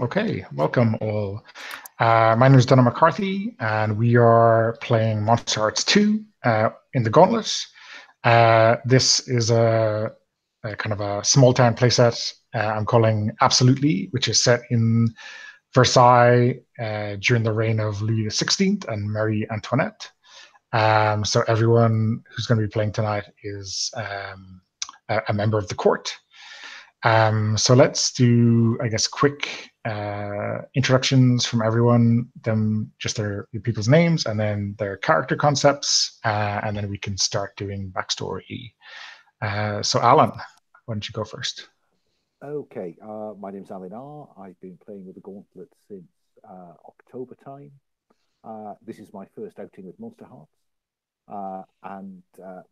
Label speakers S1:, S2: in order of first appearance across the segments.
S1: Okay, welcome all. My name is Donna McCarthy, and we are playing Monsterhearts 2 in the Gauntlet. This is a kind of a small town playset I'm calling Absolutely, which is set in Versailles during the reign of Louis XVI and Marie Antoinette. So everyone who's going to be playing tonight is a member of the court. So let's do, I guess, quick introductions from everyone, then just their people's names, and then their character concepts, and then we can start doing backstory. So Alan, why don't you go first?
S2: Okay, my name's Alan R. I've been playing with the Gauntlet since October time. This is my first outing with Monsterhearts. And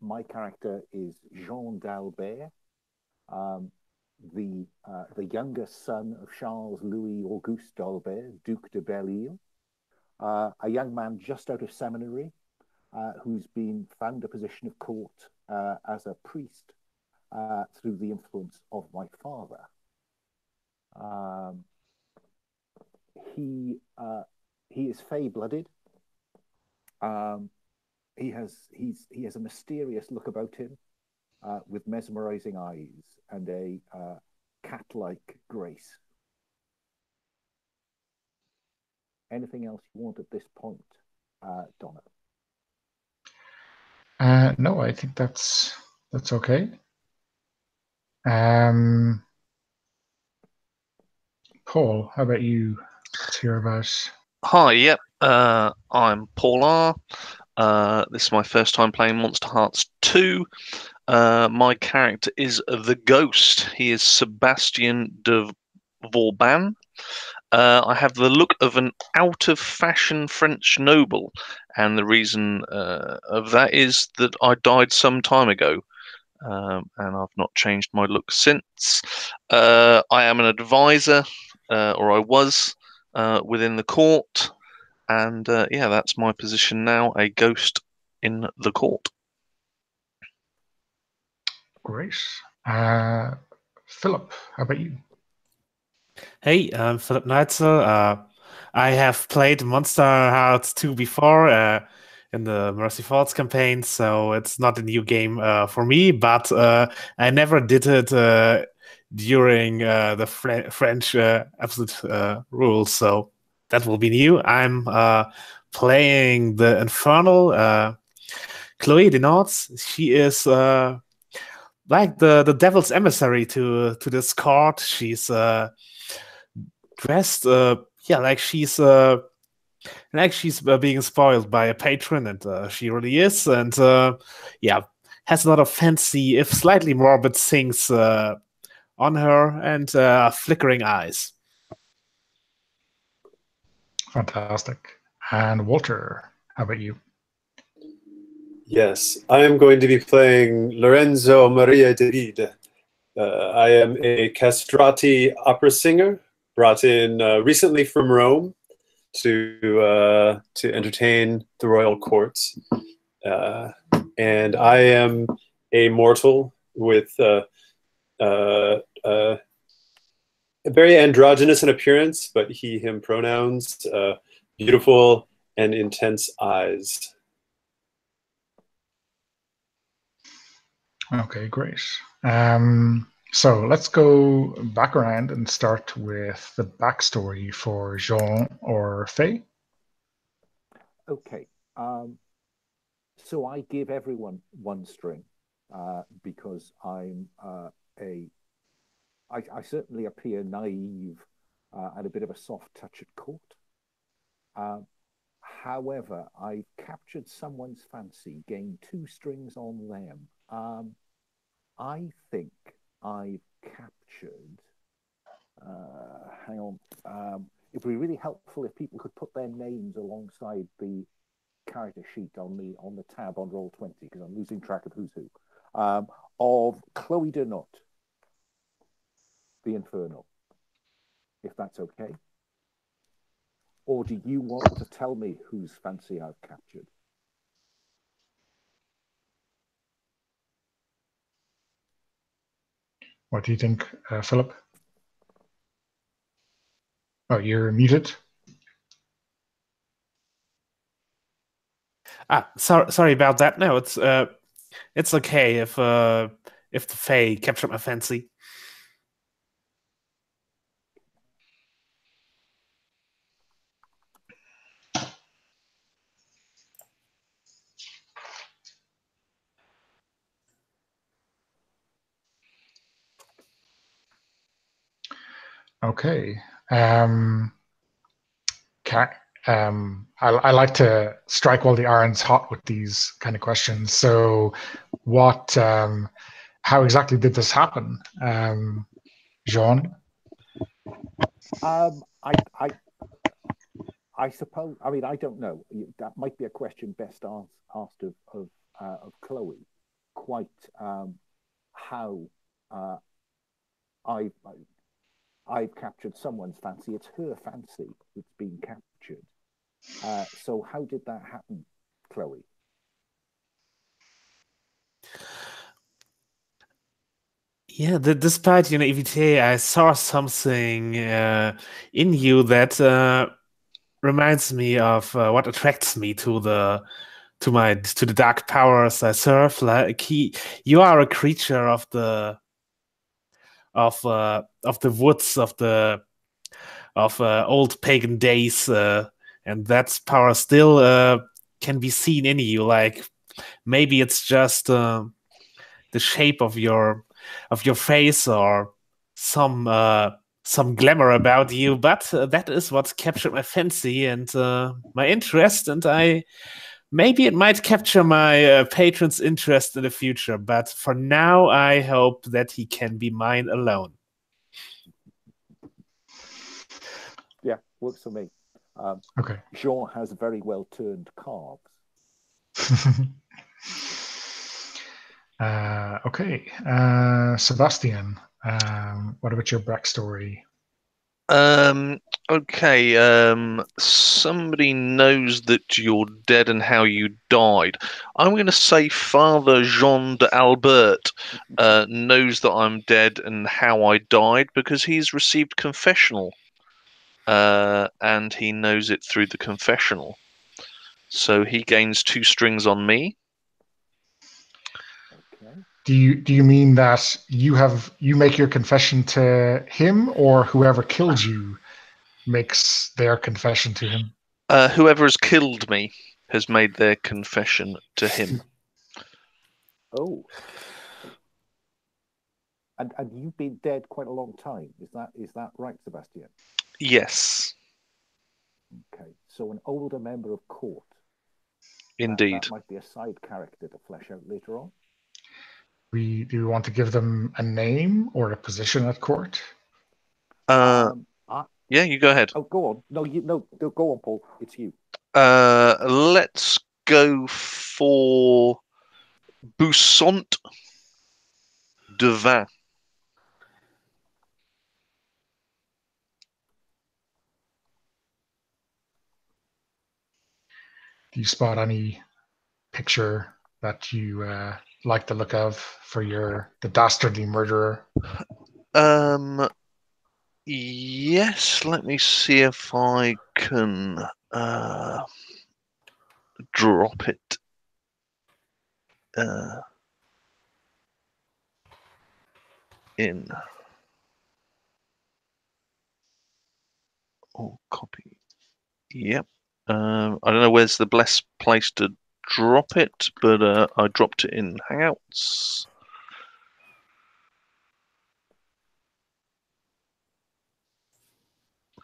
S2: my character is Jean d'Albert, the younger son of Charles Louis Auguste d'Albert, Duc de Belle-Île, a young man just out of seminary who's been found a position of court as a priest through the influence of my father. He is fey-blooded. He has a mysterious look about him, with mesmerizing eyes and a cat-like grace. Anything else you want at this point, Donna?
S1: No, I think that's okay. Paul, how about you? Let's hear about.
S3: Hi, yep. I'm Paul R. This is my first time playing Monsterhearts 2. My character is the Ghost. He is Sebastian de Vauban. I have the look of an out-of-fashion French noble, and the reason of that is that I died some time ago, and I've not changed my look since. I am an advisor, or I was, within the court, and yeah, that's my position now, a ghost in the court.
S1: Great. Philip, how about you?
S4: Hey, I'm Philip Neitzel. I have played Monsterhearts 2 before in the Mercy Falls campaign, so it's not a new game for me, but I never did it during the French Absolute rules, so that will be new. I'm playing the Infernal Chloe Denauds. She is like the devil's emissary to this court. She's dressed yeah, like she's being spoiled by a patron, and she really is, and yeah, has a lot of fancy, if slightly morbid things on her, and flickering eyes.
S1: Fantastic. And Walter, how about you?
S5: Yes, I am going to be playing Lorenzo Maria David. I am a castrati opera singer brought in recently from Rome to entertain the royal courts, and I am a mortal with a very androgynous in appearance, but he/him pronouns, beautiful and intense eyes.
S1: Okay, great. So let's go back around and start with the backstory for Jean or Faye.
S2: Okay. So I give everyone one string because I certainly appear naive and a bit of a soft touch at court. However, I've captured someone's fancy, gained 2 strings on them. I think I've captured. Hang on. It would be really helpful if people could put their names alongside the character sheet on the tab on Roll20, because I'm losing track of who's who. Of Chloe Denot, the Infernal, if that's okay. Or do you want to tell me whose fancy I've captured?
S1: What do you think, Philip? Oh, you're muted.
S4: Sorry about that. No, it's okay if the Fae captured my fancy.
S1: Okay. I like to strike while the iron's hot with these kind of questions. So, how exactly did this happen, Jean?
S2: I suppose. I mean, I don't know. That might be a question best asked of Chloe. Quite how I've captured someone's fancy. It's her fancy that's been captured. So how did that happen, Chloe?
S4: Yeah, despite EVTA, I saw something in you that reminds me of what attracts me to the dark powers I serve. Like you are a creature of the woods of old pagan days, and that power still can be seen in you. Like maybe it's just the shape of your face or some glamour about you, but that is what captured my fancy and my interest, and maybe it might capture my patron's interest in the future, but for now I hope that he can be mine alone.
S2: Yeah, works for me.
S1: Okay.
S2: Jean has very well turned calves.
S1: Okay. Sebastian, what about your backstory?
S3: Okay. Somebody knows that you're dead and how you died. I'm going to say Father Jean d'Albert knows that I'm dead and how I died because he's received confessional, and he knows it through the confessional. So he gains 2 strings on me.
S2: Okay.
S1: Do you mean that you make your confession to him, or whoever killed you makes their confession to him?
S3: Whoever has killed me has made their confession to him.
S2: Oh. And you've been dead quite a long time. Is that right, Sebastian?
S3: Yes.
S2: Okay. So an older member of court.
S3: Indeed.
S2: That might be a side character to flesh out later on.
S1: Do we want to give them a name or a position at court?
S3: Yeah, you go ahead.
S2: Oh, go on. No, go on, Paul. It's you.
S3: Let's go for Boussant de Vin.
S1: Do you spot any picture that you like the look of for the dastardly murderer?
S3: Yes, let me see if I can drop it. In. Oh, copy. Yep. I don't know where's the best place to drop it, but I dropped it in Hangouts.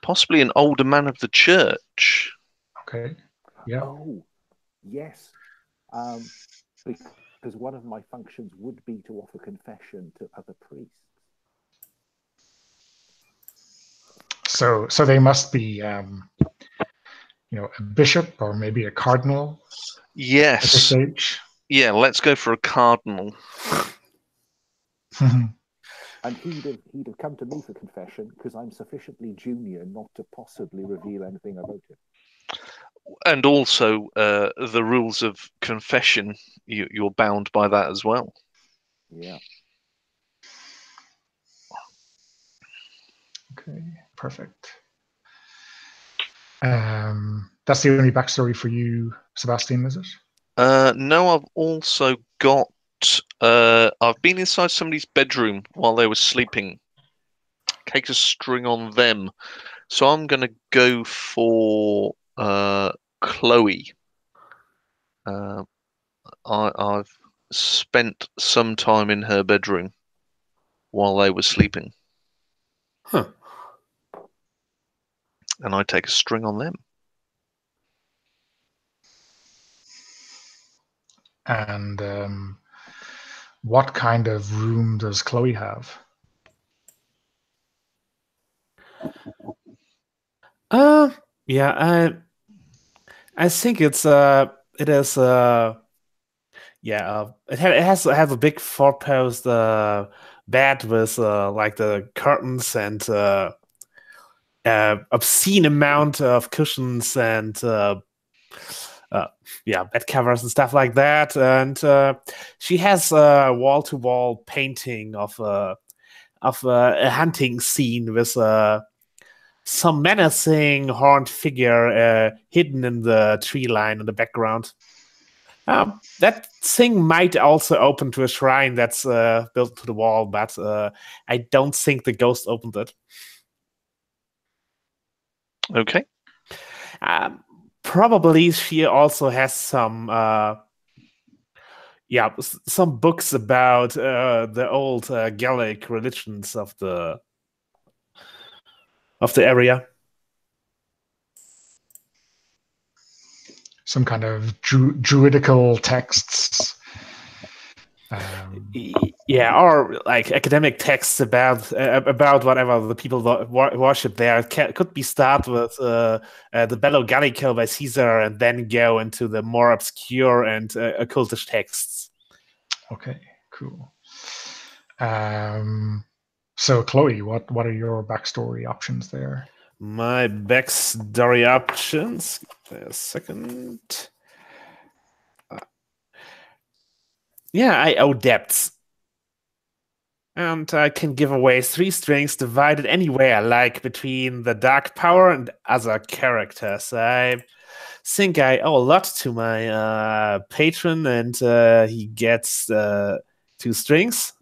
S3: Possibly an older man of the church.
S1: Okay. Yeah.
S2: Oh, yes. Because one of my functions would be to offer confession to other priests.
S1: So they must be, a bishop or maybe a cardinal.
S3: Yes.
S1: At this stage.
S3: Yeah, let's go for a cardinal.
S2: And he'd have come to me for confession because I'm sufficiently junior not to possibly reveal anything about him.
S3: And also, the rules of confession, you're bound by that as well.
S2: Yeah.
S1: Okay, perfect. That's the only backstory for you, Sebastian, is it?
S3: No, I've also got. I've been inside somebody's bedroom while they were sleeping. Take a string on them. So I'm gonna go for Chloe. I've spent some time in her bedroom while they were sleeping.
S4: Huh.
S3: And I take a string on them.
S1: And what kind of room does Chloe have?
S4: Yeah, I think it is it has to have a big four-post bed with like the curtains and obscene amount of cushions and bed covers and stuff like that. And she has a wall-to-wall painting of a hunting scene with some menacing horned figure hidden in the tree line in the background. That thing might also open to a shrine that's built to the wall, but I don't think the ghost opened it.
S3: Okay.
S4: Probably she also has some some books about the old Gallic religions of the area.
S1: Some kind of druidical texts.
S4: Yeah, or like academic texts about whatever the people worship there. It could be start with the Bello Gallico by Caesar and then go into the more obscure and occultish texts.
S1: Okay, cool. So Chloe, what are your backstory options there?
S4: My backstory options. A second. Yeah, I owe debts. And I can give away 3 strings divided any way I like between the Dark Power and other characters. I think I owe a lot to my patron, and he gets 2 strings.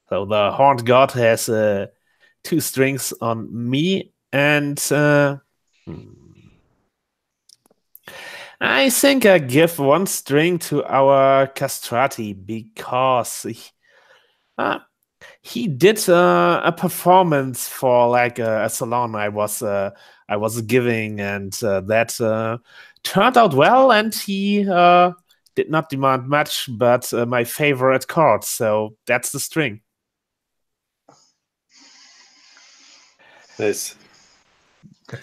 S4: So the Horned God has 2 strings on me, and I think I give 1 string to our castrati because he did a performance for like a salon I was giving, and that turned out well. And he did not demand much, but my favorite chord. So that's the string.
S5: Nice.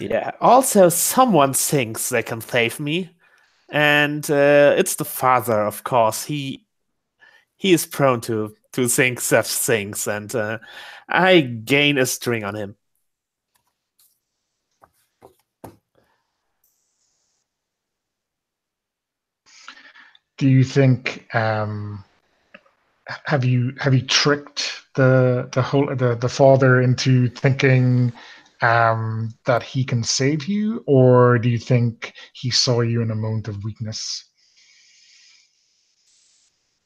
S4: Yeah. Also, someone thinks they can save me, and it's the father, of course. He is prone to think such things, and I gain a string on him.
S1: Do you think have you tricked the father into thinking that he can save you, or do you think he saw you in a moment of weakness?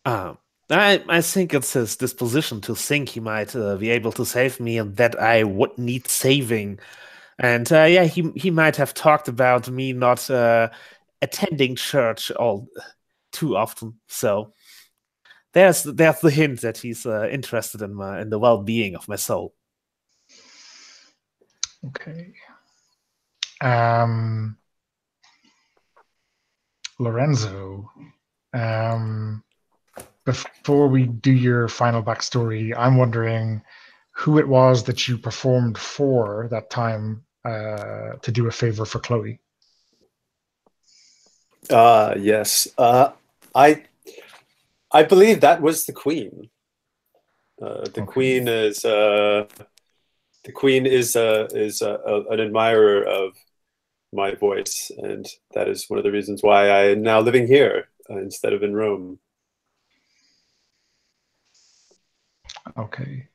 S4: I think it's his disposition to think he might be able to save me and that I would need saving. And he might have talked about me not attending church all too often. So there's the hint that he's interested in the well-being of my soul.
S1: Okay. Lorenzo, before we do your final backstory, I'm wondering who it was that you performed for that time to do a favor for Chloe.
S5: Yes. I believe that was the Queen. The Queen is an admirer of my voice, and that is one of the reasons why I am now living here instead of in Rome.
S1: Okay.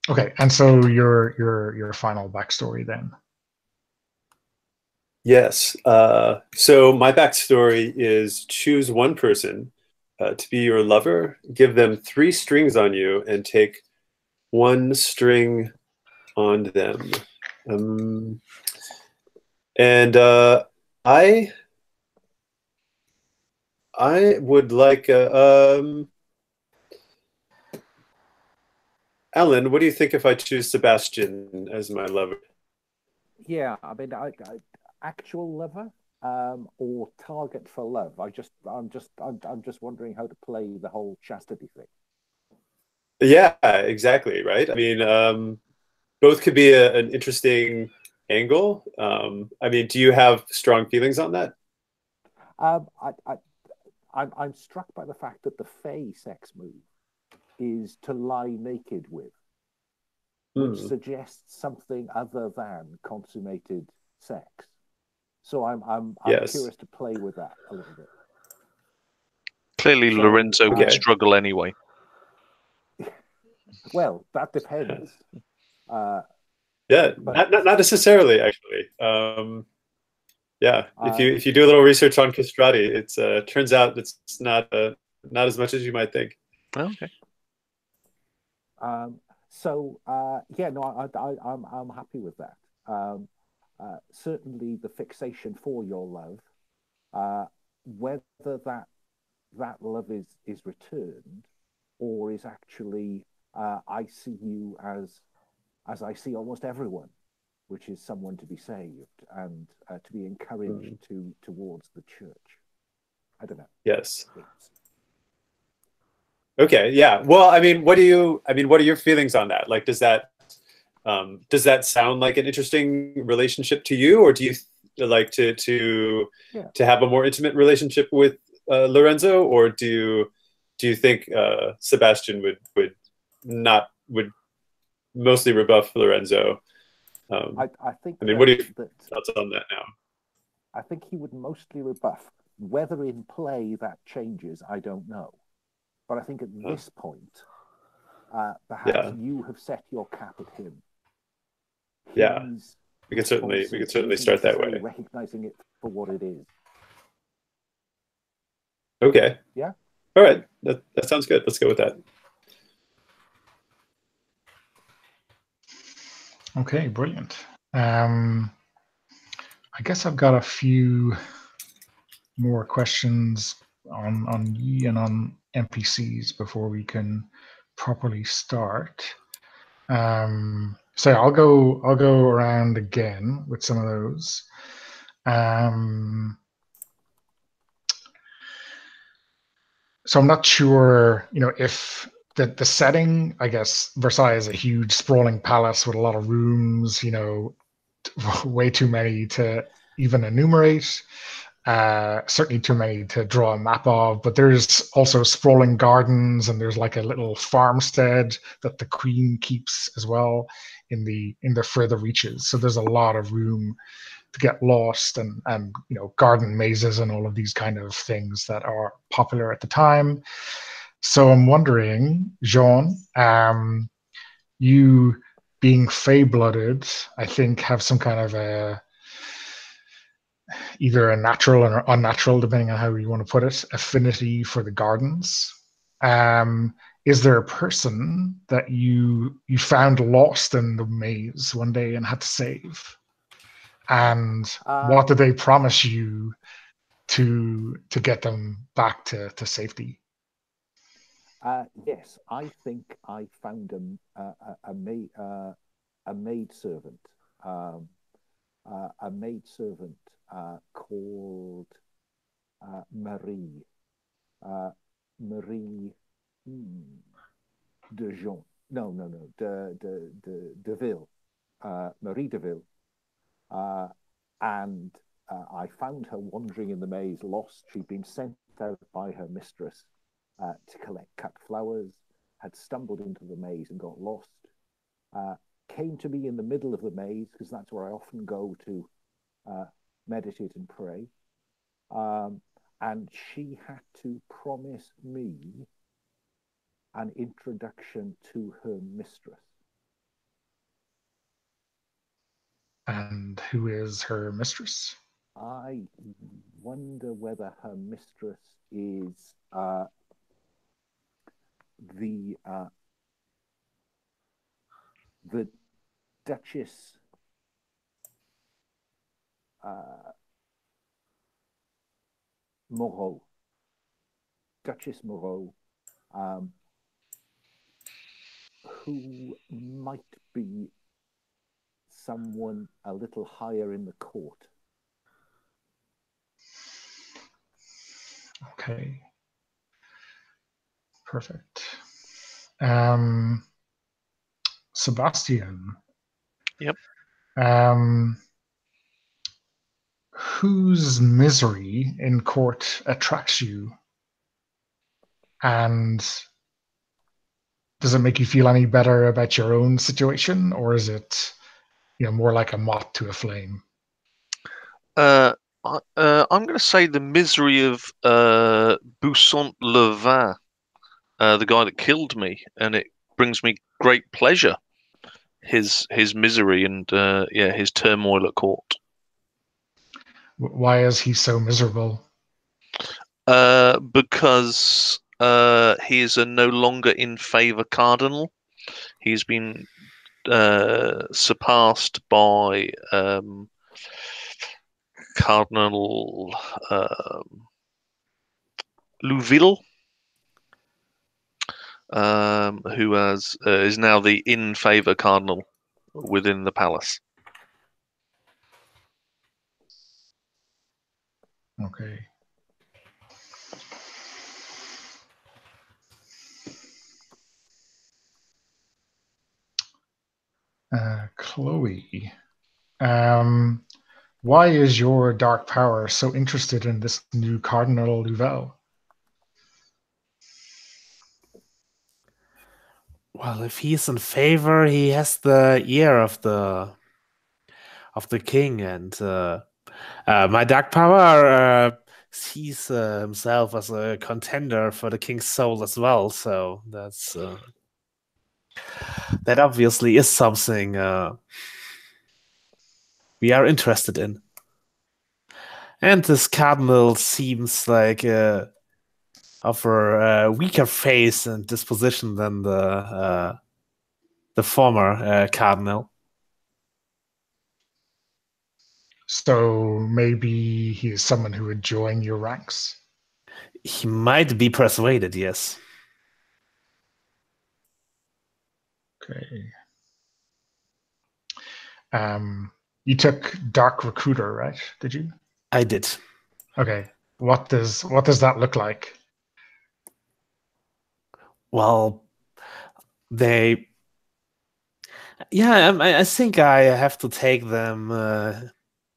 S1: Okay, and so your final backstory then.
S5: Yes. So my backstory is choose one person to be your lover, give them 3 strings on you, and take 1 string on them. And I would like Alan, what do you think if I choose Sebastian as my lover?
S2: Yeah, I mean, actual lover or target for love. I'm just wondering how to play the whole chastity thing.
S5: Yeah, exactly. Right. I mean, both could be an interesting angle. I mean, do you have strong feelings on that?
S2: Um, I, I, I'm struck by the fact that the Fey sex move is to lie naked with, which suggests something other than consummated sex. So I'm
S5: Yes.
S2: curious to play with that a little bit.
S3: Clearly,
S2: So,
S3: Lorenzo would
S5: Okay.
S3: struggle anyway.
S2: Well, that depends.
S5: Yeah,
S2: But
S5: not necessarily actually. Yeah, if you do a little research on castrati, it's turns out it's not as much as you might think.
S3: Okay.
S2: Yeah, no, I'm happy with that. Certainly, the fixation for your love, whether that love is returned or is actually I see you as I see almost everyone, which is someone to be saved and to be encouraged towards the church. I don't know.
S5: Yes. Okay. Yeah. Well, I mean, what are your feelings on that? Like, does that sound like an interesting relationship to you, or do you like to have a more intimate relationship with Lorenzo, or do you think Sebastian would mostly rebuff Lorenzo?
S2: I think.
S5: I mean, what are your thoughts on that now?
S2: I think he would mostly rebuff. Whether in play that changes, I don't know. But I think at this point, perhaps you have set your cap at him.
S5: Yeah, we could certainly start that way.
S2: Recognizing it for what it is.
S5: Okay.
S2: Yeah.
S5: All right. That sounds good. Let's go with that.
S1: Okay, brilliant. I guess I've got a few more questions on Yi and on NPCs before we can properly start. So I'll go around again with some of those. So I'm not sure, if the setting, I guess Versailles is a huge sprawling palace with a lot of rooms, way too many to even enumerate. Certainly too many to draw a map of, but there's also sprawling gardens, and there's like a little farmstead that the queen keeps as well in the further reaches. So there's a lot of room to get lost, and garden mazes and all of these kind of things that are popular at the time. So I'm wondering, Jean, you being Fey-blooded, I think have some kind of either a natural or unnatural, depending on how you want to put it, affinity for the gardens. Is there a person that you found lost in the maze one day and had to save? And what did they promise you to get them back to safety?
S2: Yes, I think I found a maid servant. A maid servant called Marie. Marie de Jean. No, de Ville. Marie de Ville. And I found her wandering in the maze, lost. She'd been sent out by her mistress to collect cut flowers, had stumbled into the maze and got lost. Came to me in the middle of the maze, because that's where I often go to meditate and pray. And she had to promise me an introduction to her mistress.
S1: And who is her mistress?
S2: I wonder whether her mistress is the Duchess Moreau. Duchess Moreau, who might be someone a little higher in the court.
S1: Okay. Perfect. Sebastian.
S3: Yep.
S1: Whose misery in court attracts you? And does it make you feel any better about your own situation, or is it, more like a moth to a flame?
S3: I'm going to say the misery of Boussant Levin, the guy that killed me, and it brings me great pleasure. His misery and his turmoil at court.
S1: Why is he so miserable?
S3: Because he is a no longer in favor cardinal. He's been surpassed by Cardinal Louville, who is now the in favor cardinal within the palace.
S1: Okay. Chloe, why is your dark power so interested in this new Cardinal Louvel?
S4: Well, if he's in favor, he has the ear of the king, and my dark power sees himself as a contender for the king's soul as well. So that's that obviously is something we are interested in. And this cardinal seems like of a weaker face and disposition than the former cardinal.
S1: So maybe he is someone who would join your ranks?
S4: He might be persuaded, yes.
S1: Okay. You took Dark Recruiter, right? Did you?
S4: I did.
S1: Okay. What does that look like?
S4: Well, I think I have to take them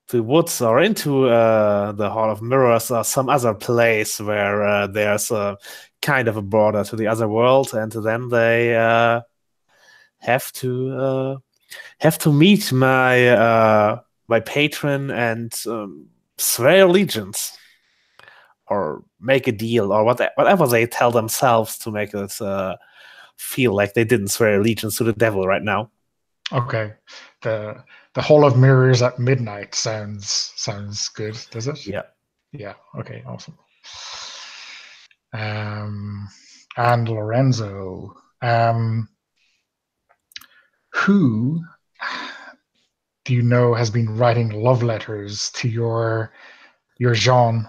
S4: to woods or into the Hall of Mirrors or some other place where there's a kind of a border to the other world, and then they have to meet my my patron and swear allegiance or make a deal or whatever they tell themselves to make it feel like they didn't swear allegiance to the devil right now.
S1: Okay. The Hall of Mirrors at midnight sounds good, does it?
S4: Yeah.
S1: Yeah. Okay. Awesome. And Lorenzo, who do you know has been writing love letters to your Jean?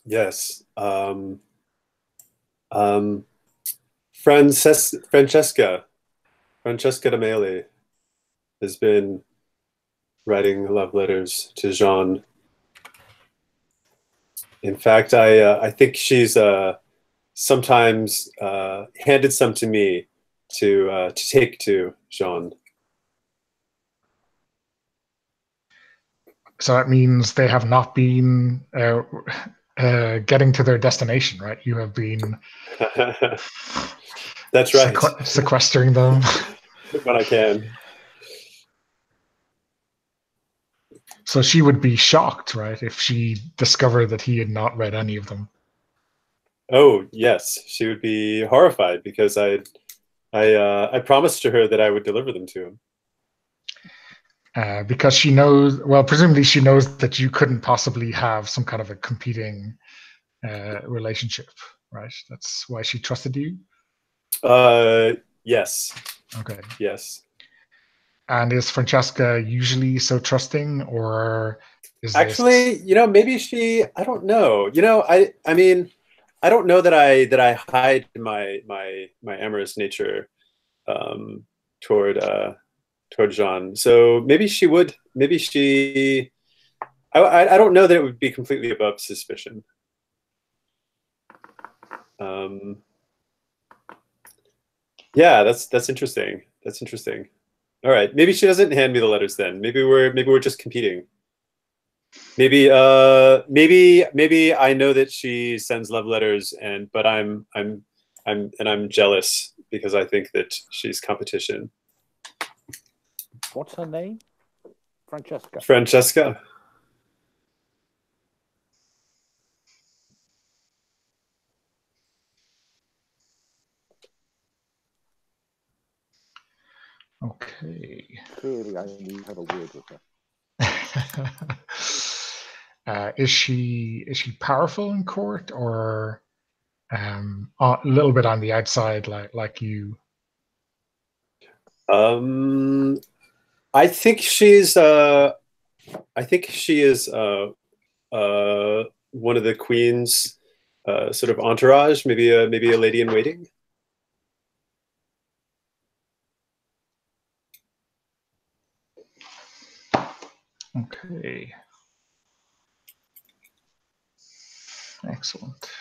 S5: Yes. Francesca D'Amelio has been writing love letters to Jean. In fact, I think she's sometimes handed some to me to take to Jean.
S1: So that means they have not been getting to their destination, right? You have been
S5: That's right.
S1: Sequestering them
S5: when I can.
S1: So she would be shocked, right, if she discovered that he had not read any of them.
S5: Oh, yes. She would be horrified because I I promised to her that I would deliver them to him.
S1: Because she knows, well, presumably she knows that you couldn't possibly have some kind of a competing relationship, right? That's why she trusted you?
S5: Yes.
S1: Okay.
S5: Yes.
S1: And is Francesca usually so trusting, or is
S5: actually, maybe she, I don't know. I mean, I don't know that I hide my amorous nature toward Jean. So maybe she would. Maybe she. I don't know that it would be completely above suspicion. Yeah, that's interesting. That's interesting. All right, maybe she doesn't hand me the letters then. Maybe we're just competing. Maybe I know that she sends love letters, but I'm jealous because I think that she's competition.
S2: What's her name? Francesca.
S5: Francesca.
S1: Okay.
S2: Clearly, I need to have a word with her.
S1: Is she powerful in court, or a little bit on the outside, like you?
S5: I think she is one of the queen's sort of entourage, maybe a lady in waiting.
S1: Okay. Excellent.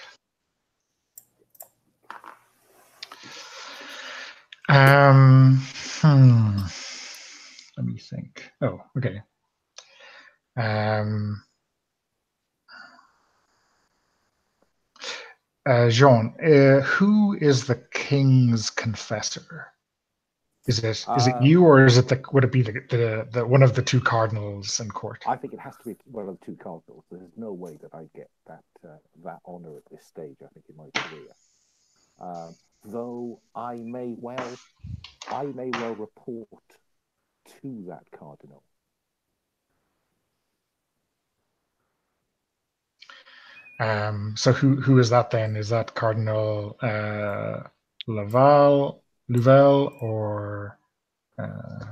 S1: Let me think. Oh, okay. Jean, who is the king's confessor? Is it you, or is it would it be the one of the two cardinals in court?
S2: I think it has to be one of the two cardinals. There's no way that I get that honor at this stage, I think, in my career. Though I may well report to that cardinal.
S1: So who is that then? Is that Cardinal Louvel, or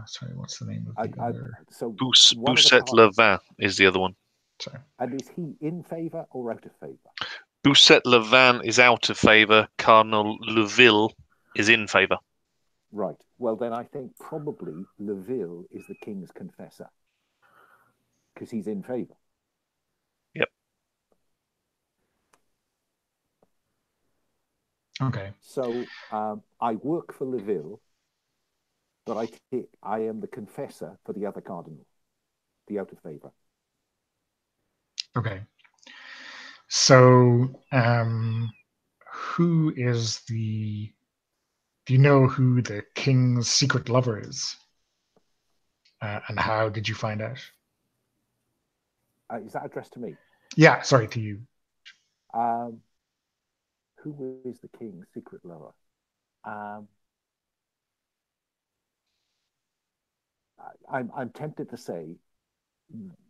S1: sorry, what's the name of the other?
S2: So
S3: Bousset Levin is the other one.
S1: Sorry.
S2: And is he in favour or out of favour?
S3: Bousset Levin is out of favour. Cardinal Louvel is in favour.
S2: Right. Well, then I think probably Louvel is the king's confessor because he's in favour.
S3: Yep.
S1: Okay.
S2: So I work for Louvel, but I am the confessor for the other cardinal, the out of favour.
S1: Okay. So who is the? Do you know who the king's secret lover is? And how did you find out?
S2: Is that addressed to me?
S1: Yeah, sorry, to you.
S2: Who is the king's secret lover? I'm tempted to say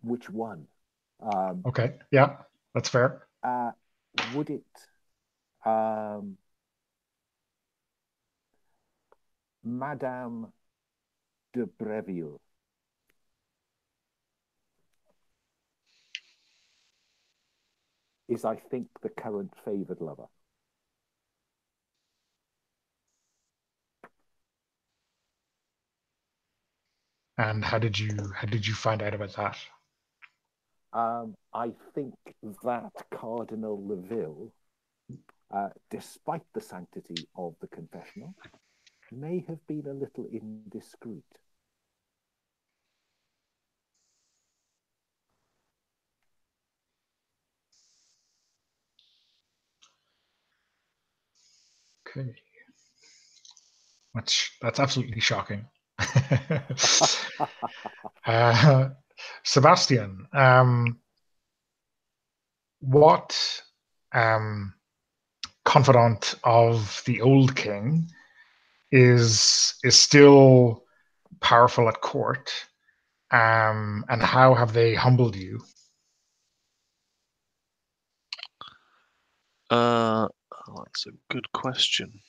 S2: which one.
S1: Okay, yeah, that's fair.
S2: Would it Madame de Breville? Is, I think, the current favoured lover.
S1: And how did you find out about that?
S2: I think that Cardinal Louvel, despite the sanctity of the confessional, may have been a little indiscreet.
S1: Okay. That's absolutely shocking. Sebastian, what confidant of the old king is still powerful at court, and how have they humbled you?
S3: That's a good question.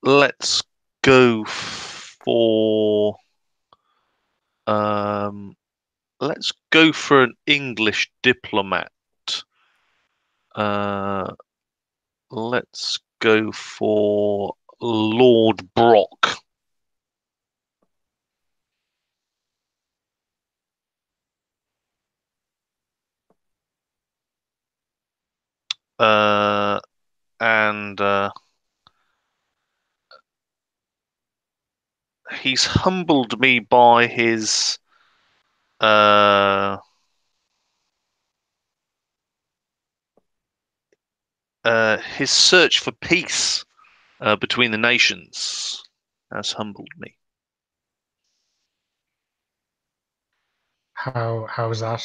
S3: Let's go for an English diplomat. Let's go for Lord Brock. And he's humbled me by his search for peace between the nations has humbled me.
S1: How is that?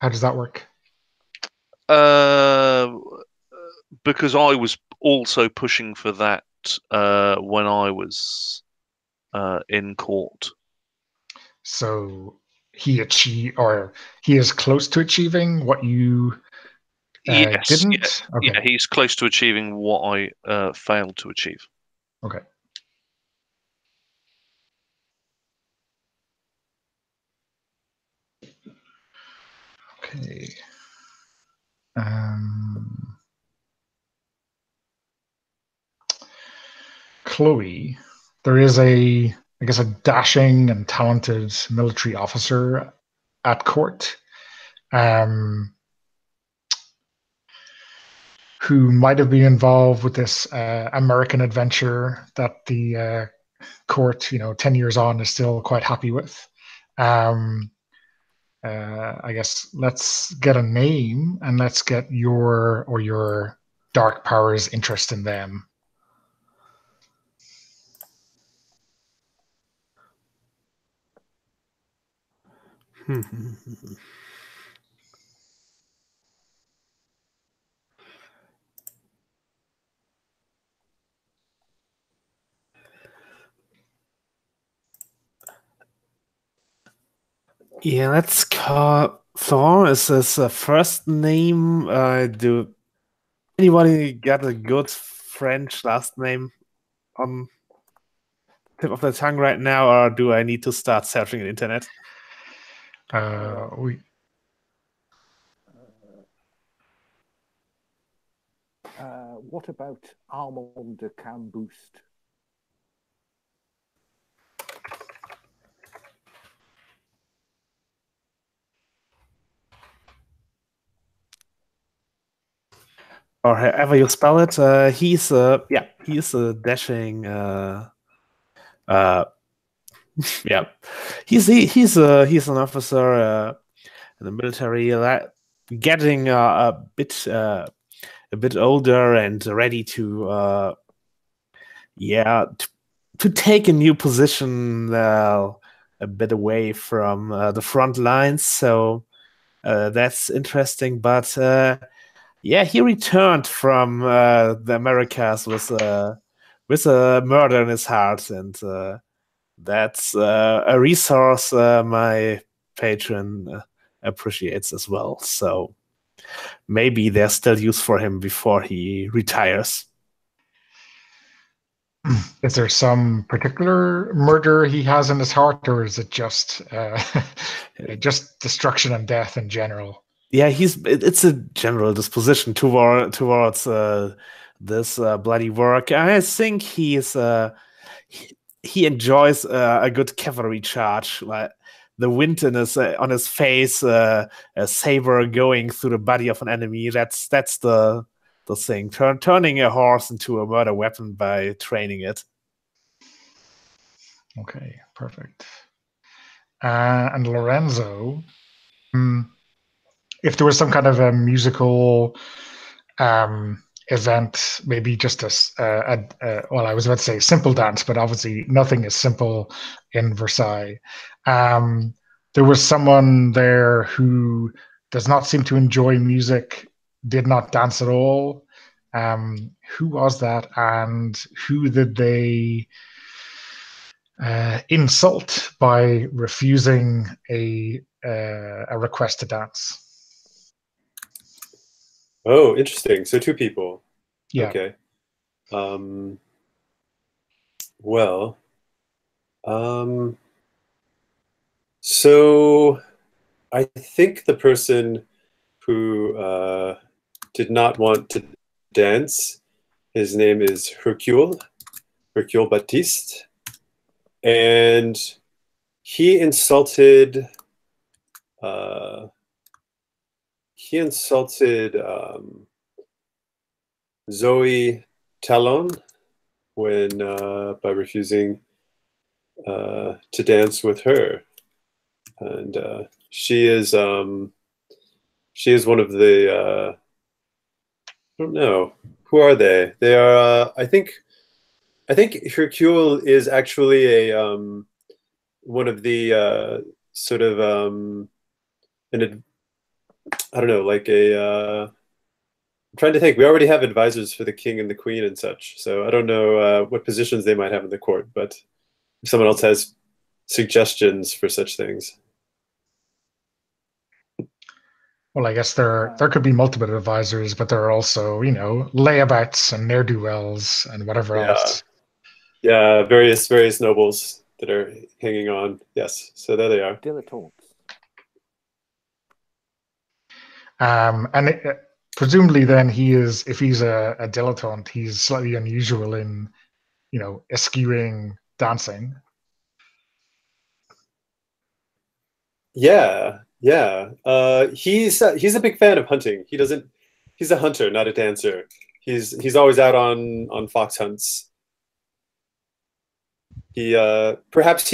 S1: How does that work?
S3: Because I was also pushing for that when I was in court.
S1: So he is close to achieving what you
S3: yes,
S1: didn't?
S3: Yeah,
S1: okay.
S3: Yeah, he's close to achieving what I failed to achieve.
S1: Okay. Okay. Chloe, there is I guess, a dashing and talented military officer at court, who might have been involved with this American adventure that the court, 10 years on, is still quite happy with. I guess let's get a name and let's get your dark powers interest in them.
S4: Yeah, let's call Florent is his first name. Do anybody got a good French last name on tip of the tongue right now, or do I need to start searching the internet?
S2: What about Armand de Camboost?
S4: Or however you spell it, he's a dashing. Yeah, he's an officer in the military, getting a bit older and ready to to take a new position a bit away from the front lines. So that's interesting, but. Yeah, he returned from the Americas with a murder in his heart, and that's a resource my patron appreciates as well. So maybe there's still use for him before he retires.
S1: Is there some particular murder he has in his heart, or is it just destruction and death in general?
S4: Yeah, it's a general disposition towards this bloody work. I think he enjoys a good cavalry charge, like the wind on his face, a saber going through the body of an enemy. That's the thing. Turning a horse into a murder weapon by training it.
S1: Okay, perfect. And Lorenzo, if there was some kind of a musical event, maybe just well, I was about to say simple dance, but obviously nothing is simple in Versailles. There was someone there who does not seem to enjoy music, did not dance at all. Who was that, and who did they insult by refusing a request to dance?
S5: Oh, interesting. So two people.
S1: Yeah.
S5: Okay. Well, so I think the person who did not want to dance, his name is Hercule Baptiste, and he insulted Zoe Talon when by refusing to dance with her, and she is one of the I don't know, who are they? They are I think Hercule is actually a one of the sort of I don't know, like I'm trying to think. We already have advisors for the king and the queen and such, so I don't know what positions they might have in the court. But if someone else has suggestions for such things.
S1: Well, I guess there could be multiple advisors, but there are also, layabouts and ne'er-do-wells and whatever else.
S5: Yeah, various nobles that are hanging on. Yes, so there they are.
S2: Dilettantes.
S1: And presumably then if he's a dilettante, he's slightly unusual in, eschewing dancing.
S5: Yeah. He's a big fan of hunting. He's a hunter, not a dancer. He's always out on fox hunts. Perhaps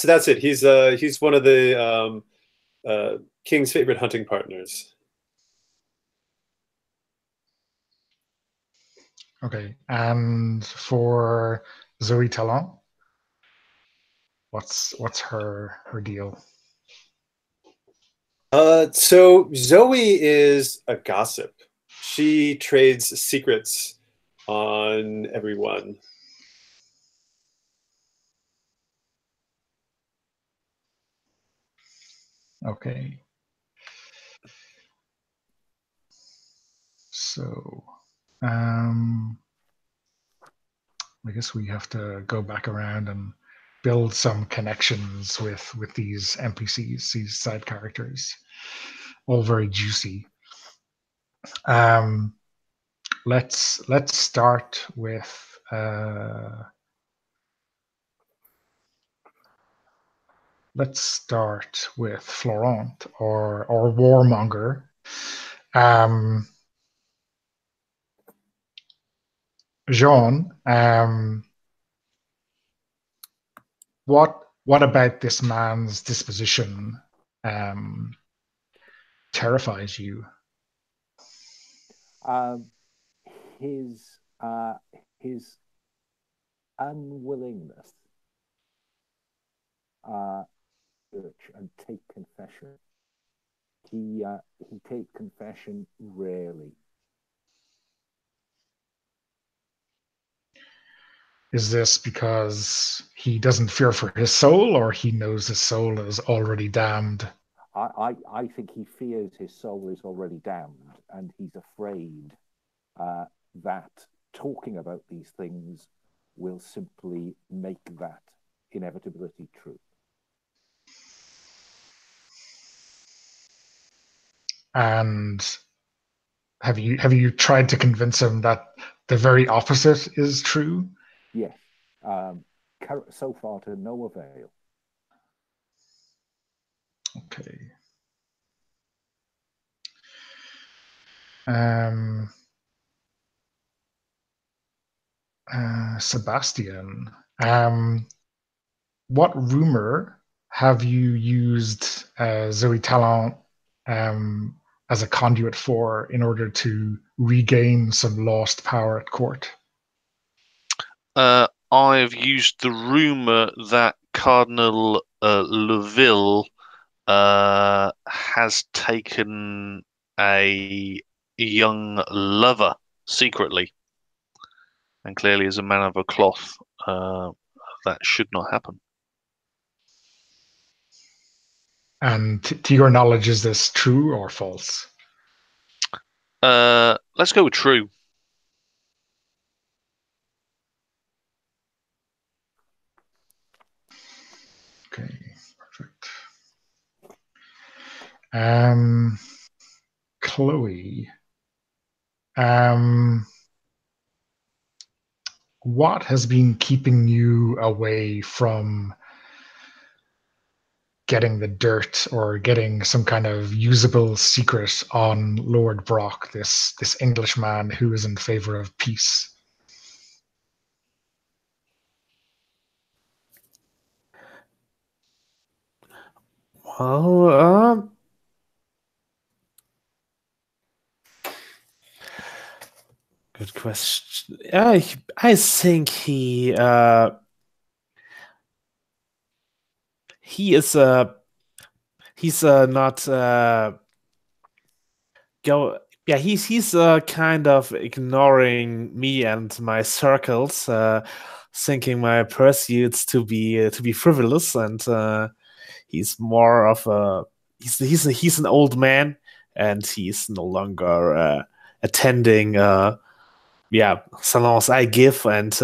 S5: that's it. He's one of the king's favorite hunting partners.
S1: Okay, and for Zoe Talon, what's her deal?
S5: So Zoe is a gossip. She trades secrets on everyone.
S1: Okay. So, I guess we have to go back around and build some connections with these NPCs, these side characters. All very juicy. Let's start with Florent or Warmonger. Jean, what about this man's disposition terrifies you?
S2: His unwillingness church and take confession. He takes confession rarely.
S1: Is this because he doesn't fear for his soul, or he knows his soul is already damned?
S2: I think he fears his soul is already damned, and he's afraid that talking about these things will simply make that inevitability true.
S1: And have you tried to convince him that the very opposite is true?
S2: Yes. So far to no avail.
S1: Okay. Sebastian, what rumor have you used Zoe Talon as a conduit for in order to regain some lost power at court?
S3: I've used the rumor that Cardinal Leville has taken a young lover secretly. And clearly, as a man of a cloth, that should not happen.
S1: And to your knowledge, is this true or false?
S3: Let's go with true.
S1: Okay, perfect. Chloe, what has been keeping you away from getting the dirt or getting some kind of usable secret on Lord Brock, this Englishman who is in favor of peace?
S4: Well, good question. I think he is he's not go. Yeah, he's kind of ignoring me and my circles, thinking my pursuits to be frivolous, and he's more of a he's an old man, and he's no longer attending salons I give, and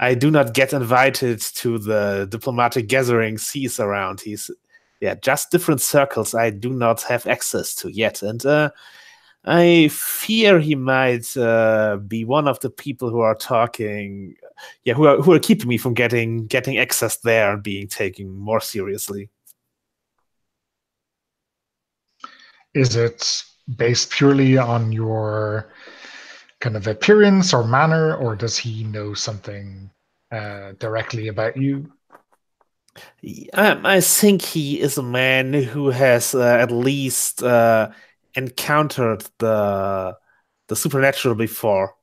S4: I do not get invited to the diplomatic gatherings he's around. He's just different circles I do not have access to yet, and I fear he might be one of the people who are talking, who are keeping me from getting access there and being taken more seriously.
S1: Is it based purely on your kind of appearance or manner, or does he know something directly about you?
S4: I think he is a man who has at least encountered the supernatural before.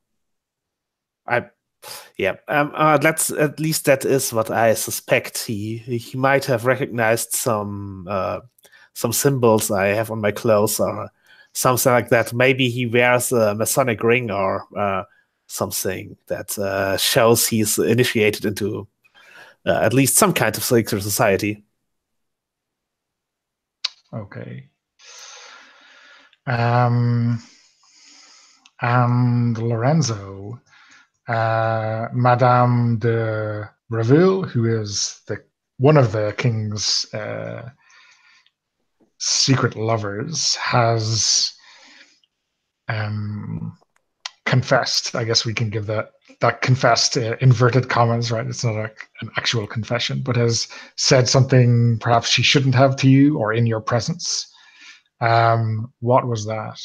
S4: That's at least that is what I suspect. He might have recognized some symbols I have on my clothes or something like that. Maybe he wears a Masonic ring or something that shows he's initiated into at least some kind of secret society.
S1: Okay. And Lorenzo, Madame de Reville, who is one of the king's secret lovers, has confessed. I guess we can give that confessed inverted commas, right? It's not an actual confession, but has said something perhaps she shouldn't have to you or in your presence. What was that?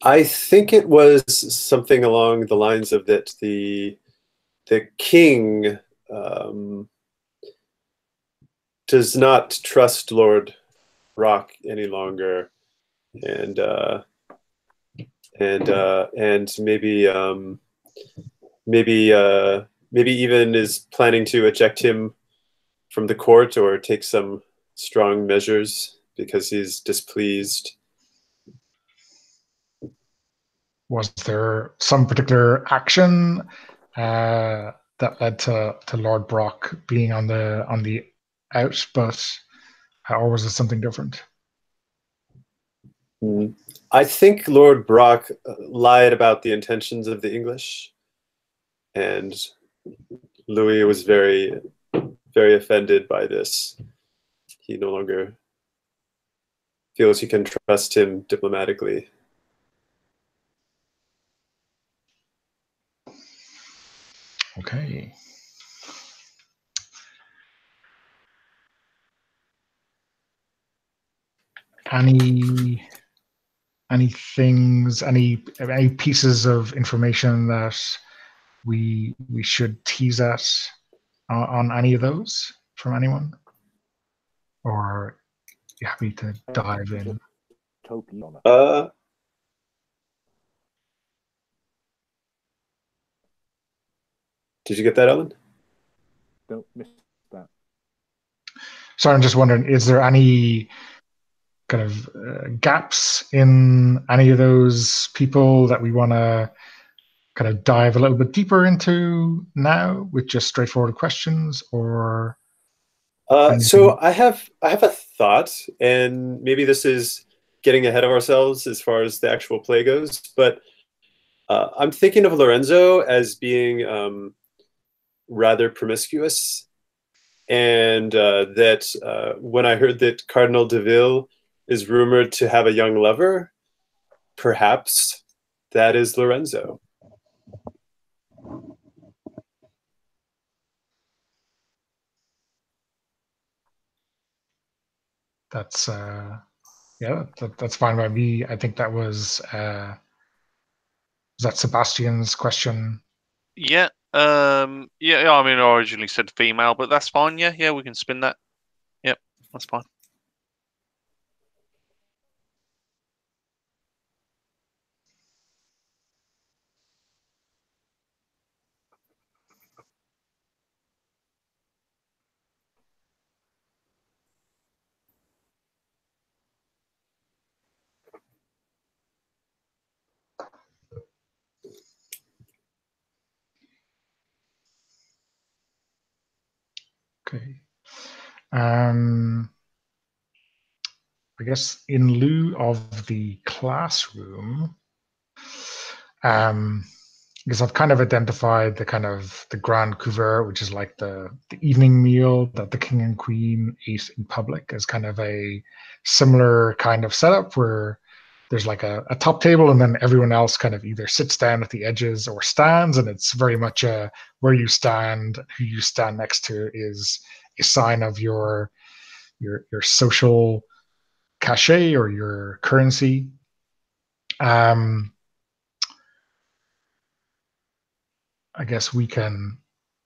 S5: I think it was something along the lines of that the king does not trust Lord Brock any longer, and maybe even is planning to eject him from the court or take some strong measures because he's displeased.
S1: Was there some particular action that led to Lord Brock being on the out, or was it something different?
S5: I think Lord Brock lied about the intentions of the English, and Louis was very, very offended by this. He no longer feels he can trust him diplomatically.
S1: Okay. Any pieces of information that we should tease at on any of those from anyone? Or you happy to dive in?
S2: Totally on it.
S5: Did you get that, Ellen?
S2: Don't miss that.
S1: So I'm just wondering, is there any kind of gaps in any of those people that we want to kind of dive a little bit deeper into now with just straightforward questions, or
S5: so I have a thought, and maybe this is getting ahead of ourselves as far as the actual play goes, but I'm thinking of Lorenzo as being rather promiscuous, and that when I heard that Cardinal de Ville is rumored to have a young lover, perhaps that is Lorenzo.
S1: that's that's fine by me. I think that was that Sebastian's question?
S3: Yeah. I mean, I originally said female, but that's fine. Yeah, we can spin that. Yep, that's fine.
S1: Okay. I guess in lieu of the classroom, because I've kind of identified the grand couvert, which is like the evening meal that the king and queen ate in public, as kind of a similar kind of setup where there's like a top table and then everyone else kind of either sits down at the edges or stands, and it's very much where you stand, who you stand next to is a sign of your social cachet or your currency. I guess we can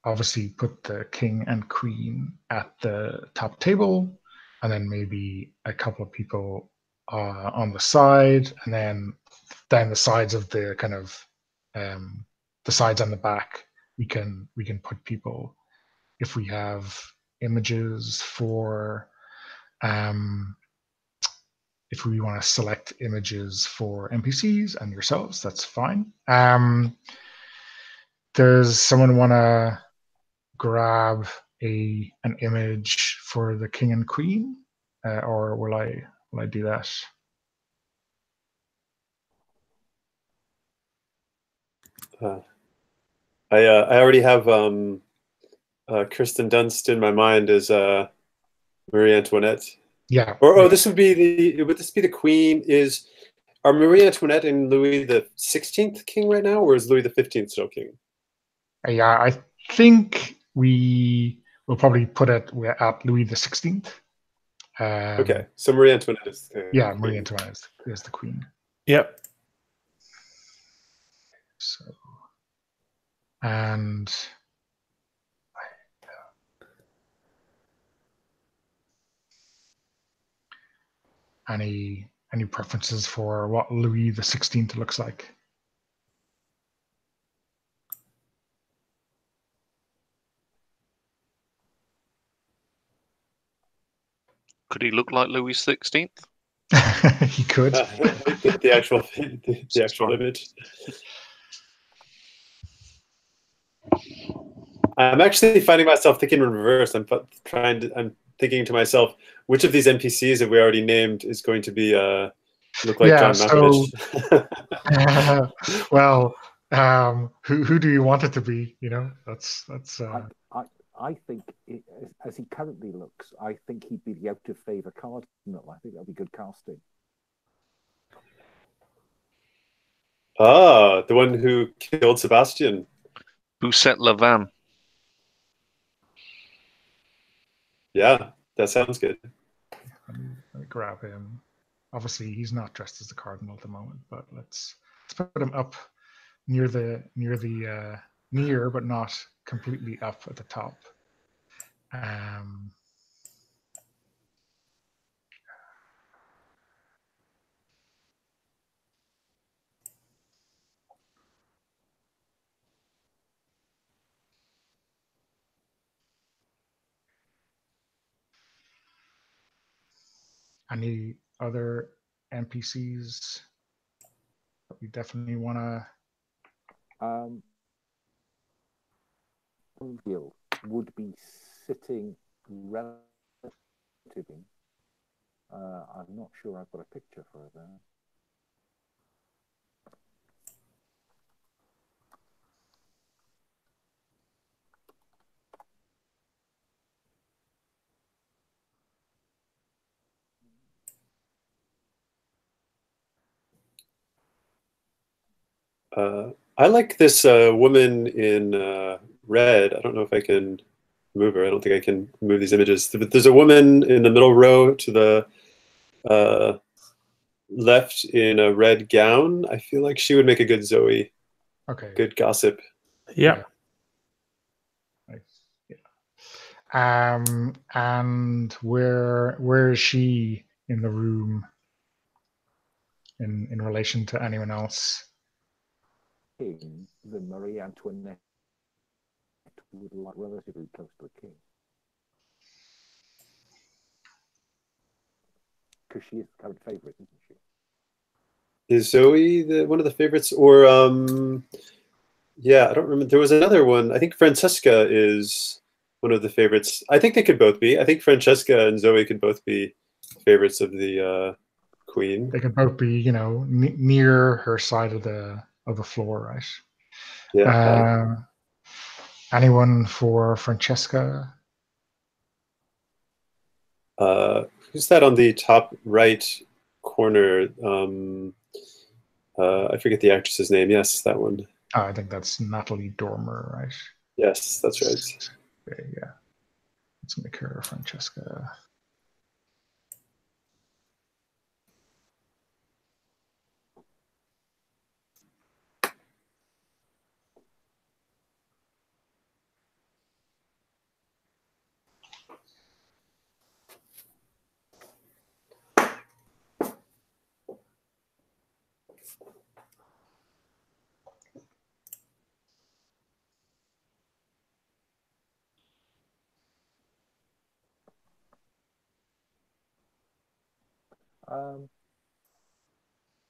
S1: obviously put the king and queen at the top table, and then maybe a couple of people on the side, and then down the sides of the kind of the sides and the back, we can put people if we have images for if we want to select images for NPCs and yourselves, that's fine. Does someone want to grab an image for the king and queen, or will I do that?
S5: I already have Kirsten Dunst in my mind as Marie Antoinette.
S1: Yeah.
S5: Or this would be would this be the queen? Are Marie Antoinette and Louis the 16th king right now, or is Louis the 15th still king?
S1: Yeah, I think we will probably put it at Louis the 16th.
S5: Okay, so Marie Antoinette is the
S1: queen. Marie Antoinette is the queen.
S4: Yep.
S1: So, and any preferences for what Louis the 16th looks like?
S3: Could he look like Louis XVI?
S1: He could.
S5: The actual image. I'm actually finding myself thinking in reverse. I'm thinking to myself, which of these NPCs that we already named is going to be look like John Malkovich?
S1: Well, who do you want it to be? You know, that's.
S2: I think, as he currently looks, I think he'd be the out of favor cardinal. I think that'd be good casting.
S5: Ah, the one who killed Sebastian.
S3: Bousset Lavan.
S5: Yeah, that sounds good.
S1: Let me grab him. Obviously, he's not dressed as the cardinal at the moment, but let's put him up near but not completely up at the top. Any other NPCs that we definitely want to?
S2: Gil would be sitting relatively. I'm not sure I've got a picture for her there.
S5: I like this woman in red. I don't know if I can move her. I don't think I can move these images. But there's a woman in the middle row to the left in a red gown. I feel like she would make a good Zoe.
S1: Okay.
S5: Good gossip.
S4: Yeah.
S1: Nice. Yeah. And where is she in the room in relation to anyone else?
S2: King, the Marie Antoinette would like relatively close to the king. Because she is the current favorite, isn't she?
S5: Is Zoe one of the favorites? Or yeah, I don't remember. There was another one. I think Francesca is one of the favorites. I think they could both be. I think Francesca and Zoe could both be favorites of the queen.
S1: They could both be, near her side of the floor, right?
S5: Yeah.
S1: Anyone for Francesca?
S5: Who's that on the top right corner? I forget the actress's name. Yes, that one.
S1: Oh, I think that's Natalie Dormer, right?
S5: Yes, that's right.
S1: Okay, yeah. Let's make her Francesca.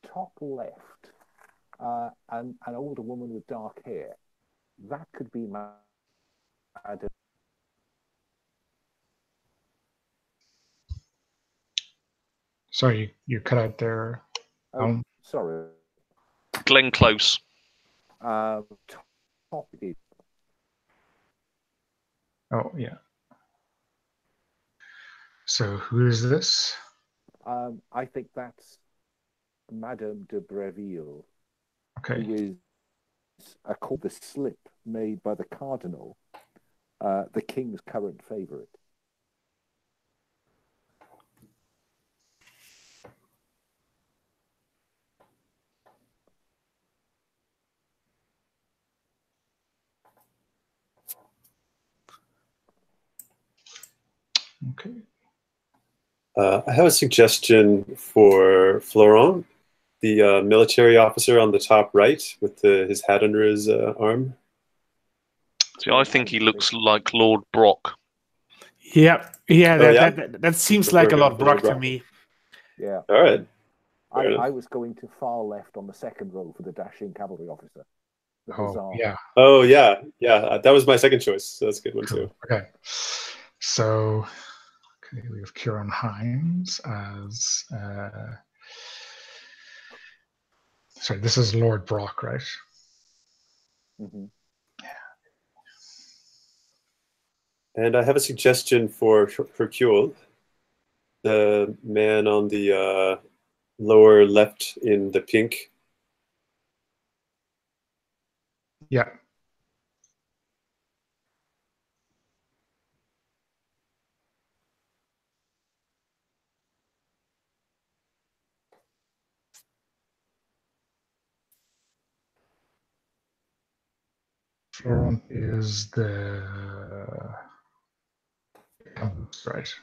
S2: Top left, an older woman with dark hair. That could be Madame.
S1: Sorry, you cut out there.
S2: Sorry.
S3: Glenn Close.
S2: Top is.
S1: Oh, yeah. So who is this?
S2: I think that's Madame de Breville,
S1: Okay.
S2: who is called the slip made by the cardinal, the king's current favorite.
S1: Okay.
S5: I have a suggestion for Florent, the military officer on the top right with his hat under his arm.
S3: See, I think he looks like Lord Brock.
S4: Yeah.
S5: Yeah?
S4: That seems like a Lord Brock to me.
S2: Yeah.
S5: All right.
S2: I was going to far left on the second row for the dashing cavalry officer. The hussar.
S1: Yeah.
S5: Oh, yeah. That was my second choice. So that's a good one,
S1: Cool.
S5: too.
S1: Okay. So, we have Kieran Hines as... sorry, this is Lord Brock, right?
S2: Mm-hmm.
S5: And I have a suggestion for Hercule, the man on the lower left in the pink.
S1: Yeah. Florent is the Right.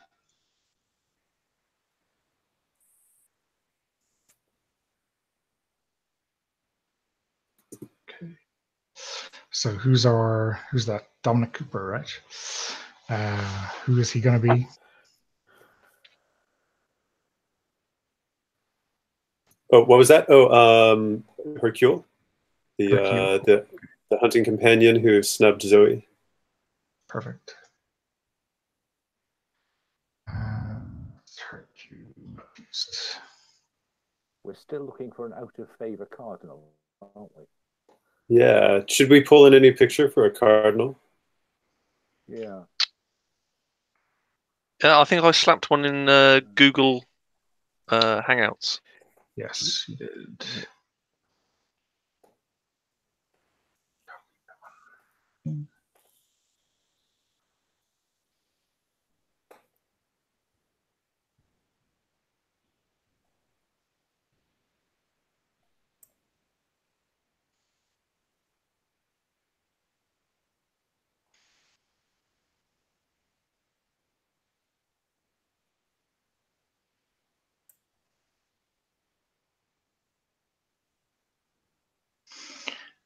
S1: Okay. So who's that? Dominic Cooper, right? Who is he going to be?
S5: Oh, what was that? Oh, Hercule,
S1: Hercule.
S5: the hunting companion who snubbed Zoe.
S1: Perfect. Hercule.
S2: We're still looking for an out-of-favor cardinal, aren't we?
S5: Yeah. Should we pull in any picture for a cardinal?
S2: Yeah.
S3: I think I slapped one in Google Hangouts.
S1: Yes, you did.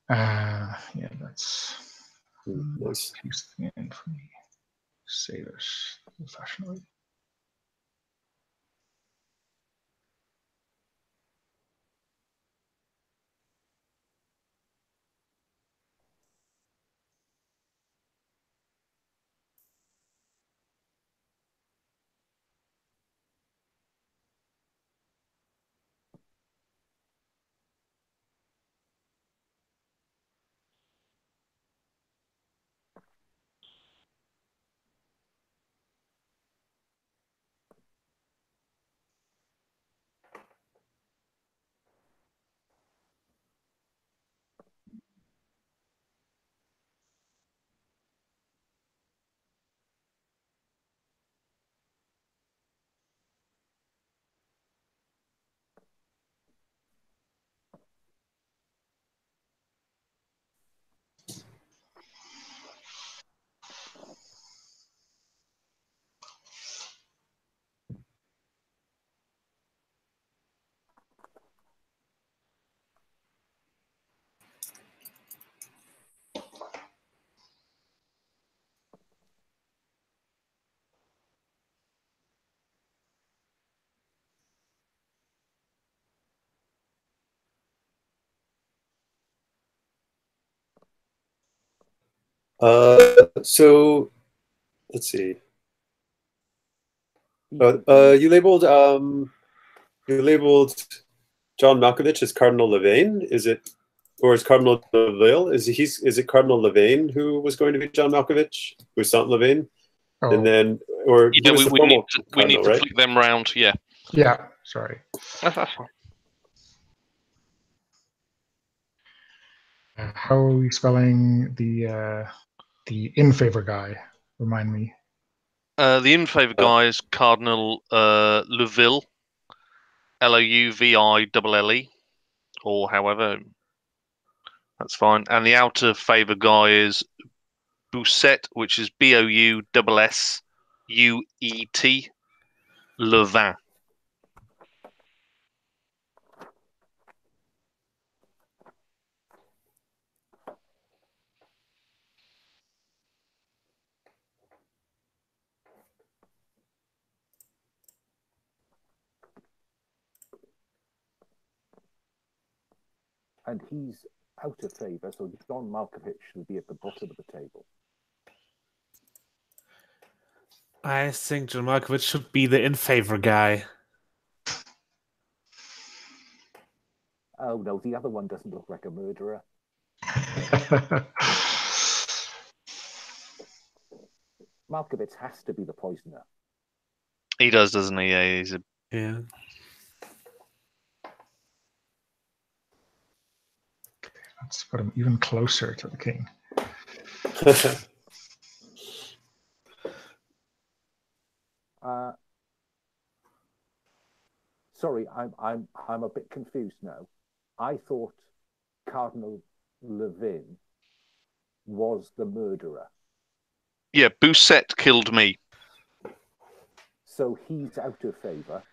S1: Yeah, that's
S5: Nice.
S1: use the end for me. Say this professionally.
S5: So let's see. You labeled John Malkovich as Cardinal Levain. Is it, or is Cardinal Neville? Is it Cardinal Levain who was going to be John Malkovich, who's Saint Levain, and then, or
S3: yeah,
S5: who was the formal
S3: we need
S5: Cardinal,
S3: to
S5: right?
S3: flick them round. Yeah.
S1: Yeah, sorry.
S3: That's fine.
S1: How are we spelling the in favor guy? Remind me.
S3: The in favour guy is Cardinal Louville, Louville, or however. That's fine. And the outer favour guy is Bousset, which is Boussuet, Levin.
S2: And he's out of favour, so John Malkovich should be at the bottom of the table.
S4: I think John Malkovich should be the in favor guy.
S2: Oh no, the other one doesn't look like a murderer. Malkovich has to be the poisoner.
S3: He does, doesn't he? Yeah, he's a.
S4: Yeah.
S1: Let's put him even closer to the king.
S2: Sorry, I'm a bit confused now. I thought Cardinal Levin was the murderer.
S3: Yeah, Bousset killed me.
S2: So he's out of favor.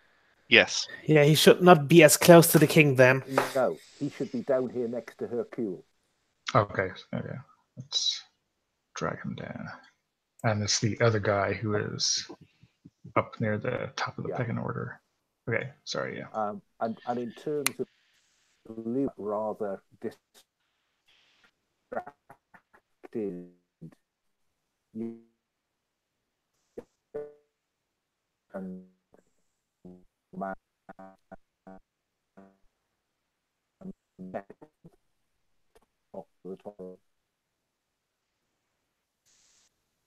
S3: Yes.
S4: Yeah, he should not be as close to the king then.
S2: No, he should be down here next to Hercule.
S1: Okay. Okay. Let's drag him down. And it's the other guy who is up near the top of the pecking order. Okay. Sorry. Yeah.
S2: And in terms of Luke, rather distracted. And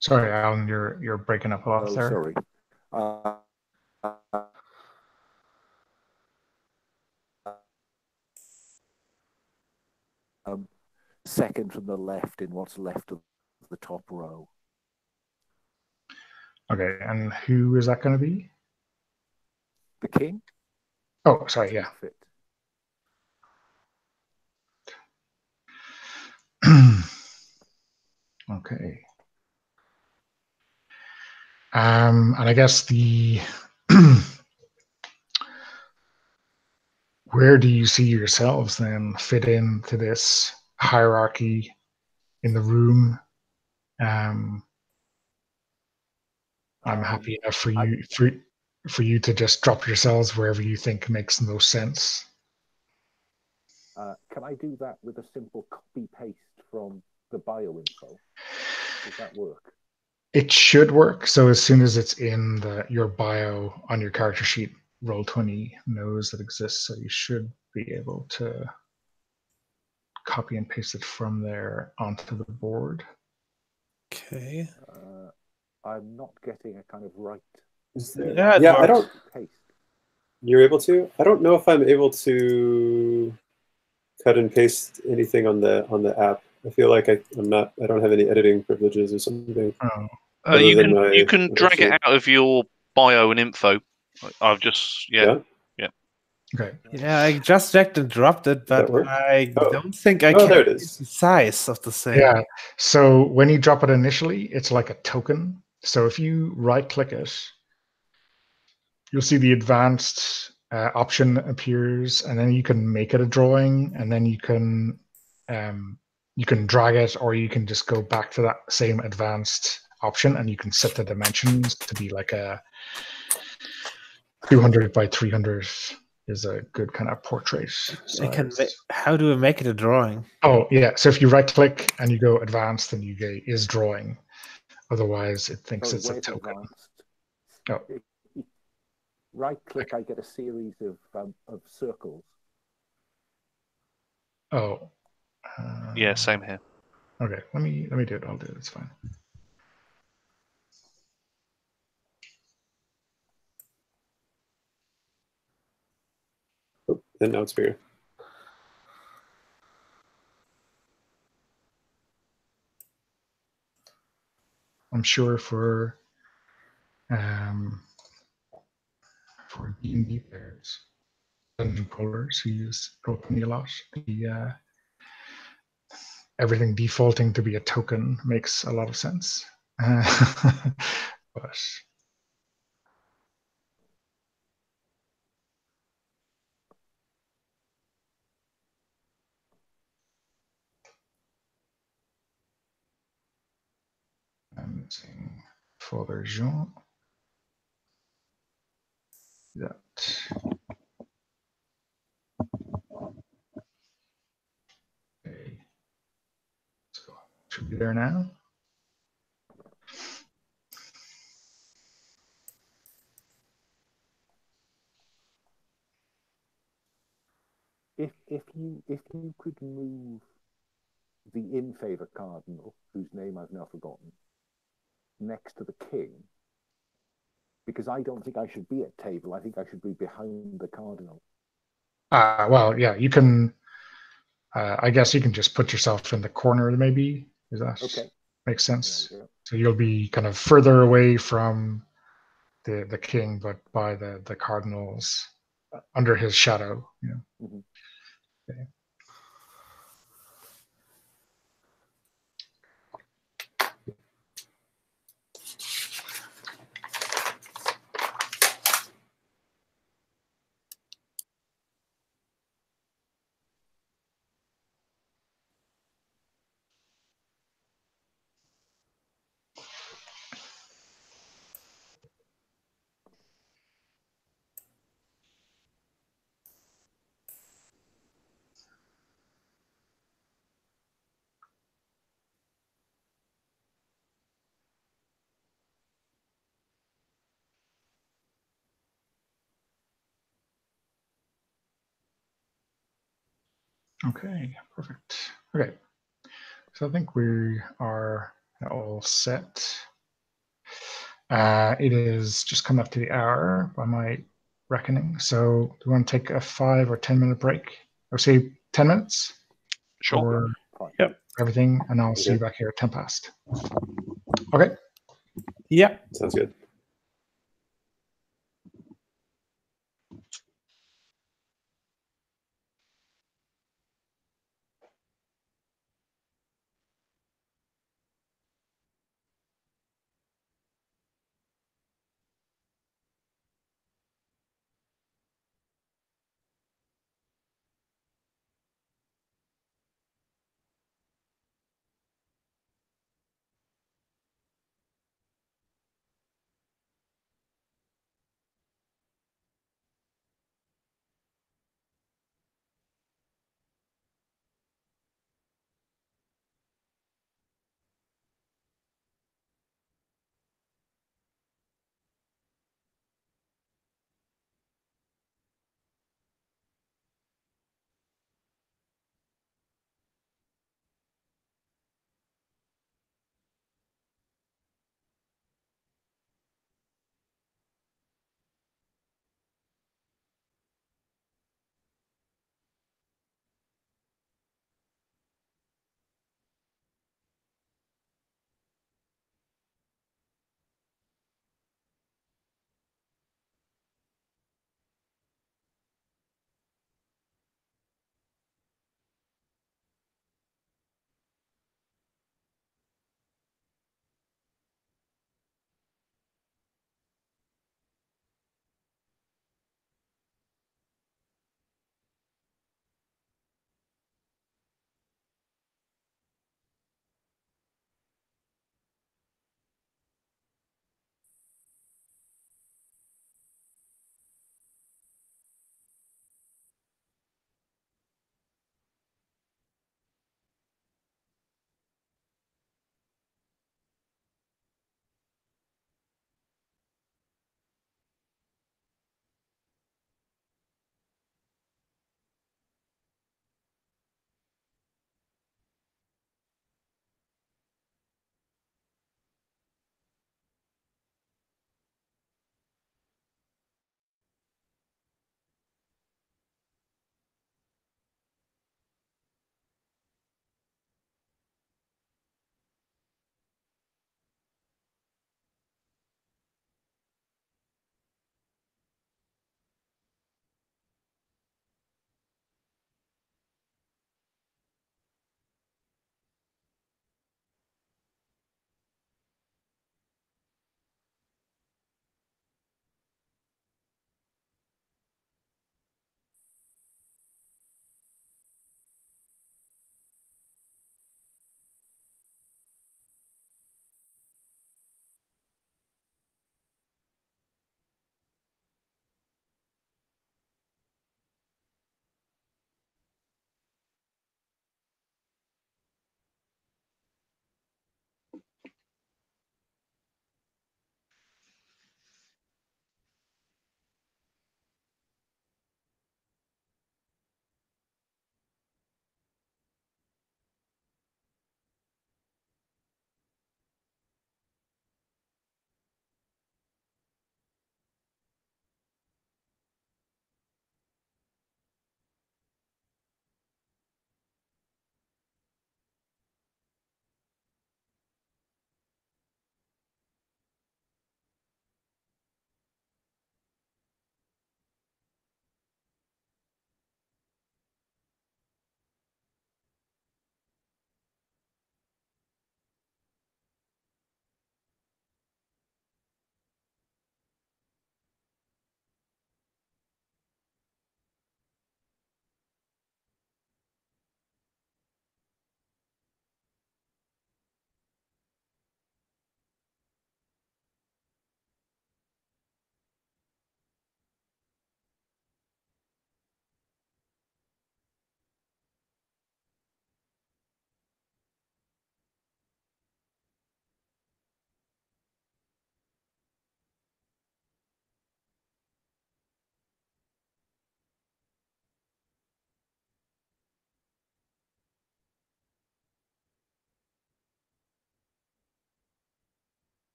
S1: Sorry, Alan, you're breaking up a lot there.
S2: Sorry. Second from the left in what's left of the top row.
S1: Okay, and who is that going to be?
S2: The king?
S1: Oh, sorry, yeah.
S2: Fit.
S1: Okay. And I guess the where do you see yourselves then fit into this hierarchy in the room? I'm happy enough for you to just drop yourselves wherever you think makes the most sense.
S2: Can I do that with a simple copy paste from the bio info? Does that work?
S1: It should work. So as soon as it's in your bio on your character sheet, Roll20 knows that exists. So you should be able to copy and paste it from there onto the board.
S4: Okay.
S2: I'm not getting a kind of right.
S5: Yeah, I don't.
S2: Paste.
S5: You're able to? I don't know if I'm able to cut and paste anything on the app. I feel like I'm not. I don't have any editing privileges or something.
S1: Oh.
S3: You can drag it out of your bio and info. I've just
S5: Yeah.
S1: Okay.
S4: Yeah, I just checked and dropped it, but I don't think I can
S5: there it is.
S4: the size of the thing.
S1: Yeah. So when you drop it initially, it's like a token. So if you right click it, you'll see the advanced option appears, and then you can make it a drawing, and then you can drag it, or you can just go back to that same advanced option, and you can set the dimensions to be like a 200 by 300 is a good kind of portrait size.
S4: How do we make it a drawing?
S1: Oh yeah, so if you right click and you go advanced, then you get is drawing. Otherwise, it thinks it's a token.
S2: Advanced? Oh. Right click, I get a series of circles.
S1: Oh.
S3: Yeah, same here.
S1: Okay, let me do it. I'll do it. It's fine.
S5: Oh, and now it's bigger.
S1: I'm sure for D&D players, dungeon crawlers who use Roll20 a lot, everything defaulting to be a token makes a lot of sense. But I'm missing Father Jean. That. Okay. So should be there now.
S2: If you could move the in favor cardinal, whose name I've now forgotten, next to the king, because I don't think I should be at table. I think I should be behind the cardinal.
S1: Well, yeah, you can. I guess you can just put yourself in the corner, maybe. Does that
S2: okay.
S1: Make sense?
S2: Yeah.
S1: So you'll be kind of further away from the king, but by the cardinals under his shadow. You know.
S2: Mm-hmm.
S1: Okay. Okay, perfect. Okay, so I think we are all set. It is just come up to the hour by my reckoning. So do you want to take a 5 or 10 minute break? Or say 10 minutes?
S3: Sure.
S1: For
S4: Yep.
S1: everything, and I'll see you back here at 10 past. Okay.
S4: Yeah.
S5: Sounds good.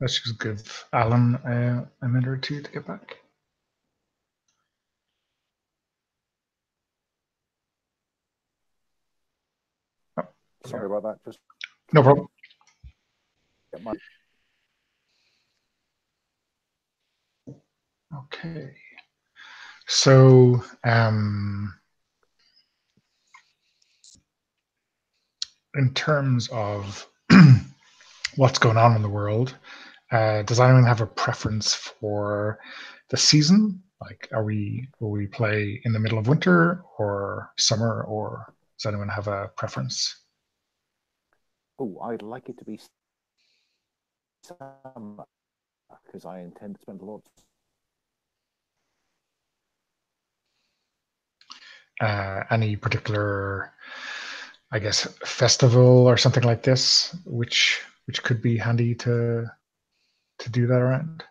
S1: Let's just give Alan a minute or two to get back. Oh,
S2: Sorry about that. Just
S1: no problem.
S2: get my...
S1: Okay. So, in terms of what's going on in the world, does anyone have a preference for the season? Like, will we play in the middle of winter or summer, or does anyone have a preference?
S2: Oh, I'd like it to be summer because I intend to spend a lot.
S1: Any particular, I guess, festival or something like this, which could be handy to do that around?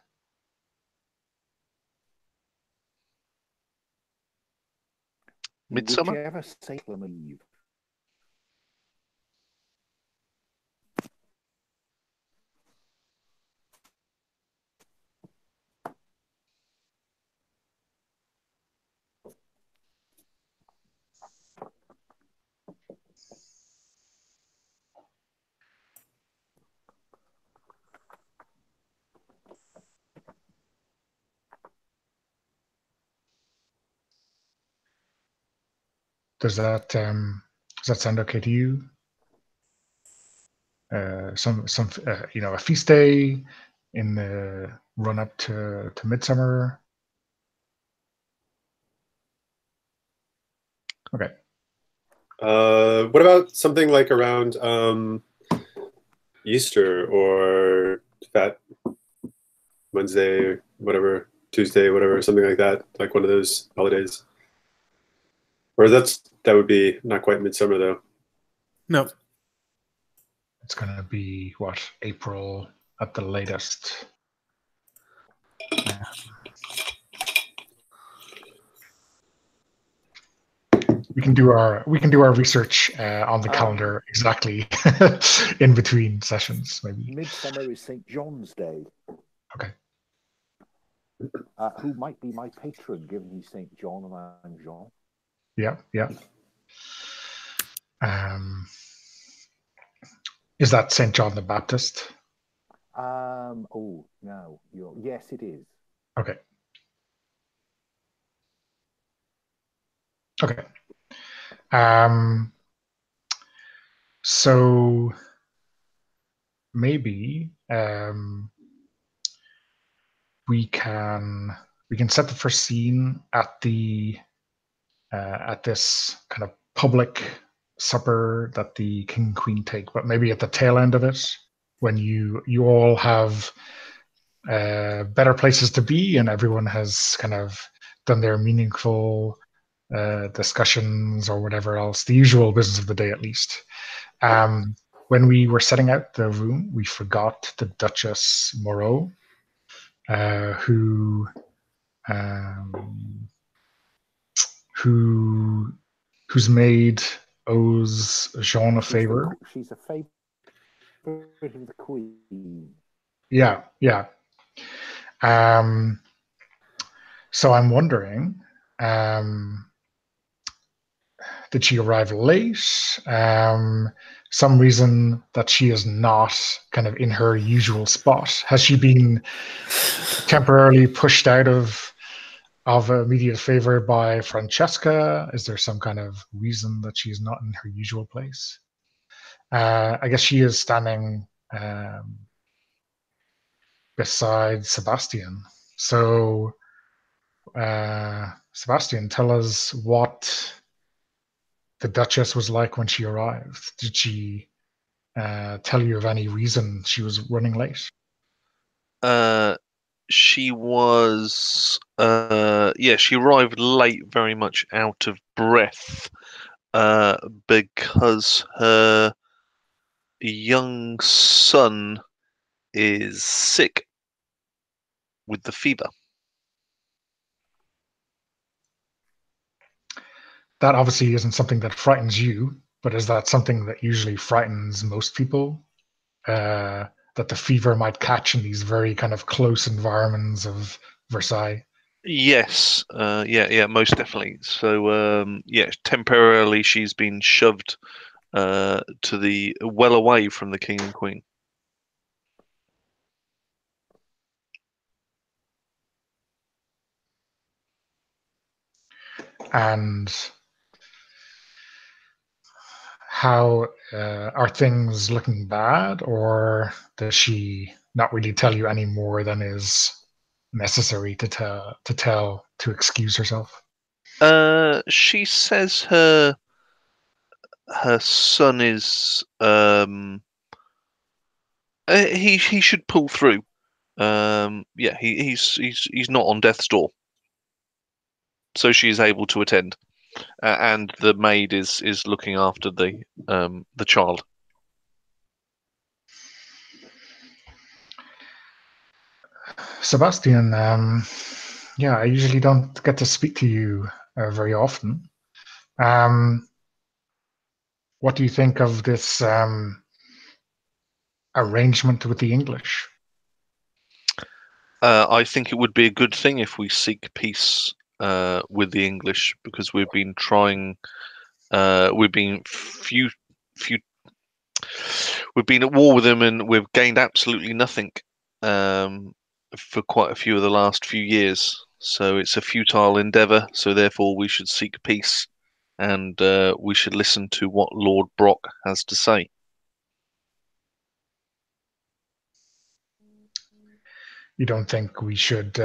S3: Midsummer?
S2: Whichever Salem Eve.
S1: Does that sound okay to you? Some a feast day in the run up to midsummer. Okay.
S5: What about something like around Easter or Fat Wednesday or whatever, Tuesday, whatever, something like that, like one of those holidays? Or that would be not quite midsummer though.
S4: No.
S1: It's going to be what, April at the latest. We can do our research on the calendar exactly in between sessions, maybe.
S2: Midsummer is St. John's Day.
S1: Okay.
S2: Who might be my patron, given he's St. John and I'm Jean.
S1: Yeah, yeah. Is that St. John the Baptist?
S2: Oh no, yes, it is.
S1: Okay. Okay. So maybe we can set the first scene at this kind of public supper that the king and queen take, but maybe at the tail end of it, when you all have better places to be and everyone has kind of done their meaningful discussions or whatever else, the usual business of the day at least. When we were setting out the room, we forgot the Duchess Moreau, whose maid owes Jean a favor.
S2: She's a favorite of the queen.
S1: Yeah, yeah. So I'm wondering, did she arrive late? Some reason that she is not kind of in her usual spot? Has she been temporarily pushed out of immediate favor by Francesca? Is there some kind of reason that she's not in her usual place? I guess she is standing beside Sebastian. So, Sebastian, tell us what the Duchess was like when she arrived. Did she tell you of any reason she was running late?
S3: She was, she arrived late, very much out of breath, because her young son is sick with the fever.
S1: That obviously isn't something that frightens you, but is that something that usually frightens most people? that the fever might catch in these very kind of close environments of Versailles?
S3: Yes, yeah, most definitely. So, yeah, temporarily she's been shoved to the well away from the king and queen.
S1: And how are things looking bad, or does she not really tell you any more than is necessary to excuse herself?
S3: She says her son is he should pull through. Yeah, he's not on death's door, so she is able to attend, and the maid is looking after the child.
S1: Sebastian, yeah, I usually don't get to speak to you very often. What do you think of this arrangement with the English?
S3: I think it would be a good thing if we seek peace with the English, because we've been trying. We've been we've been at war with them, and we've gained absolutely nothing for quite a few of the last few years. So it's a futile endeavour. So therefore, we should seek peace, and we should listen to what Lord Brock has to say.
S1: You don't think we should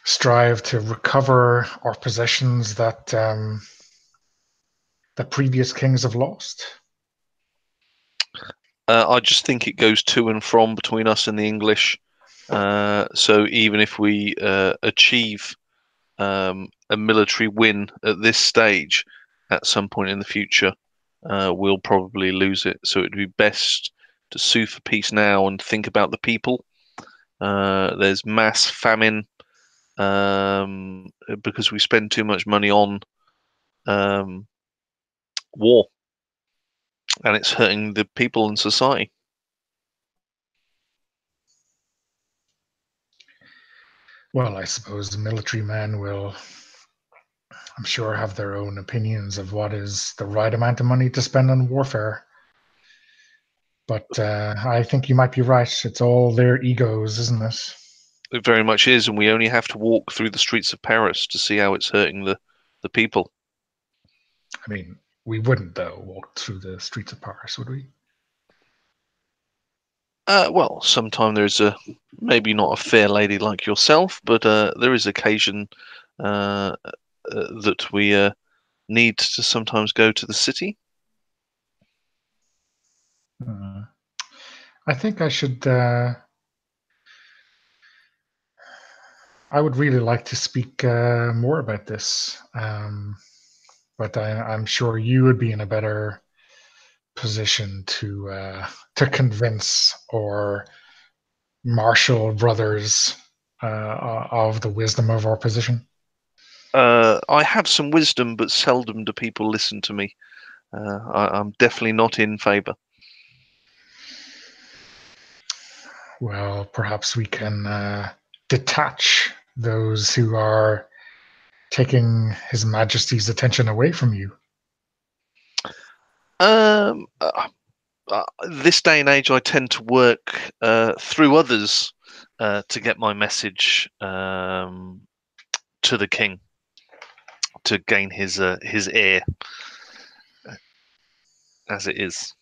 S1: strive to recover our possessions that the previous kings have lost?
S3: I just think it goes to and from between us and the English. So even if we achieve a military win at this stage, at some point in the future, we'll probably lose it. So it'd be best to sue for peace now and think about the people. There's mass famine because we spend too much money on war, and it's hurting the people and society.
S1: Well, I suppose the military men will, I'm sure, have their own opinions of what is the right amount of money to spend on warfare. But I think you might be right. It's all their egos, isn't it?
S3: It very much is, and we only have to walk through the streets of Paris to see how it's hurting the people.
S1: I mean, we wouldn't, though, walk through the streets of Paris, would we?
S3: Well, sometime there's maybe not a fair lady like yourself, but there is occasion that we need to sometimes go to the city.
S1: I think I should. I would really like to speak more about this, but I'm sure you would be in a better position to convince or marshal brothers of the wisdom of our position.
S3: I have some wisdom, but seldom do people listen to me. I'm definitely not in favour.
S1: Well, perhaps we can detach those who are taking His Majesty's attention away from you.
S3: This day and age, I tend to work through others to get my message to the king, to gain his ear, as it is.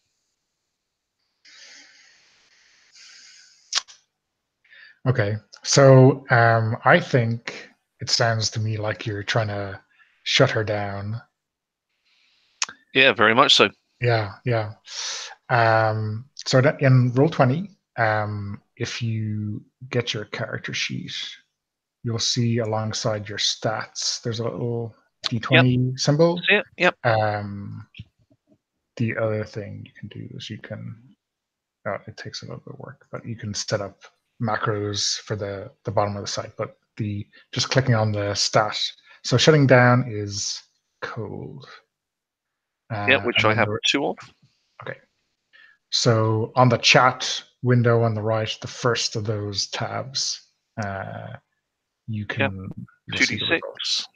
S1: Okay, so I think it sounds to me like you're trying to shut her down.
S3: Yeah, very much so.
S1: Yeah. So that in Roll20, if you get your character sheet, you'll see alongside your stats, there's a little D20 symbol.
S3: See it? Yep.
S1: The other thing you can do is you can, it takes a little bit of work, but you can set up macros for the bottom of the site, but just clicking on the stat. So shutting down is cold.
S3: Yeah, which I have 2 of.
S1: Okay. So on the chat window on the right, the first of those tabs, you can you'll see the
S3: 2d6.
S1: results.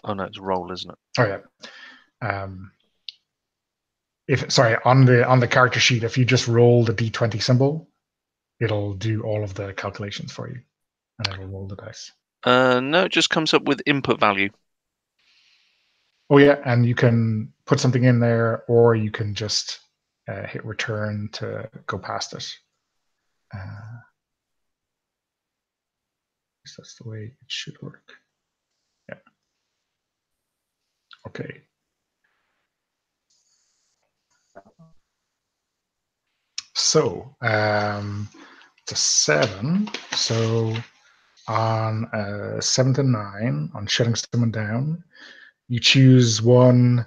S3: Oh no, it's roll, isn't it?
S1: Oh yeah. Sorry, on the character sheet, if you just roll the d20 symbol, it'll do all of the calculations for you, and it'll roll the dice.
S3: No, it just comes up with input value.
S1: Oh yeah, and you can put something in there, or you can just hit return to go past it. That's the way it should work. Yeah. Okay. So it's a 7. So on 7 to 9, on shutting someone down, you choose one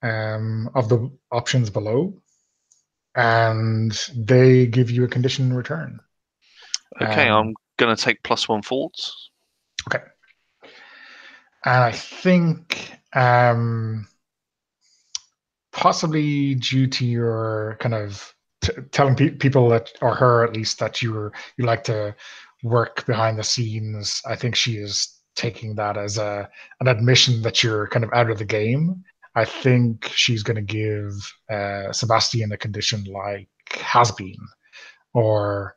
S1: of the options below, and they give you a condition in return.
S3: Okay, I'm going to take +1 forwards.
S1: Okay. And I think possibly due to your kind of telling people that, or her at least, that you like to work behind the scenes, I think she is taking that as an admission that you're kind of out of the game. I think she's going to give Sebastian a condition like has been, or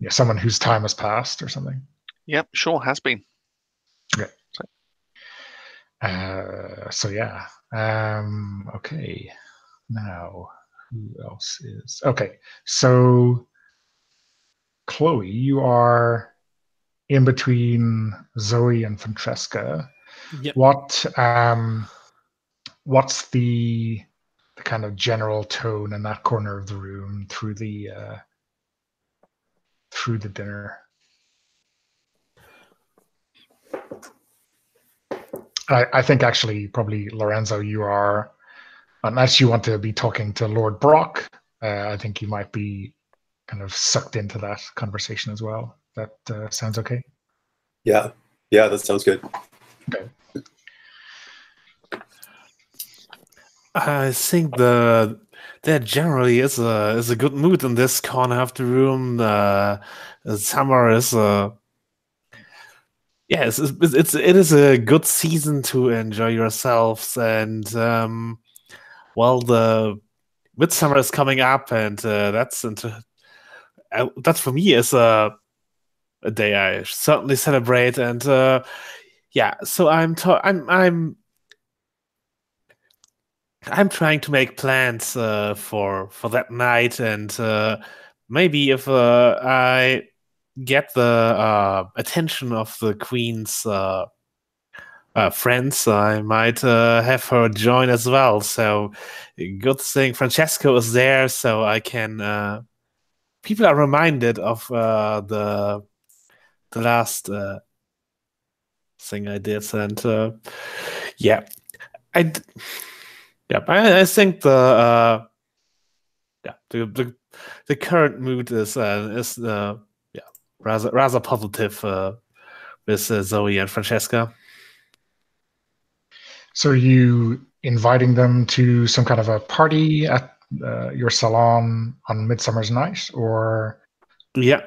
S1: someone whose time has passed or something.
S3: Yep, sure, has been.
S1: Okay. So yeah. Okay. Now, who else is okay? So, Chloe, you are in between Zoe and Francesca.
S4: Yep.
S1: What's the kind of general tone in that corner of the room through the dinner? I think actually probably Lorenzo, you are, unless you want to be talking to Lord Brock, I think you might be kind of sucked into that conversation as well. That sounds okay?
S5: Yeah, that sounds good.
S1: Okay.
S4: I think there generally is a good mood in this corner of the room. Summer is it is a good season to enjoy yourselves, and well, the midsummer is coming up, and that for me is a day I certainly celebrate, and so I'm trying to make plans for that night, and maybe if I get the attention of the Queen's friends, I might have her join as well. So good thing Francesco is there, so I can. People are reminded of the last thing I did, and I think the current mood is rather positive with Zoe and Francesca.
S1: So are you inviting them to some kind of a party at your salon on Midsummer's Night, or?
S4: Yeah.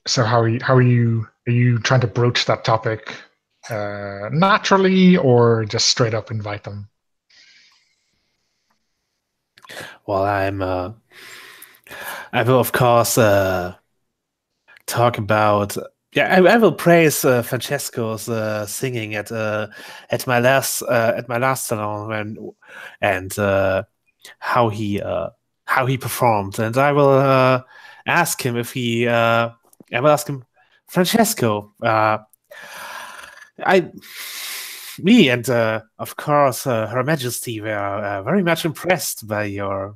S1: So how are you trying to broach that topic naturally, or just straight up invite them?
S4: Well, I will of course talk about. I will praise Francesco's singing at my last salon and how he performed, and I will ask him if he. I will ask him, Francesco. Me and of course Her Majesty were very much impressed by your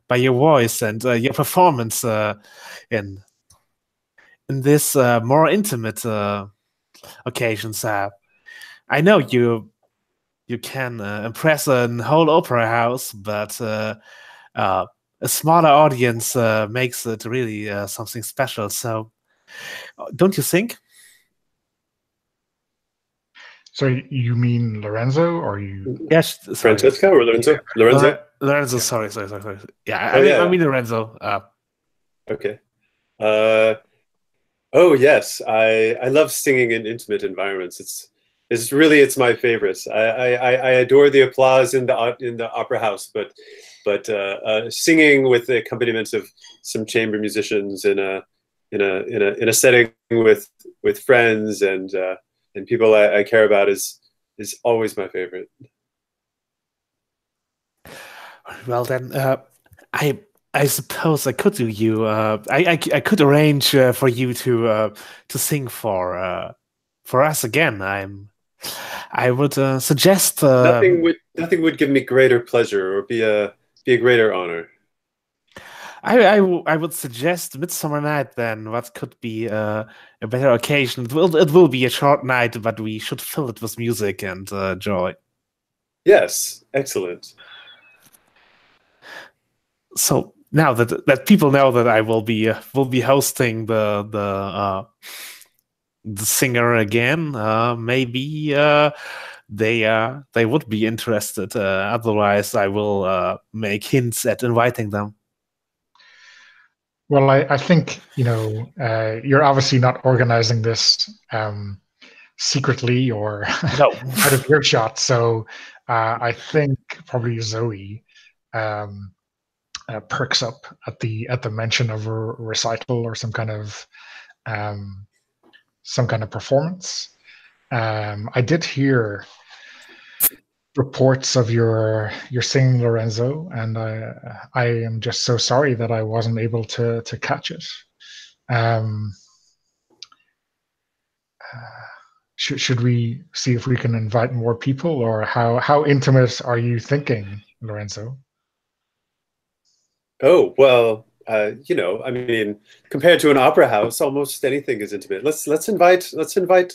S4: voice and your performance in this more intimate occasions. I know you can impress a whole opera house, but a smaller audience makes it really something special. So, don't you think?
S1: So you mean Lorenzo, or you?
S4: Yes, sorry.
S5: Francesca or Lorenzo? Lorenzo?
S4: Lorenzo,
S1: Yeah.
S4: sorry. Yeah,
S5: Oh,
S4: I mean Lorenzo.
S5: Okay. Oh yes, I love singing in intimate environments. It's my favorite. I adore the applause in the opera house, but singing with the accompaniment of some chamber musicians in a setting with friends and people I care about is always my favorite.
S4: Well then, I suppose I could do you. I could arrange for you to sing for us again. I would suggest.
S5: Nothing would give me greater pleasure or be a greater honor.
S4: I would suggest Midsummer Night then. What could be a better occasion? It will be a short night, but we should fill it with music and joy.
S5: Yes, excellent.
S4: So now that people know that I will be hosting the singer again, maybe they would be interested. Otherwise, I will make hints at inviting them.
S1: Well, I think you're obviously not organizing this secretly or
S4: No.
S1: out of earshot. So I think probably Zoe perks up at the mention of a recital or some kind of performance. I did hear reports of your singing, Lorenzo, and I am just so sorry that I wasn't able to catch it. Should we see if we can invite more people, or how intimate are you thinking, Lorenzo?
S5: Oh well, I mean, compared to an opera house, almost anything is intimate. Let's invite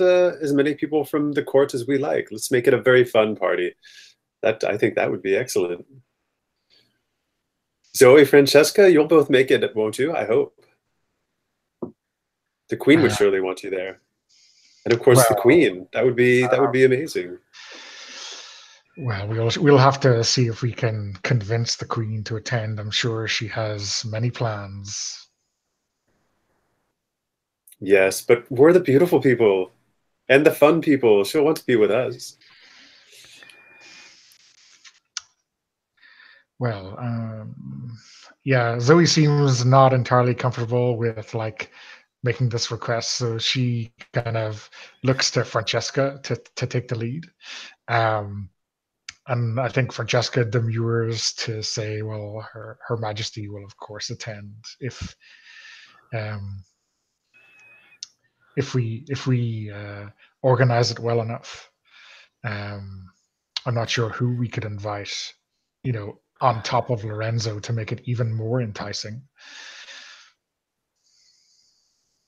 S5: as many people from the court as we like. Let's make it a very fun party. I think that would be excellent. Zoe, Francesca, you'll both make it, won't you? I hope. The Queen would surely want you there, and of course the Queen. That would be amazing.
S1: Well, we'll have to see if we can convince the Queen to attend. I'm sure she has many plans.
S5: Yes, but we're the beautiful people and the fun people. She'll want to be with us.
S1: Well, yeah, Zoe seems not entirely comfortable with making this request, so she kind of looks to Francesca to take the lead. And I think Francesca demurs to say, well, her Majesty will of course attend if we organize it well enough. I'm not sure who we could invite, on top of Lorenzo to make it even more enticing.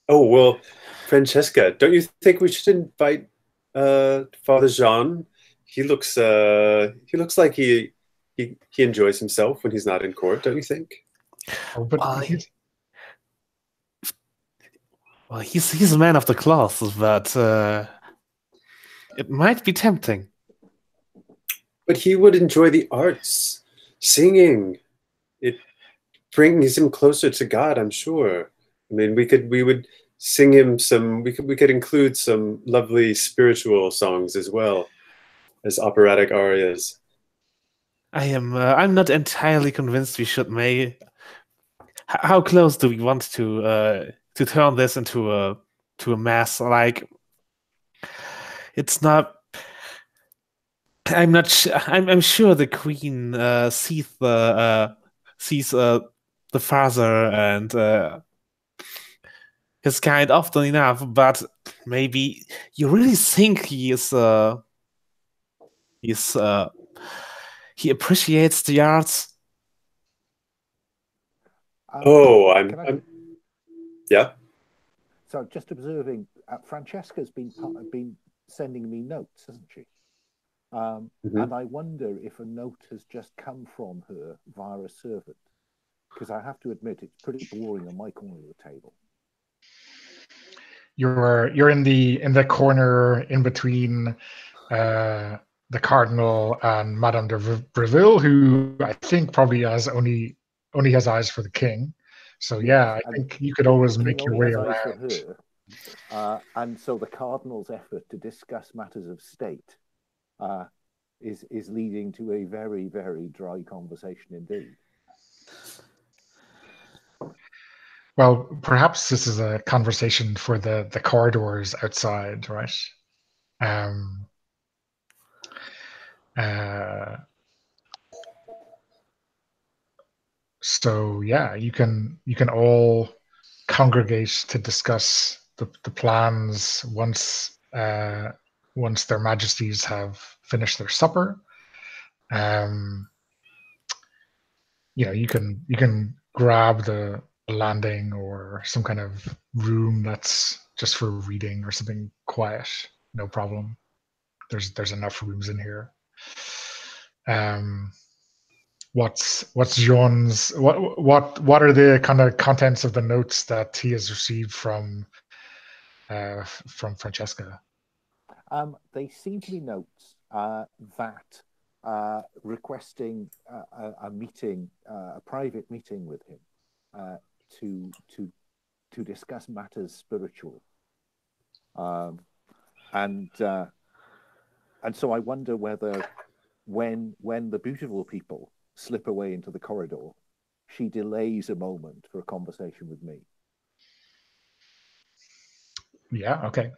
S5: Oh well, Francesca, don't you think we should invite Father Jean? He looks like he enjoys himself when he's not in court, don't you think?
S1: Oh, but
S4: he's a man of the cloth, but it might be tempting.
S5: But he would enjoy the arts, singing. It brings him closer to God, I'm sure. I mean, we would sing him some. We could include some lovely spiritual songs as well as operatic arias.
S4: I'm not entirely convinced we should make. How close do we want to turn this into a mass? Like, it's not. I'm not. I'm sure the Queen sees the father and his kind often enough, but maybe you really think he appreciates the arts.
S5: Yeah.
S2: So just observing, Francesca's been sending me notes, hasn't she? And I wonder if a note has just come from her via a servant, because I have to admit it's pretty boring on my corner of the table.
S1: You're in the corner in between the Cardinal and Madame de Breville, who I think probably only has eyes for the king. So yeah, I think you could always
S2: the
S1: make
S2: king
S1: your
S2: only
S1: way
S2: has
S1: around.
S2: eyes for her, and so the Cardinal's effort to discuss matters of state is leading to a very, very dry conversation indeed.
S1: Well, perhaps this is a conversation for the corridors outside, right? So yeah, you can all congregate to discuss the plans once their majesties have finished their supper. You can grab the landing or some kind of room that's just for reading or something quiet. No problem. There's enough rooms in here. What's Jean's what are the kind of contents of the notes that he has received from Francesca?
S2: They seem to be notes that requesting a meeting, a private meeting with him to discuss matters spiritual, and so I wonder whether when the beautiful people slip away into the corridor, she delays a moment for a conversation with me.
S1: Yeah. Okay.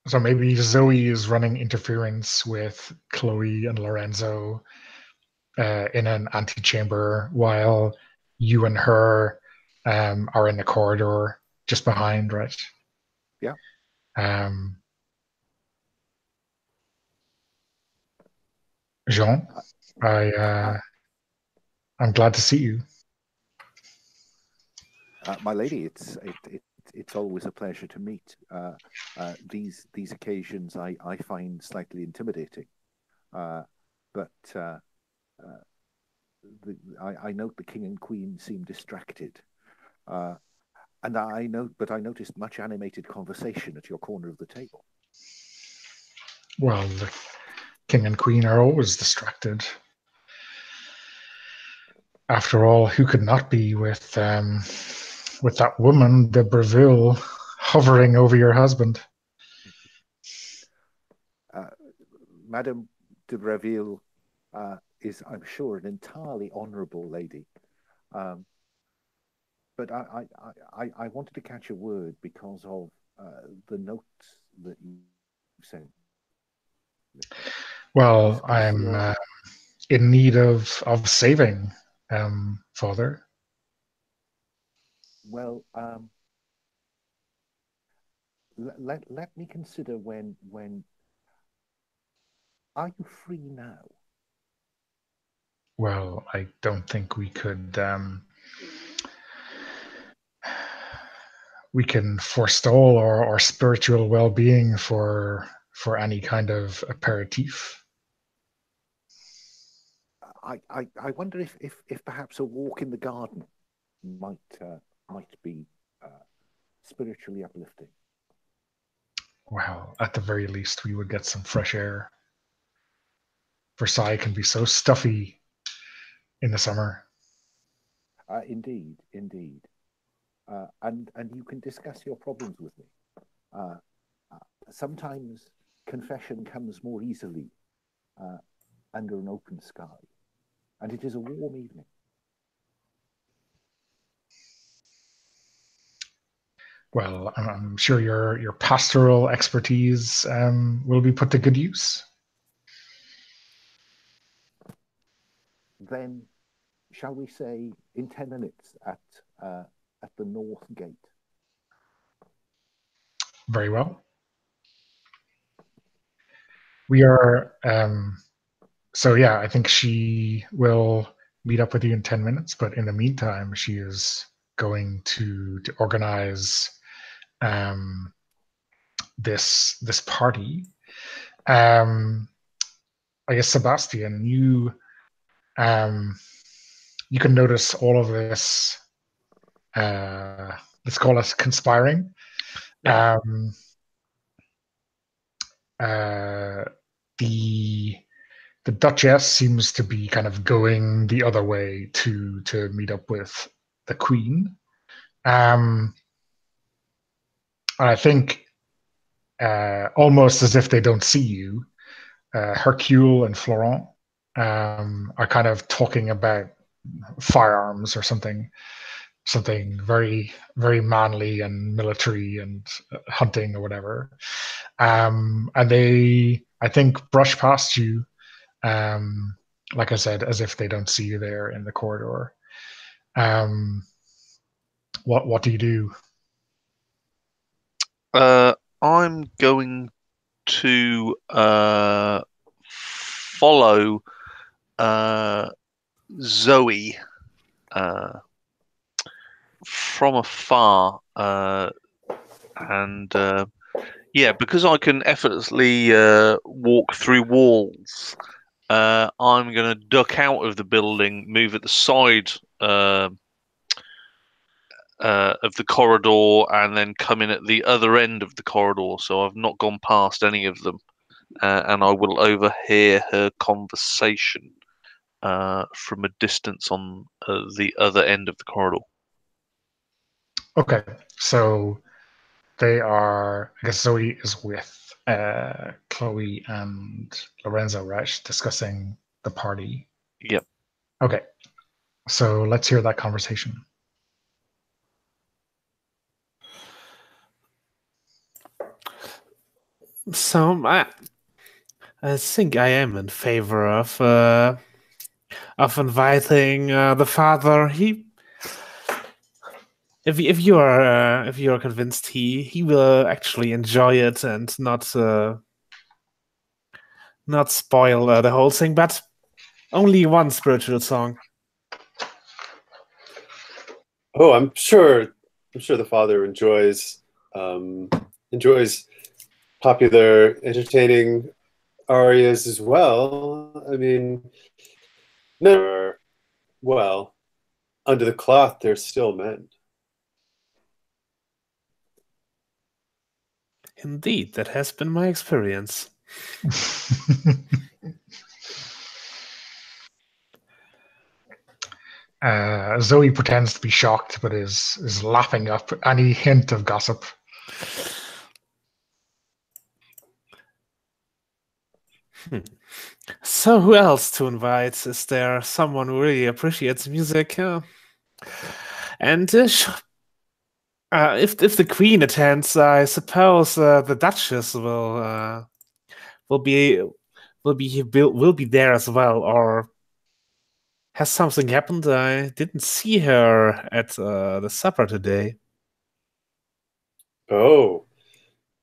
S1: So maybe Zoe is running interference with Chloe and Lorenzo in an antechamber while you and her are in the corridor just behind, right?
S2: Yeah.
S1: Jean, I'm glad to see you.
S2: My lady, it's always a pleasure to meet. These occasions I find slightly intimidating, but I note the king and queen seem distracted, and I noticed much animated conversation at your corner of the table.
S1: Well, the king and queen are always distracted. After all, who could not be with that woman, de Breville, hovering over your husband?
S2: Madame de Breville is, I'm sure, an entirely honourable lady. But I wanted to catch a word because of the notes that you sent.
S1: Well, I'm in need of saving, Father.
S2: Well, let me consider when. Are you free now?
S1: Well, I don't think we could. We can forestall our spiritual well-being for any kind of aperitif.
S2: I wonder if perhaps a walk in the garden might be spiritually uplifting.
S1: Well, at the very least, we would get some fresh air. Versailles can be so stuffy in the summer.
S2: Indeed. And you can discuss your problems with me. Sometimes confession comes more easily under an open sky, and it is a warm evening.
S1: Well, I'm sure your pastoral expertise will be put to good use.
S2: Then, shall we say, in 10 minutes at the north gate?
S1: Very well. We are. So yeah, I think she will meet up with you in 10 minutes. But in the meantime, she is going to organize this party. I guess Sebastian, you can notice all of this. Let's call it conspiring.
S3: Yeah.
S1: the Duchess seems to be kind of going the other way to meet up with the Queen. And I think almost as if they don't see you, Hercule and Florent are kind of talking about firearms or something very, very manly and military and hunting or whatever. And they, I think, brush past you, like I said, as if they don't see you there in the corridor. What do you do?
S3: I'm going to follow Zoe from afar, and yeah, because I can effortlessly walk through walls. I'm going to duck out of the building, move at the side of the corridor, and then come in at the other end of the corridor. So I've not gone past any of them, and I will overhear her conversation from a distance on the other end of the corridor.
S1: Okay, so they are, I guess Zoe is with Chloe and Lorenzo, right? Discussing the party.
S3: Yep.
S1: Okay, so let's hear that conversation.
S4: So I think I am in favor of inviting the father. If you are convinced he will actually enjoy it and not spoil the whole thing, but only one spiritual song.
S5: Oh, I'm sure the father enjoys popular, entertaining arias as well. I mean, never. Well, under the cloth, they're still men.
S4: Indeed, that has been my experience.
S1: Zoe pretends to be shocked, but is laughing up any hint of gossip.
S4: So who else to invite? Is there someone who really appreciates music? And if the Queen attends, I suppose the Duchess will be there as well. Or has something happened? I didn't see her at the supper today.
S5: Oh,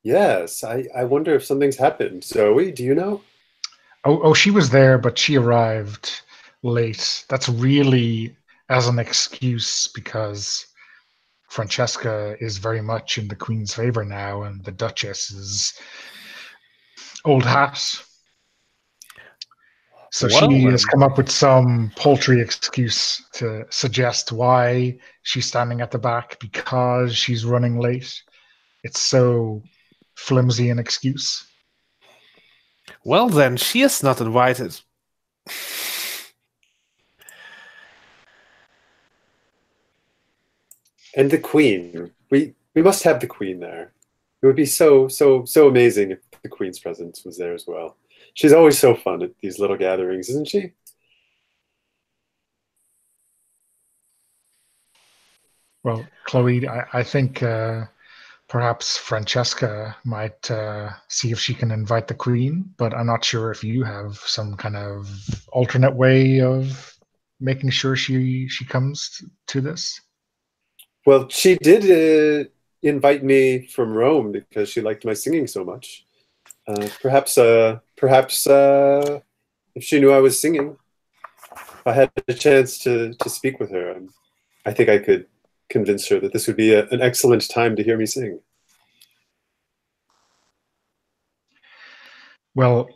S5: yes. I wonder if something's happened. Zoe, do you know?
S1: Oh, she was there, but she arrived late. That's really as an excuse because Francesca is very much in the Queen's favor now, and the Duchess is old hat. So she has come up with some paltry excuse to suggest why she's standing at the back because she's running late. It's so flimsy an excuse.
S4: Well, then she is not invited.
S5: And the Queen. We must have the Queen there. It would be so amazing if the Queen's presence was there as well. She's always so fun at these little gatherings, isn't she?
S1: Well, Chloe, I think perhaps Francesca might see if she can invite the Queen, but I'm not sure if you have some kind of alternate way of making sure she comes to this.
S5: Well, she did invite me from Rome because she liked my singing so much. Perhaps if she knew I was singing, if I had a chance to speak with her, I think I could convince her that this would be an excellent time to hear me sing.
S1: Well,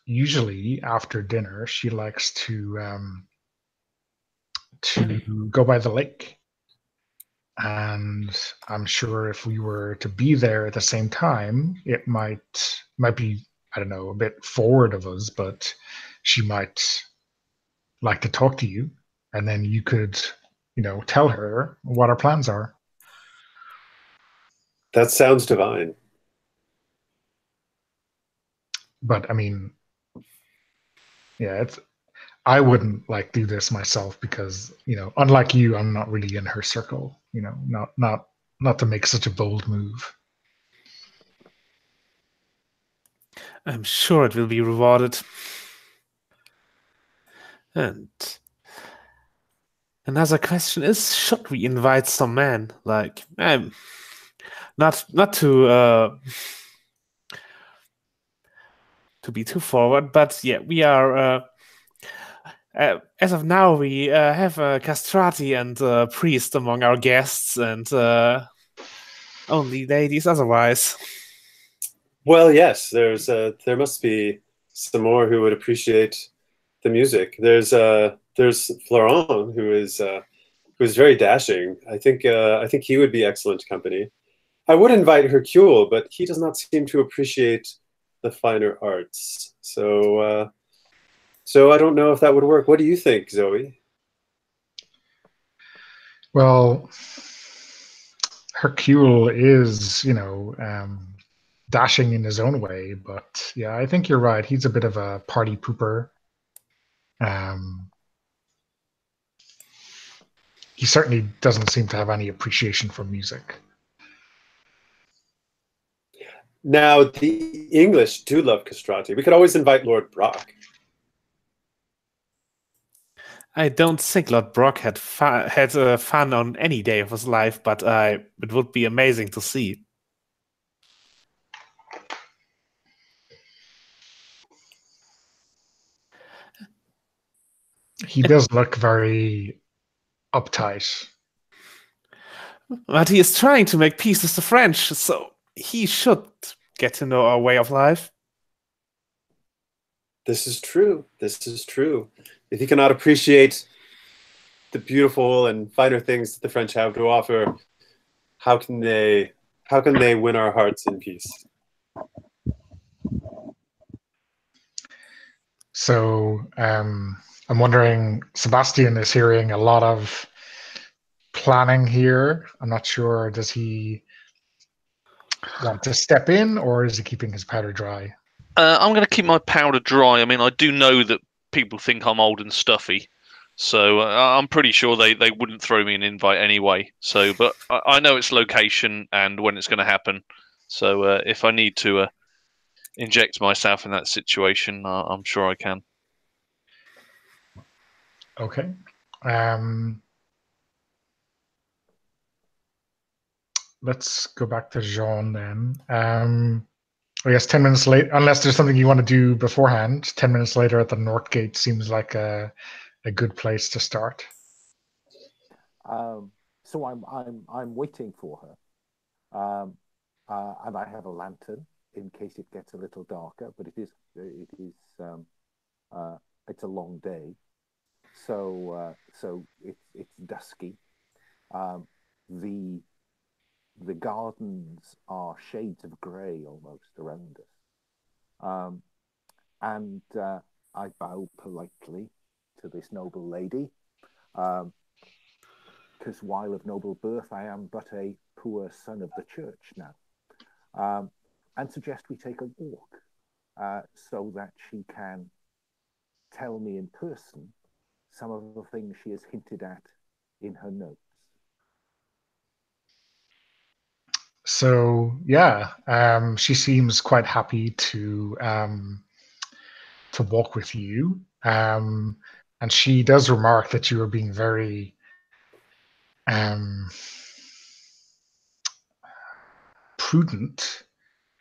S1: usually after dinner, she likes to go by the lake. and I'm sure if we were to be there at the same time, it might be, I don't know, a bit forward of us, but she might like to talk to you, and then you could, tell her what our plans are.
S5: That sounds divine.
S1: But I mean, yeah, I wouldn't do this myself because, unlike you, I'm not really in her circle, not to make such a bold move.
S4: I'm sure it will be rewarded. And another question is, should we invite some men? Not to be too forward, but yeah, we are. As of now, we have a castrati and a priest among our guests, and only ladies otherwise.
S5: Well, yes, there must be some more who would appreciate the music. There's Florent, who's very dashing. I think he would be excellent company. I would invite Hercule, but he does not seem to appreciate the finer arts. So I don't know if that would work. What do you think, Zoe?
S1: Well, Hercule is, dashing in his own way, but yeah, I think you're right. He's a bit of a party pooper. He certainly doesn't seem to have any appreciation for music.
S5: Now, the English do love castrati. We could always invite Lord Brock.
S4: I don't think Lord Brock had fun on any day of his life, but it would be amazing to see.
S1: He does look very uptight.
S4: But he is trying to make peace with the French, so he should get to know our way of life.
S5: This is true. This is true. If he cannot appreciate the beautiful and finer things that the French have to offer, how can they win our hearts in peace?
S1: So I'm wondering, Sebastian is hearing a lot of planning here. I'm not sure, does he want to step in, or is he keeping his powder dry?
S3: I'm going to keep my powder dry. I mean, I do know that people think I'm old and stuffy, so I'm pretty sure they wouldn't throw me an invite anyway. So, but I know its location and when it's going to happen. So if I need to inject myself in that situation, I'm sure I can.
S1: Okay. Let's go back to Jean then. I guess 10 minutes late, unless there's something you want to do beforehand, 10 minutes later at the North Gate seems like a good place to start.
S2: So I'm waiting for her, and I have a lantern in case it gets a little darker. But it's a long day, so it's dusky. The gardens are shades of grey almost around us, and I bow politely to this noble lady. Because while of noble birth, I am but a poor son of the church now, and suggest we take a walk so that she can tell me in person some of the things she has hinted at in her notes.
S1: So yeah, she seems quite happy to walk with you, and she does remark that you are being very prudent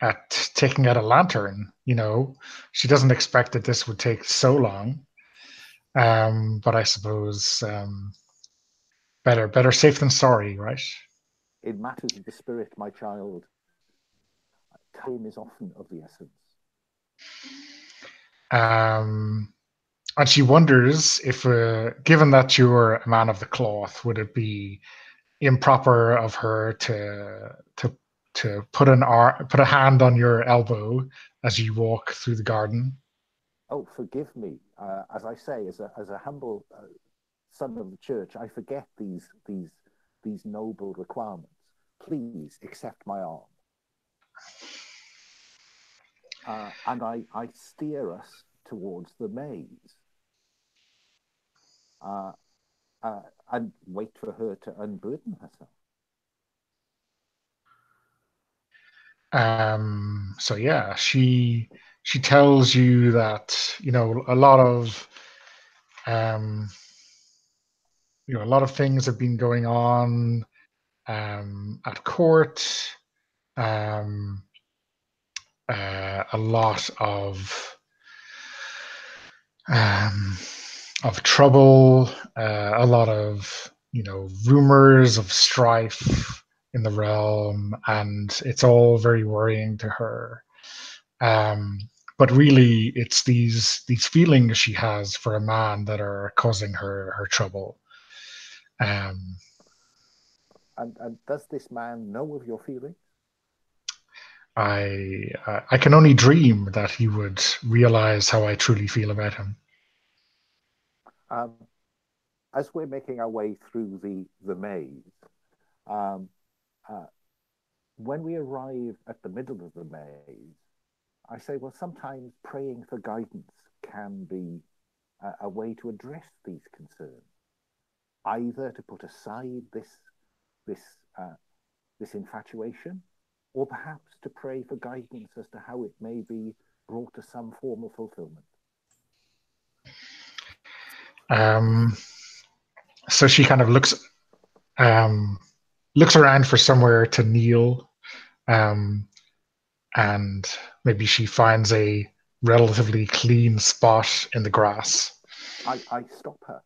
S1: at taking out a lantern. She doesn't expect that this would take so long, but I suppose better safe than sorry, right?
S2: In matters of the spirit, my child, time is often of the essence.
S1: And she wonders if, given that you're a man of the cloth, would it be improper of her to put a hand on your elbow as you walk through the garden.
S2: Oh, forgive me. As I say, as a humble son of the church, I forget these noble requirements. Please accept my arm. And I steer us towards the maze and wait for her to unburden herself.
S1: So yeah, she tells you that, a lot of things have been going on at court. A lot of trouble, a lot of rumors of strife in the realm, and it's all very worrying to her. But really, it's these feelings she has for a man that are causing her trouble.
S2: And does this man know of your feelings?
S1: I can only dream that he would realize how I truly feel about him.
S2: As we're making our way through the maze, when we arrive at the middle of the maze, I say, well, sometimes praying for guidance can be a way to address these concerns, either to put aside this infatuation, or perhaps to pray for guidance as to how it may be brought to some form of fulfillment.
S1: So she kind of looks around for somewhere to kneel, and maybe she finds a relatively clean spot in the grass.
S2: I stop her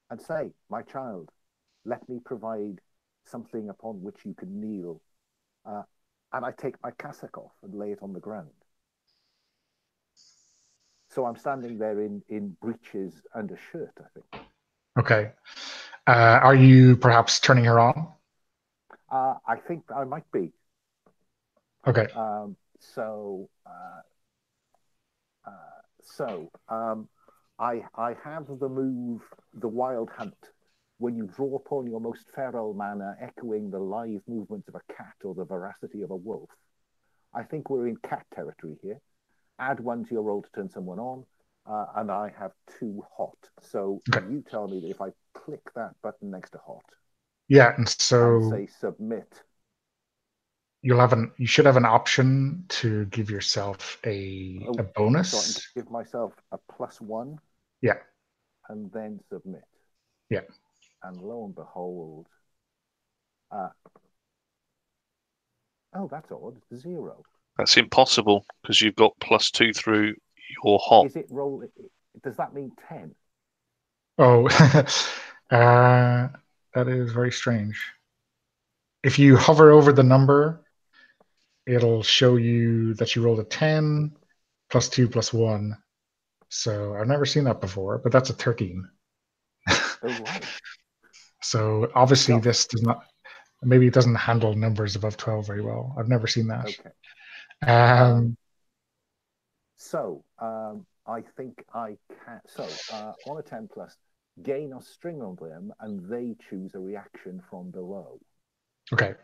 S2: and say, my child, let me provide something upon which you can kneel. And I take my cassock off and lay it on the ground. So I'm standing there in breeches and a shirt, I think.
S1: Okay. Are you perhaps turning her on?
S2: I think I might be.
S1: Okay.
S2: I have the move, the Wild Hunt. When you draw upon your most feral manner, echoing the lithe movements of a cat or the veracity of a wolf. I think we're in cat territory here. Add 1 to your roll to turn someone on, and I have 2 hot. So you tell me that if I click that button next to hot,
S1: and
S2: say submit,
S1: you should have an option to give yourself a bonus.
S2: So I can give myself a +1.
S1: Yeah.
S2: And then submit.
S1: Yeah.
S2: And lo and behold, that's odd. 0.
S3: That's impossible because you've got +2 through your hot.
S2: Is it roll? Does that mean 10?
S1: Oh, that is very strange. If you hover over the number, it'll show you that you rolled a 10 +2 +1. So I've never seen that before, but that's a 13.
S2: Oh, right.
S1: So obviously this does not, maybe it doesn't handle numbers above 12 very well. I've never seen that.
S2: Okay. I think I can. So on a 10+, gain or string on them, and they choose a reaction from below.
S1: Okay.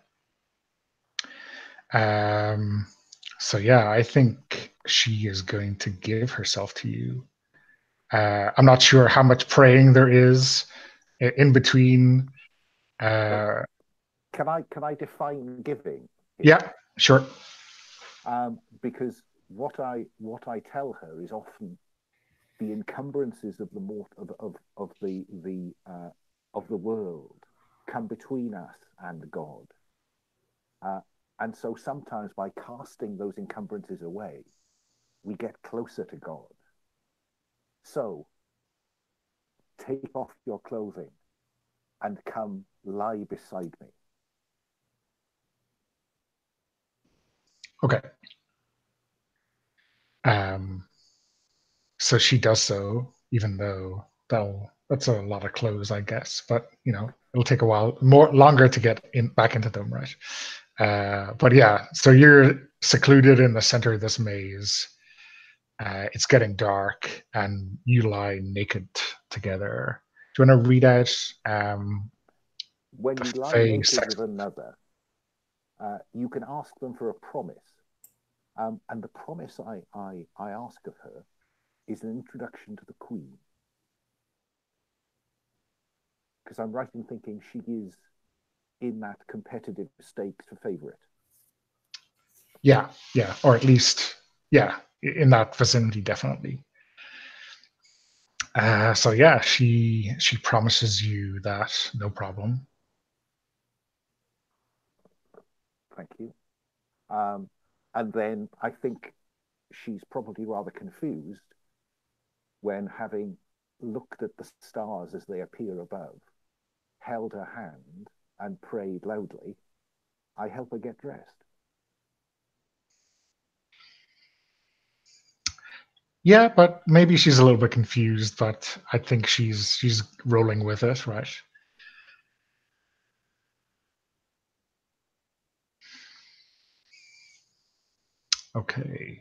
S1: So yeah, I think she is going to give herself to you. I'm not sure how much praying there is in between.
S2: Can I define giving here?
S1: Yeah, sure.
S2: Because what I tell her is often the encumbrances of the world come between us and God, and so sometimes by casting those encumbrances away, we get closer to God. So take off your clothing and come lie beside me.
S1: Okay. So she does so, even though that's a lot of clothes, I guess. But it'll take a while, longer to get back into them, right? But yeah, so you're secluded in the center of this maze. It's getting dark, and you lie naked together. Do you want to read out
S2: when you lie
S1: Fae
S2: naked
S1: sex?
S2: with another, you can ask them for a promise. And the promise I ask of her is an introduction to the Queen. Because I'm right in thinking she is in that competitive stakes for favourite.
S1: Yeah, or at least, yeah, in that vicinity, definitely. So yeah, she promises you that, no problem.
S2: Thank you. And then I think she's probably rather confused when, having looked at the stars as they appear above, held her hand and prayed loudly, I help her get dressed.
S1: Yeah, but maybe she's a little bit confused, but I think she's rolling with it, right? Okay.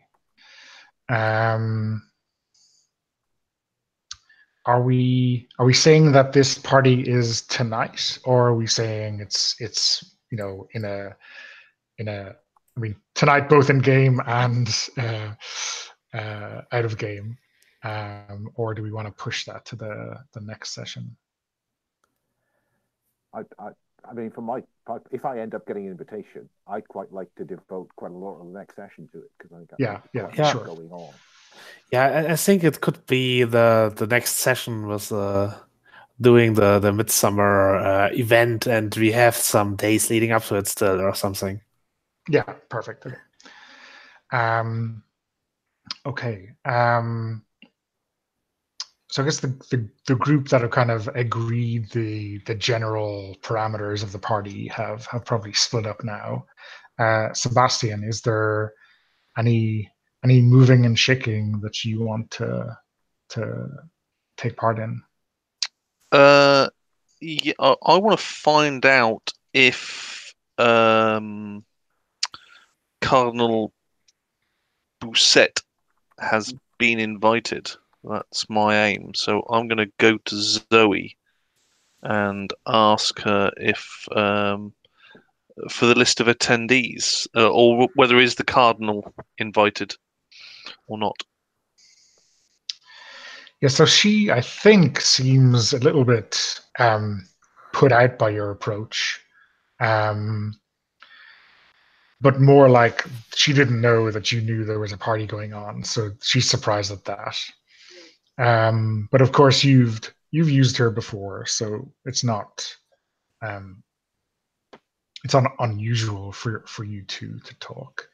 S1: Are we saying that this party is tonight, or are we saying it's in a I mean, tonight, both in game and out of game, or do we want to push that to the next session?
S2: I mean, for my part, if I end up getting an invitation, I'd quite like to devote quite a lot of the next session to it, because I think
S1: sure.
S2: going on.
S4: Yeah, I think it could be the next session was doing the midsummer event, and we have some days leading up to it still, or something.
S1: Yeah, perfect. Okay. Okay. So I guess the group that have kind of agreed the general parameters of the party have probably split up now. Sebastian, is there any moving and shaking that you want to take part in?
S3: Yeah, I want to find out if Cardinal Bousset has been invited. That's my aim. So I'm going to go to Zoe and ask her if, for the list of attendees, or whether is the Cardinal invited or not.
S1: Yeah, so she, I think, seems a little bit put out by your approach. But more like she didn't know that you knew there was a party going on, so she's surprised at that. But of course, you've used her before, so it's not unusual for you two to talk.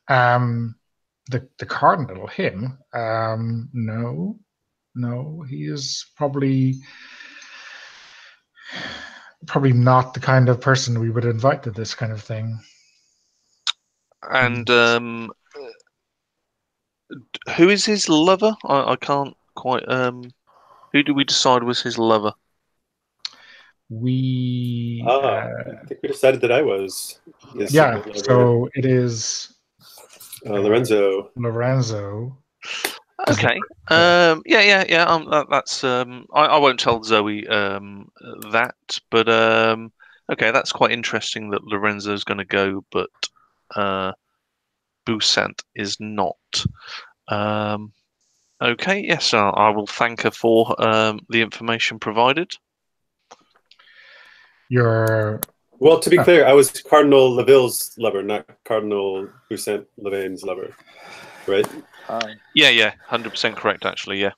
S1: The cardinal, him, no, he is probably not the kind of person we would invite to this kind of thing.
S3: And who is his lover? I can't quite. Who do we decide was his lover?
S5: I think we decided that I was his secret lover.
S1: So it is
S5: Lorenzo.
S1: Lorenzo.
S3: Okay. Yeah. That's. I won't tell Zoe that, but okay, that's quite interesting that Lorenzo's going to go, but Bousset is not. Okay. Yes, I will thank her for the information provided.
S5: Well, to be clear, I was Cardinal Laville's lover, not Cardinal Bousset Levaine's lover, right?
S3: Yeah, 100% correct, actually, yeah.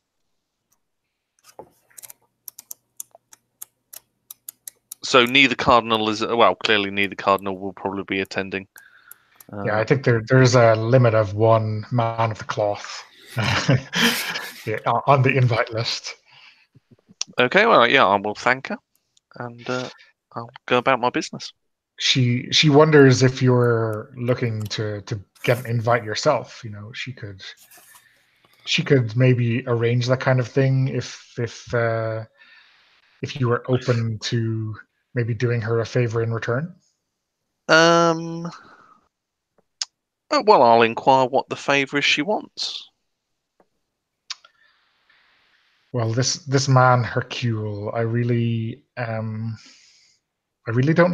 S3: So neither cardinal is, well, clearly neither cardinal will probably be attending.
S1: Yeah, I think there's a limit of one man of the cloth on the invite list.
S3: Okay, well, yeah, I will thank her, and I'll go about my business.
S1: She wonders if you're looking to get an invite yourself. You know, she could maybe arrange that kind of thing if if you were open to maybe doing her a favor in return.
S3: Well, I'll inquire what the favour is she wants.
S1: Well, this man Hercule, I really don't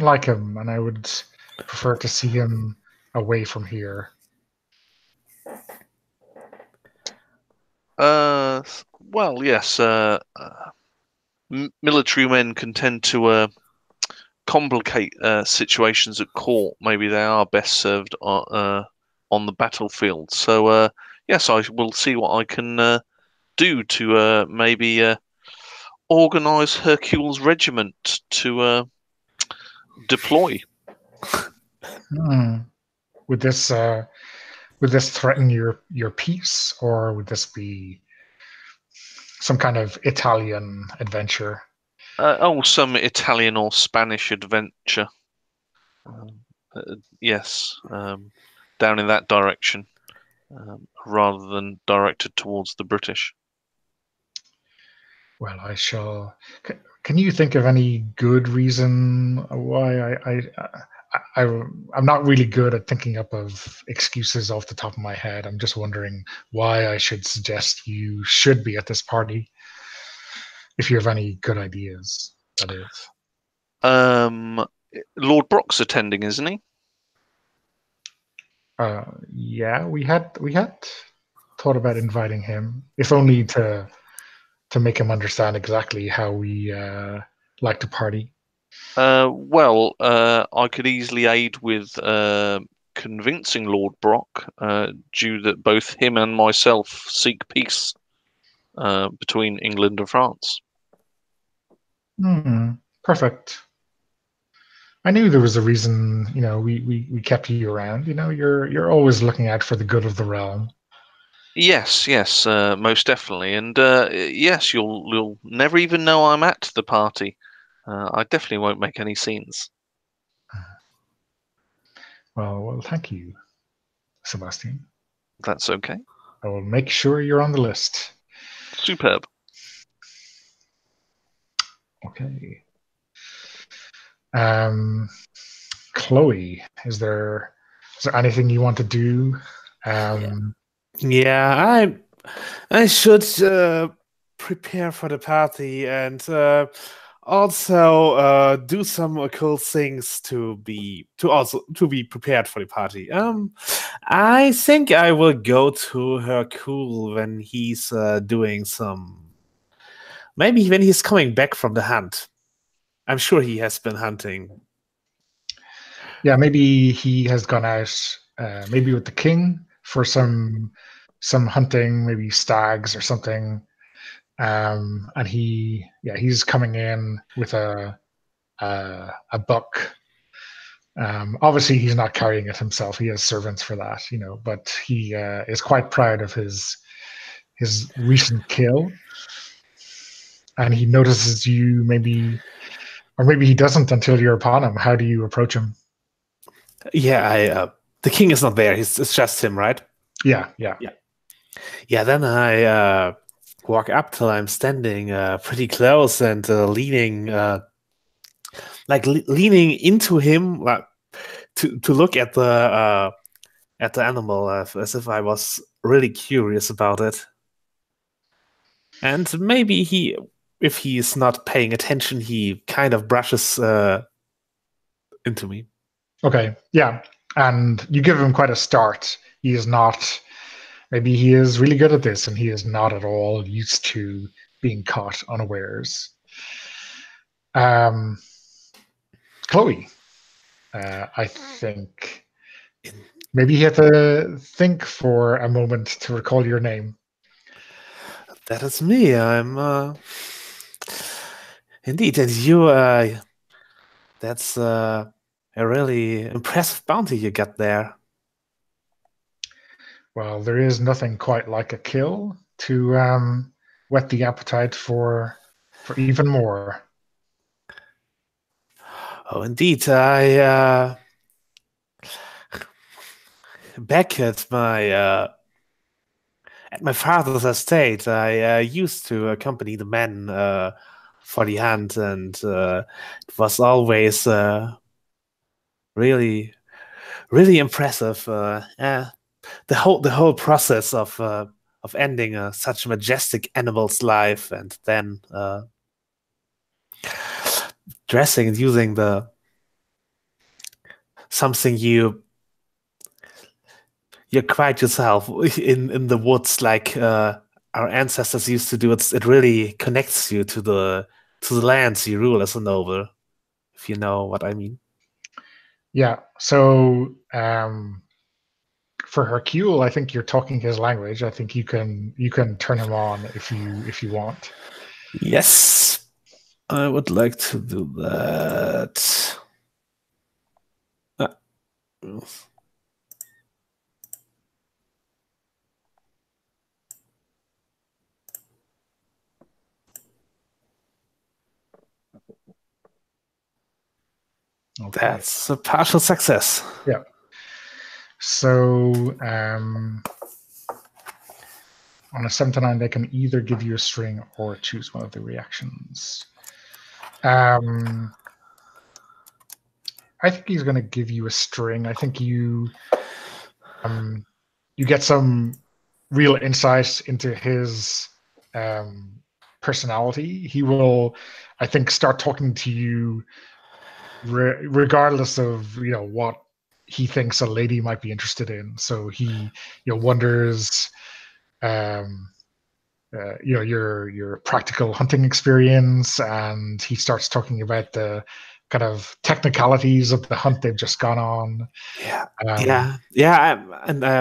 S1: like him, and I would prefer to see him away from here.
S3: Well, yes. Military men can tend to complicate situations at court. Maybe they are best served on the battlefield. So, yes, I will see what I can do to maybe organise Hercule's regiment to deploy.
S1: Would this threaten your peace, or would this be some kind of Italian adventure?
S3: Some Italian or Spanish adventure. Yes, down in that direction, rather than directed towards the British.
S1: Well, I shall. Can you think of any good reason why I'm not really good at thinking up of excuses off the top of my head. I'm just wondering why I should suggest you should be at this party. If you have any good ideas, that is.
S3: Lord Brock's attending, isn't he?
S1: Yeah, we had thought about inviting him, if only to make him understand exactly how we like to party.
S3: Well, I could easily aid with convincing Lord Brock, due that both him and myself seek peace between England and France.
S1: Perfect. I knew there was a reason, we kept you around. You're always looking out for the good of the realm.
S3: Yes, most definitely, and yes, you'll never even know I'm at the party. I definitely won't make any scenes.
S1: Well, thank you, Sebastian.
S3: That's okay.
S1: I will make sure you're on the list.
S3: Superb.
S1: Okay. Chloe, is there anything you want to do?
S4: Yeah, I should prepare for the party and also do some occult things to be prepared for the party. I think I will go to Hercule when he's doing some. Maybe when he's coming back from the hunt. I'm sure he has been hunting.
S1: Yeah, maybe he has gone out, maybe with the king for some hunting, maybe stags or something. And he's coming in with a buck. Obviously, he's not carrying it himself. He has servants for that, but he is quite proud of his recent kill. And he notices you or maybe he doesn't until you're upon him. How do you approach him?
S4: Yeah, the king is not there. It's just him, right?
S1: Yeah.
S4: Then I walk up till I'm standing pretty close and leaning into him, to look at the animal as if I was really curious about it. And maybe if he is not paying attention, he kind of brushes into me.
S1: Okay, yeah. And you give him quite a start. He is not, maybe he is really good at this and he is not at all used to being caught unawares. Chloe, I think maybe you have to think for a moment to recall your name.
S4: That is me. I'm indeed, and you. That's a really impressive bounty you got there.
S1: Well, there is nothing quite like a kill to whet the appetite for even more.
S4: Oh, indeed. I back at my father's estate, I used to accompany the men for the hunt, and it was always really, really impressive. Yeah, the whole process of ending such a majestic animal's life, and then dressing and using something you acquired yourself in the woods, like our ancestors used to do. It really connects you to the lands you rule as a noble, if you know what I mean.
S1: Yeah. So for Hercule, I think you're talking his language. I think you can turn him on if you want.
S4: Yes, I would like to do that.
S1: Okay.
S4: That's a partial success.
S1: Yeah. So on a 7 to 9, they can either give you a string or choose one of the reactions. I think he's going to give you a string. I think you get some real insights into his personality. He will, I think, start talking to you regardless of what he thinks a lady might be interested in. So he wonders your practical hunting experience, and he starts talking about the kind of technicalities of the hunt they've just gone on.
S4: I'm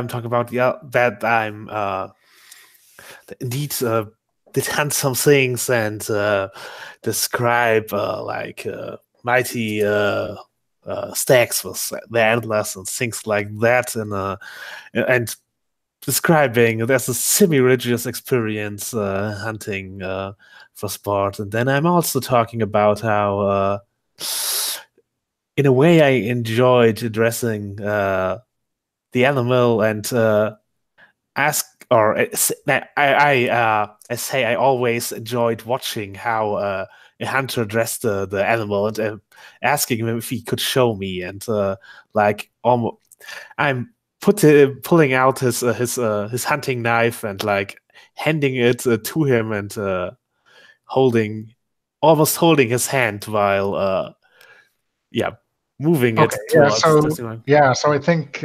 S4: talking about that I'm indeed did hunt some things and describe like mighty stacks with their antlers and things like that, and describing there's a semi-religious experience hunting for sport. And then I'm also talking about how in a way I enjoyed addressing the animal and ask, or I say I always enjoyed watching how a hunter dressed the animal, and asking him if he could show me, and like almost I'm pulling out his hunting knife and like handing it to him, and almost holding his hand while moving it towards.
S1: So I think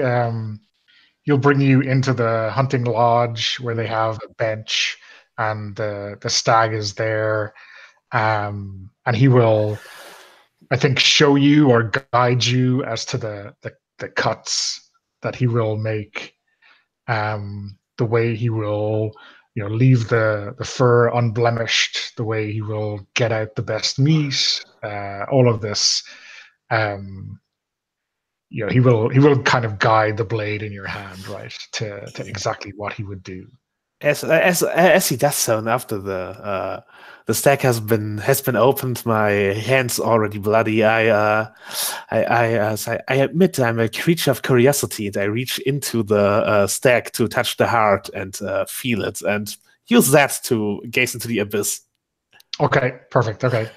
S1: he'll bring you into the hunting lodge where they have a bench, and the stag is there, and he will, I think, show you or guide you as to the cuts that he will make, the way he will leave the fur unblemished, the way he will get out the best meat, all of this. He will kind of guide the blade in your hand, right, to exactly what he would do.
S4: As he does so, and after the stack has been opened, my hands already bloody. I admit I'm a creature of curiosity, and I reach into the stack to touch the heart and feel it, and use that to gaze into the abyss.
S1: Okay, perfect. Okay,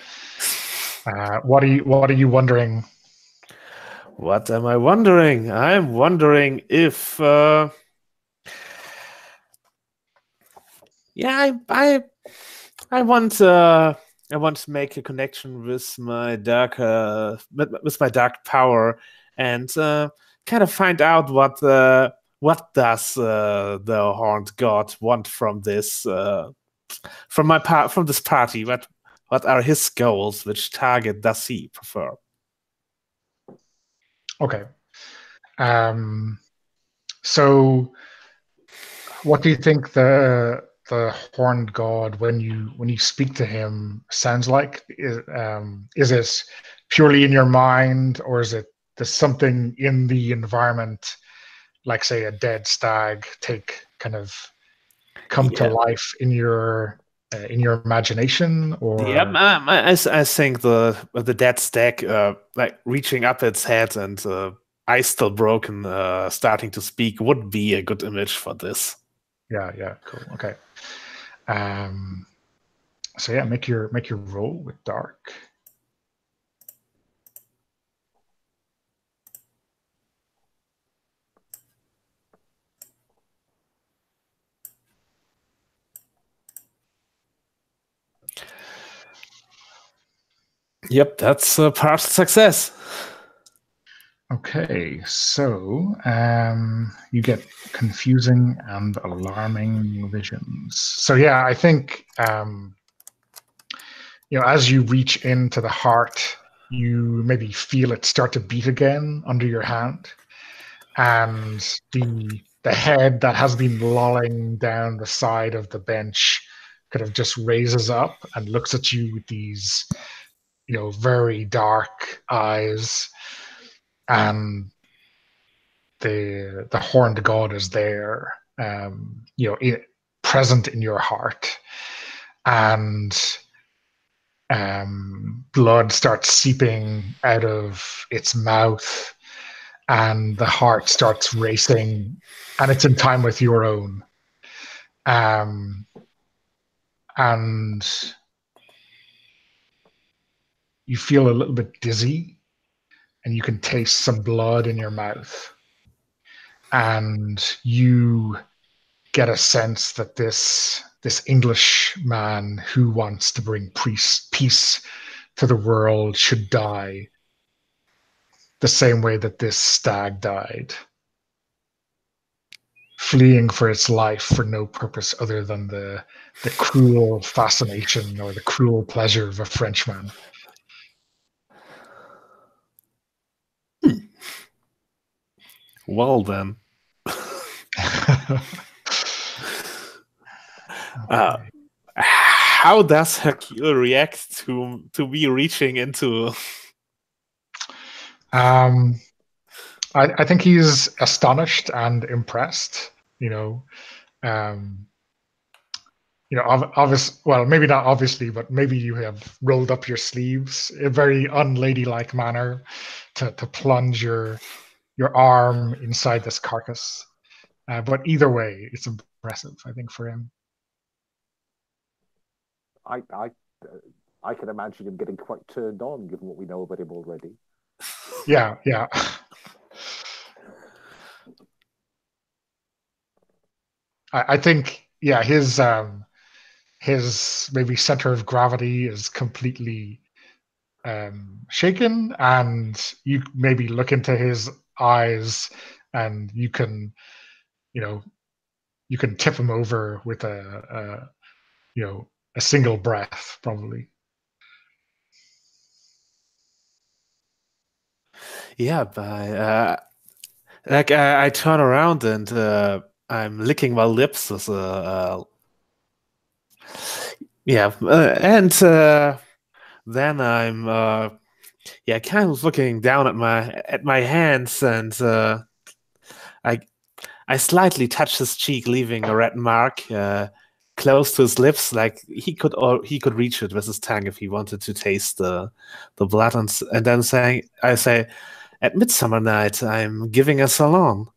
S1: what are you wondering?
S4: What am I wondering? I'm wondering if. I want to make a connection with my dark power, and kind of find out what does the horned god want from this from this party. What are his goals? Which target does he prefer?
S1: Okay. So what do you think the horned god, when you speak to him, sounds like? Is it purely in your mind, or is it there's something in the environment, like say a dead stag, come to life in your imagination? Or
S4: I think the dead stag, like reaching up its head and eyes still broken, starting to speak, would be a good image for this.
S1: Yeah, cool. Okay. So yeah, make your roll with dark.
S4: Yep, that's a partial success.
S1: Okay, so you get confusing and alarming visions. So yeah, I think as you reach into the heart, you maybe feel it start to beat again under your hand, and the head that has been lolling down the side of the bench kind of just raises up and looks at you with these very dark eyes, and the horned god is there, present in your heart, and blood starts seeping out of its mouth, and the heart starts racing, and it's in time with your own. And you feel a little bit dizzy, and you can taste some blood in your mouth, and you get a sense that this English man who wants to bring peace to the world should die the same way that this stag died, fleeing for its life for no purpose other than the cruel fascination or the cruel pleasure of a Frenchman.
S4: Well then.
S1: Okay.
S4: How does Hercule react to me reaching into?
S1: I think he's astonished and impressed. Well, maybe not obviously, but maybe you have rolled up your sleeves in a very unladylike manner to plunge your arm inside this carcass. But either way, it's impressive, I think, for him.
S2: I can imagine him getting quite turned on, given what we know about him already.
S1: Yeah. I think, yeah, his maybe center of gravity is completely shaken, and you maybe look into his eyes, and you can tip him over with a single breath, probably.
S4: Yeah, but I turn around and I'm licking my lips as and then I'm kind of looking down at my hands, and I slightly touch his cheek, leaving a red mark close to his lips, like he could reach it with his tongue if he wanted to taste the blood, and then I say, "At Midsummer Night, I'm giving a salon,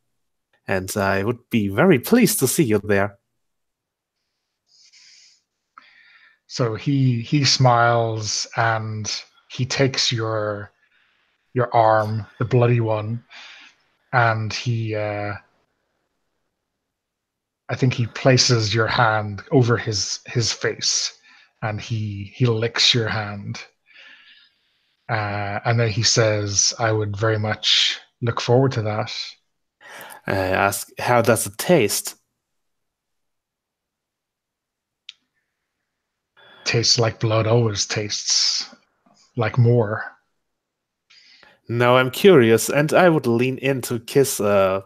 S4: and I would be very pleased to see you there."
S1: So he smiles, and he takes your arm, the bloody one, and I think he places your hand over his face, and he licks your hand, and then he says, "I would very much look forward to that."
S4: I ask, "How does it taste?"
S1: Tastes like blood always tastes, like more.
S4: No, I'm curious, and I would lean in to kiss the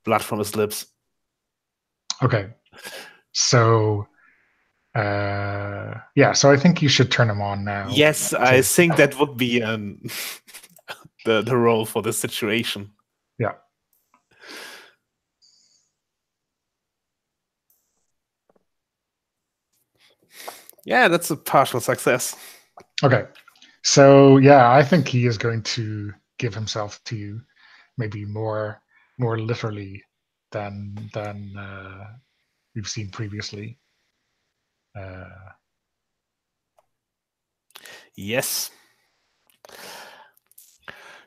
S4: blood from his lips.
S1: Okay, so so I think you should turn him on now.
S4: Yes, I think that would be the role for this situation.
S1: Yeah.
S4: Yeah, that's a partial success.
S1: Okay. So yeah, I think he is going to give himself to you, maybe more literally than we've seen previously.
S4: Yes.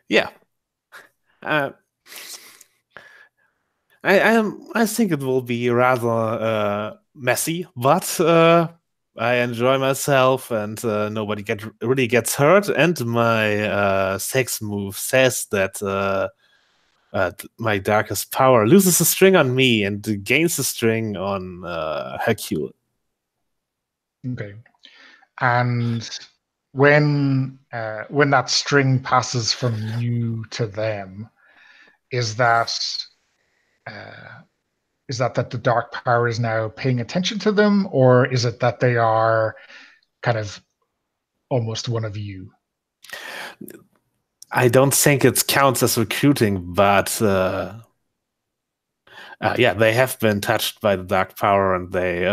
S4: Yeah. I think it will be rather messy, but I enjoy myself, and nobody really gets hurt. And my sex move says that my darkest power loses a string on me and gains a string on Hercule.
S1: Okay. And when that string passes from you to them, is that that the dark power is now paying attention to them, or is it that they are kind of almost one of you?
S4: I don't think it counts as recruiting, but yeah, they have been touched by the dark power, and they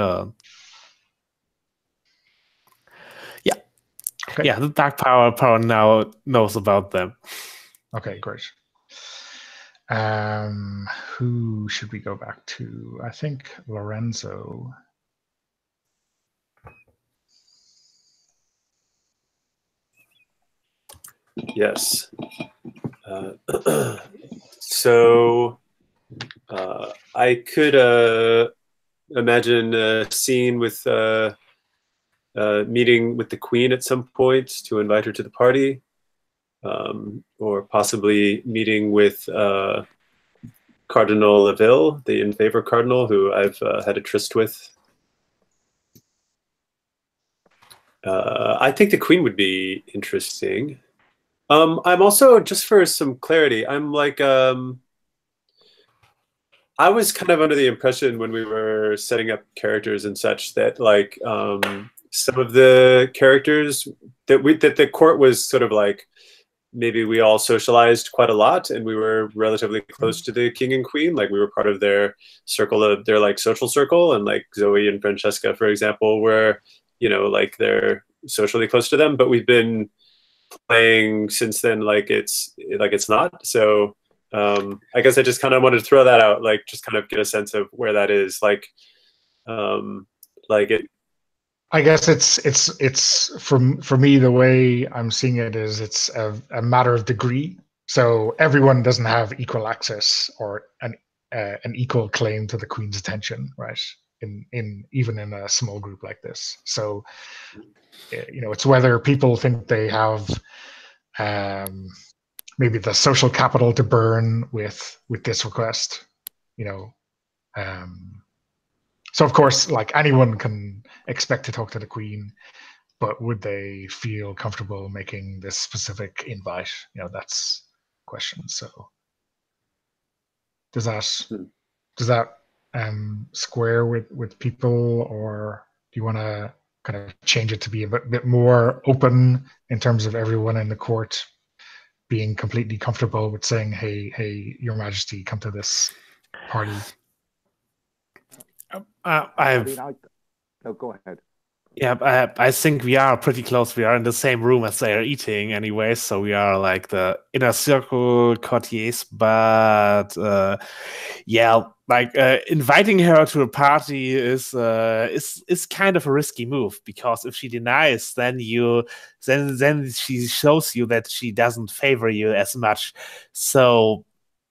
S1: Okay.
S4: yeah, the dark power now knows about them.
S1: Okay, great. Who should we go back to? I think Lorenzo.
S5: Yes. So I could imagine a scene with meeting with the Queen at some point to invite her to the party, or possibly meeting with Cardinal Laville, the in favor cardinal, who I've had a tryst with. I think the Queen would be interesting. I'm also, just for some clarity, I'm like, I was kind of under the impression when we were setting up characters and such that like some of the characters that the court was sort of like, maybe we all socialized quite a lot and we were relatively close to the king and queen. Like we were part of their circle, of their like social circle, and like Zoe and Francesca, for example, were, you know, like they're socially close to them, but we've been playing since then like it's not. So I guess I just kind of wanted to throw that out, like just kind of get a sense of where that is. Like it.
S1: I guess it's for me, the way I'm seeing it is it's a matter of degree. So everyone doesn't have equal access or an equal claim to the Queen's attention, right? In even in a small group like this. So you know, it's whether people think they have maybe the social capital to burn with this request, you know. So of course, like anyone can expect to talk to the Queen, but would they feel comfortable making this specific invite? You know, that's the question. So does that square with people, or do you want to kind of change it to be a bit more open in terms of everyone in the court being completely comfortable with saying, hey, Your Majesty, come to this party?
S2: No, go ahead.
S4: Yeah, I think we are pretty close. We are in the same room as they are eating anyway, so we are like the inner circle courtiers. But yeah, like inviting her to a party is kind of a risky move, because if she denies, then she shows you that she doesn't favor you as much. So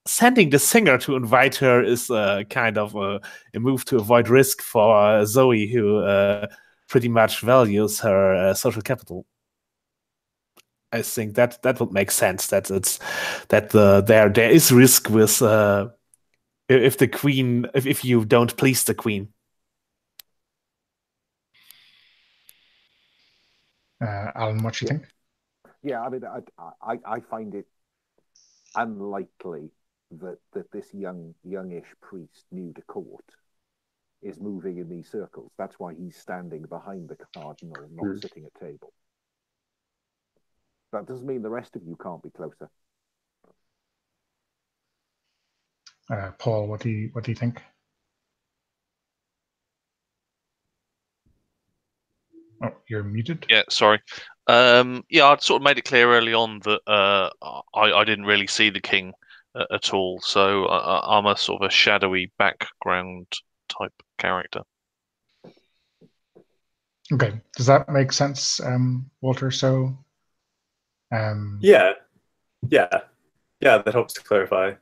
S4: sending the singer to invite her is kind of a move to avoid risk for Zoe, who pretty much values her social capital. I think that would make sense. That there is risk with if the queen, if you don't please the queen.
S1: Alan, what do you think?
S2: Yeah, I mean, I find it unlikely that this youngish priest new to court is moving in these circles. That's why he's standing behind the cardinal, not sitting at table. That doesn't mean the rest of you can't be closer.
S1: Paul, what do you think? Oh, you're muted.
S3: Yeah, sorry. Yeah, I'd sort of made it clear early on that I didn't really see the king at all, so I'm a sort of a shadowy background type character.
S1: Okay, does that make sense, Walter? So,
S5: Yeah, yeah, yeah. That helps to clarify.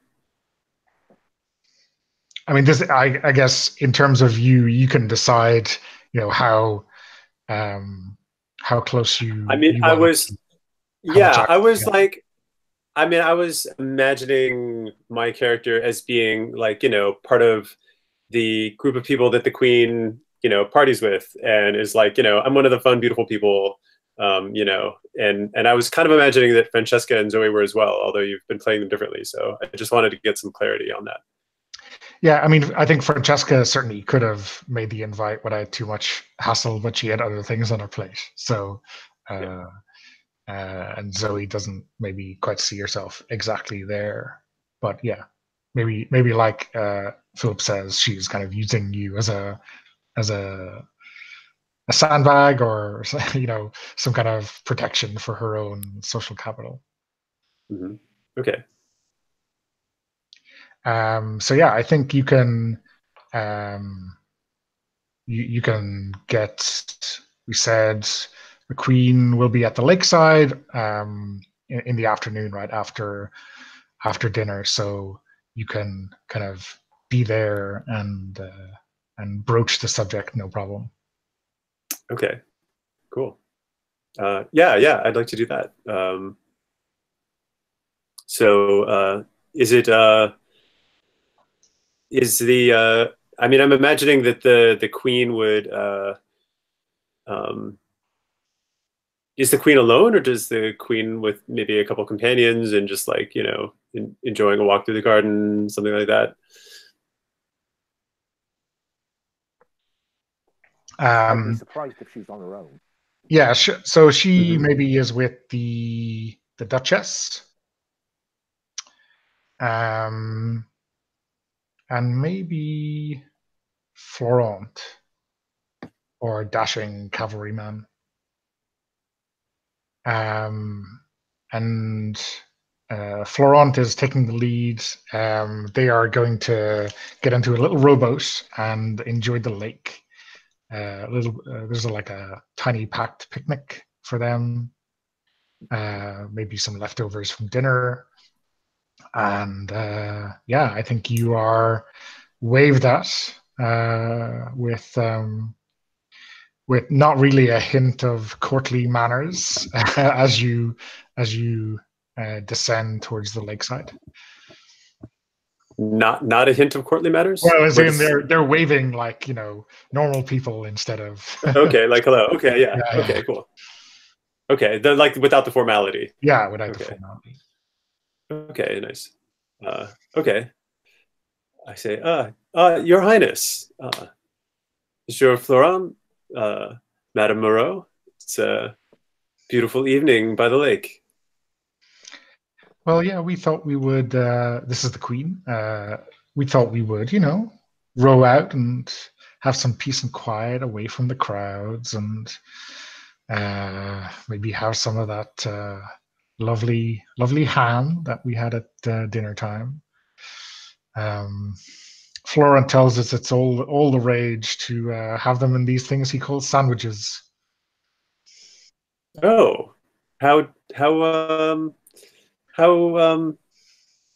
S1: I mean, this I guess in terms of you, you can decide, how close
S5: I mean,
S1: you
S5: I
S1: want
S5: was,
S1: how much
S5: yeah, I
S1: access you
S5: was
S1: get.
S5: like, I mean, I was imagining my character as being like, part of the group of people that the queen, parties with, and is like, I'm one of the fun, beautiful people, and I was kind of imagining that Francesca and Zoe were as well, although you've been playing them differently. So I just wanted to get some clarity on that.
S1: Yeah, I mean, I think Francesca certainly could have made the invite without too much hassle, but she had other things on her plate. So,
S5: Yeah.
S1: and Zoe doesn't maybe quite see herself exactly there. But yeah, maybe like Philip says, she's kind of using you as as a a sandbag or some kind of protection for her own social capital.
S5: Mm-hmm. Okay.
S1: So yeah, I think you can um, you can get. We said the Queen will be at the lakeside in the afternoon, right after dinner, so you can kind of be there and broach the subject, no problem.
S5: Okay. Cool. Yeah, I'd like to do that. So, is it? Is the? I mean, I'm imagining that the queen would. Um, is the queen alone, or does the queen with maybe a couple companions and just like enjoying a walk through the garden, something like that?
S2: I'd be
S1: Um,
S2: surprised if she's on her own.
S1: yeah, so she
S5: Mm-hmm.
S1: maybe is with the Duchess, and maybe Florent or dashing cavalryman. And Florent is taking the lead. They are going to get into a little rowboat and enjoy the lake. There's like a tiny packed picnic for them. Maybe some leftovers from dinner, and yeah, I think you are waved at with not really a hint of courtly manners as you descend towards the lakeside.
S5: Not a hint of courtly matters.
S1: Well, as
S5: What
S1: in
S5: is?
S1: they're waving like normal people instead of
S5: Okay, like hello. Okay, yeah.
S1: yeah,
S5: Okay, cool. Okay, they're like without the formality.
S1: yeah, without the
S5: Okay.
S1: formality.
S5: Okay, nice. Okay. I say, Your Highness, Monsieur Florent, Madame Moreau, it's a beautiful evening by the lake.
S1: Well, yeah, we thought we would. This is the Queen. We thought we would, row out and have some peace and quiet away from the crowds, and maybe have some of that lovely, lovely ham that we had at dinner time. Um, Florent tells us it's all the rage to have them in these things he calls sandwiches.
S5: Oh, how how um how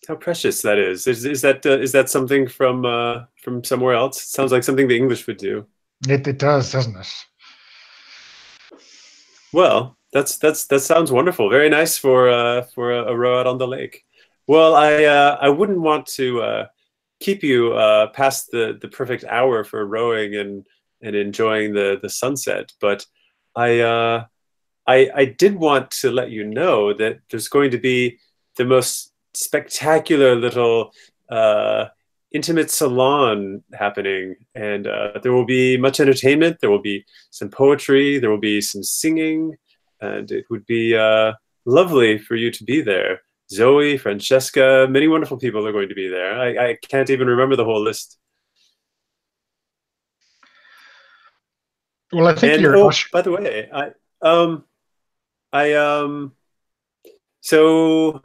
S5: how precious that is. Is that something from somewhere else? It sounds like something the English would do.
S1: It does, doesn't it?
S5: Well, that sounds wonderful. Very nice for a row out on the lake. Well, I wouldn't want to keep you past the perfect hour for rowing and enjoying the sunset, but I I did want to let you know that there's going to be the most spectacular little intimate salon happening, and there will be much entertainment. There will be some poetry. There will be some singing, and it would be lovely for you to be there. Zoe, Francesca, many wonderful people are going to be there. I can't even remember the whole list.
S1: Well, I think
S5: And
S1: you're
S5: oh,
S1: usher.
S5: by the way, um I so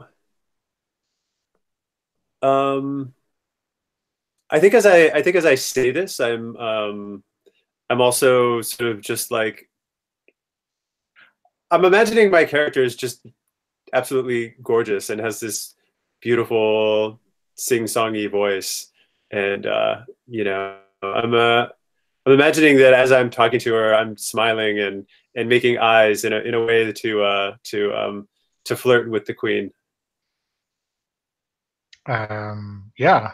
S5: um I think as I say this, I'm also sort of just like I'm imagining my character is just absolutely gorgeous and has this beautiful sing-songy voice, and I'm imagining that as I'm talking to her, I'm smiling and making eyes in a way to flirt with the queen.
S1: Yeah.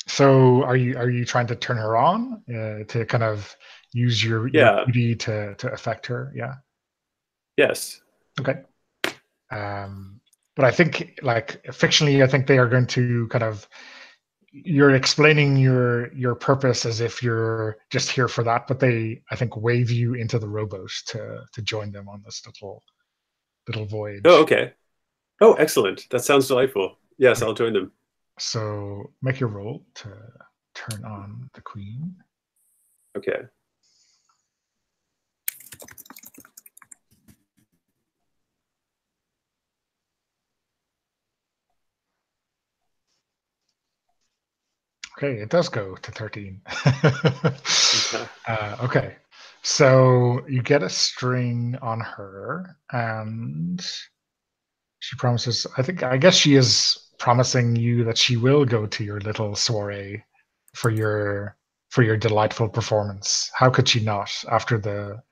S1: So are you trying to turn her on to kind of use your beauty to affect her? Yeah.
S5: Yes.
S1: Okay. But I think, like, fictionally, I think they are going to kind of, you're explaining your purpose as if you're just here for that, but they, I think, wave you into the rowboat to join them on this little voyage.
S5: Oh, okay. Oh, excellent. That sounds delightful. Yes, I'll join them.
S1: So make your roll to turn on the queen.
S5: Okay.
S1: Okay, it does go to 13. Okay, so you get a string on her, and she promises, I guess she is promising you that she will go to your little soiree for your delightful performance. How could she not, after the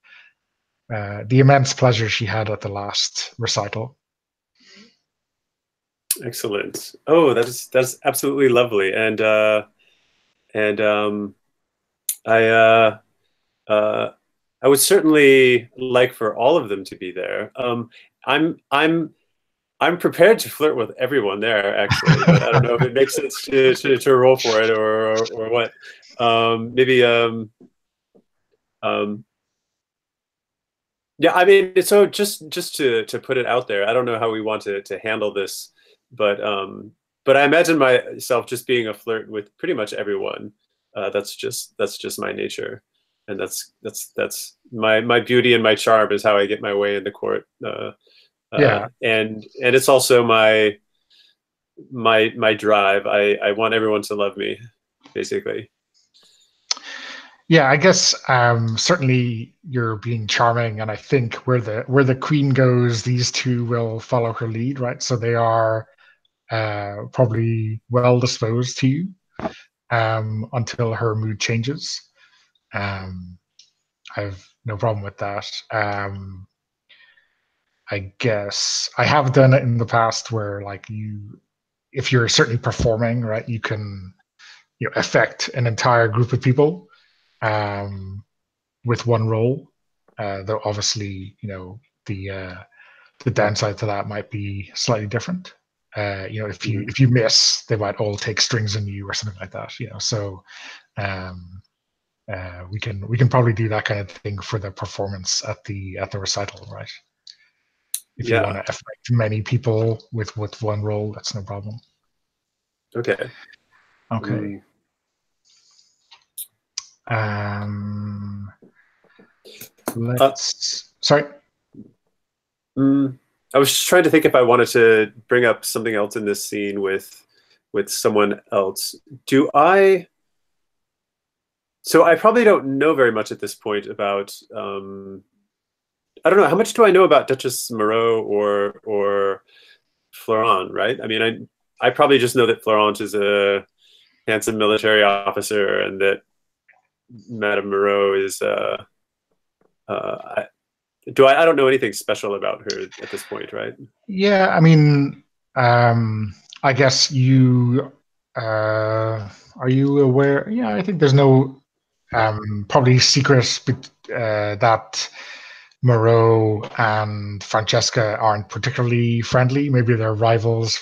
S1: immense pleasure she had at the last recital?
S5: Excellent. Oh, that's absolutely lovely, and I I would certainly like for all of them to be there. I'm prepared to flirt with everyone there, actually, but I don't know if it makes sense to roll for it or what. Maybe yeah. I mean, so just to put it out there, I don't know how we want to handle this, but I imagine myself just being a flirt with pretty much everyone. That's just my nature, and that's my beauty and my charm is how I get my way in the court.
S1: Yeah.
S5: And it's also my drive. I want everyone to love me, basically.
S1: Yeah, I guess certainly you're being charming, and I think where the queen goes, these two will follow her lead, right? So they are probably well disposed to you until her mood changes. I have no problem with that. I guess I have done it in the past where, like, if you're certainly performing, right, you can affect an entire group of people with one role. Though obviously, the downside to that might be slightly different. If you miss, they might all take strings on you or something like that. So we can probably do that kind of thing for the performance at the recital, right? If you want to affect many people with one role, that's no problem.
S5: Okay.
S1: Okay. Sorry.
S5: I was just trying to think if I wanted to bring up something else in this scene with someone else. So I probably don't know very much at this point about. I don't know, how much do I know about Duchess Moreau or Florent, right? I mean, I probably just know that Florent is a handsome military officer, and that Madame Moreau is. I don't know anything special about her at this point, right?
S1: Yeah, I mean, I guess you are you aware? Yeah, I think there's no probably secret that Moreau and Francesca aren't particularly friendly. Maybe they're rivals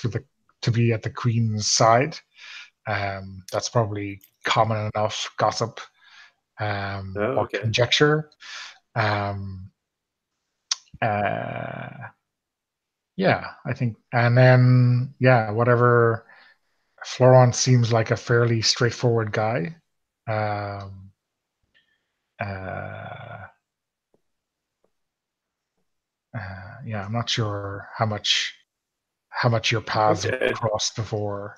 S1: to be at the Queen's side. That's probably common enough gossip or conjecture. Yeah, I think, and then whatever. Florent seems like a fairly straightforward guy. Yeah, I'm not sure how much your paths have crossed before.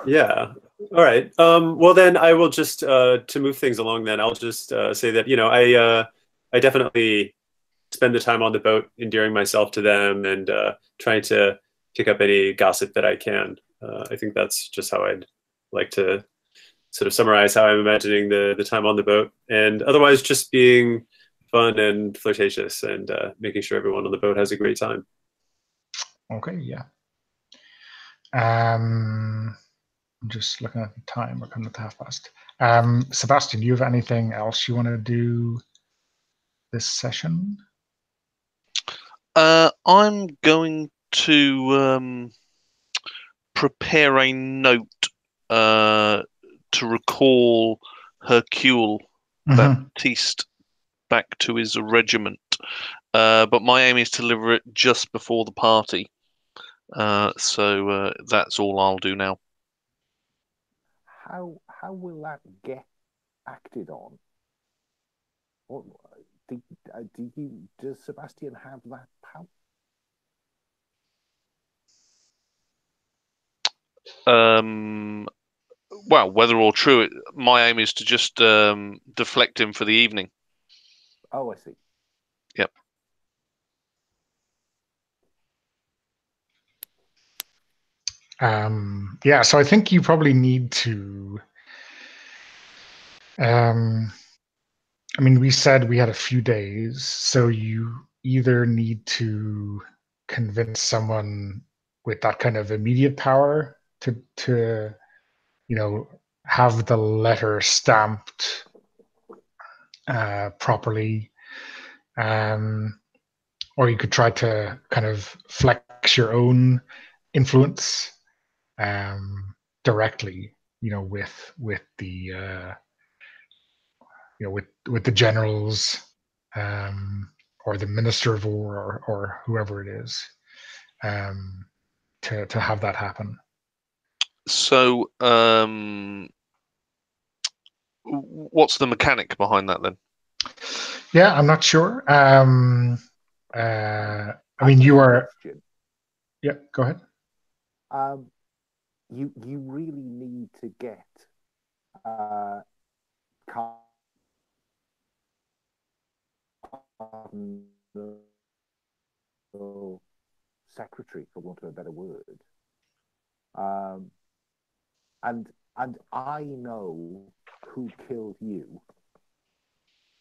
S5: Yeah. All right. Well, then I will just to move things along. Then I'll just say that I definitely spend the time on the boat, endearing myself to them and trying to pick up any gossip that I can. I think that's just how I'd like to sort of summarize how I'm imagining the time on the boat, and otherwise just being fun and flirtatious and making sure everyone on the boat has a great time.
S1: Okay, yeah. I'm just looking at the time. We're coming up to past. Sebastian, do you have anything else you want to do this session?
S3: I'm going to prepare a note to recall Hercule Baptiste back to his regiment. But my aim is to deliver it just before the party. So that's all I'll do now.
S2: How will that get acted on? What, does Sebastian have that power?
S3: Well, whether or true, my aim is to just deflect him for the evening.
S2: Oh, I see.
S3: Yep.
S1: Yeah, so I think you probably need to. I mean, we said we had a few days, so you either need to convince someone with that kind of immediate power to have the letter stamped properly, or you could try to kind of flex your own influence directly, with the with the generals, or the minister of war, or whoever it is, to have that happen.
S3: So, what's the mechanic behind that then?
S1: Yeah, I'm not sure. I mean, you are. Yeah, go ahead.
S2: You really need to get secretary, for want of a better word, and I know who killed you,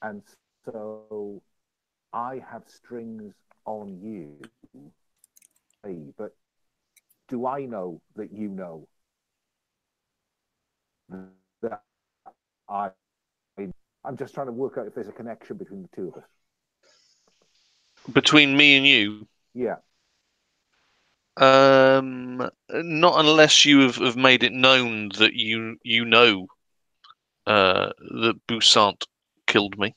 S2: and so I have strings on you. But do I know that you know that I'm just trying to work out if there's a connection between the two of us.
S3: Between me and you?
S2: Yeah.
S3: Not unless you have made it known that you know that Boussant killed me.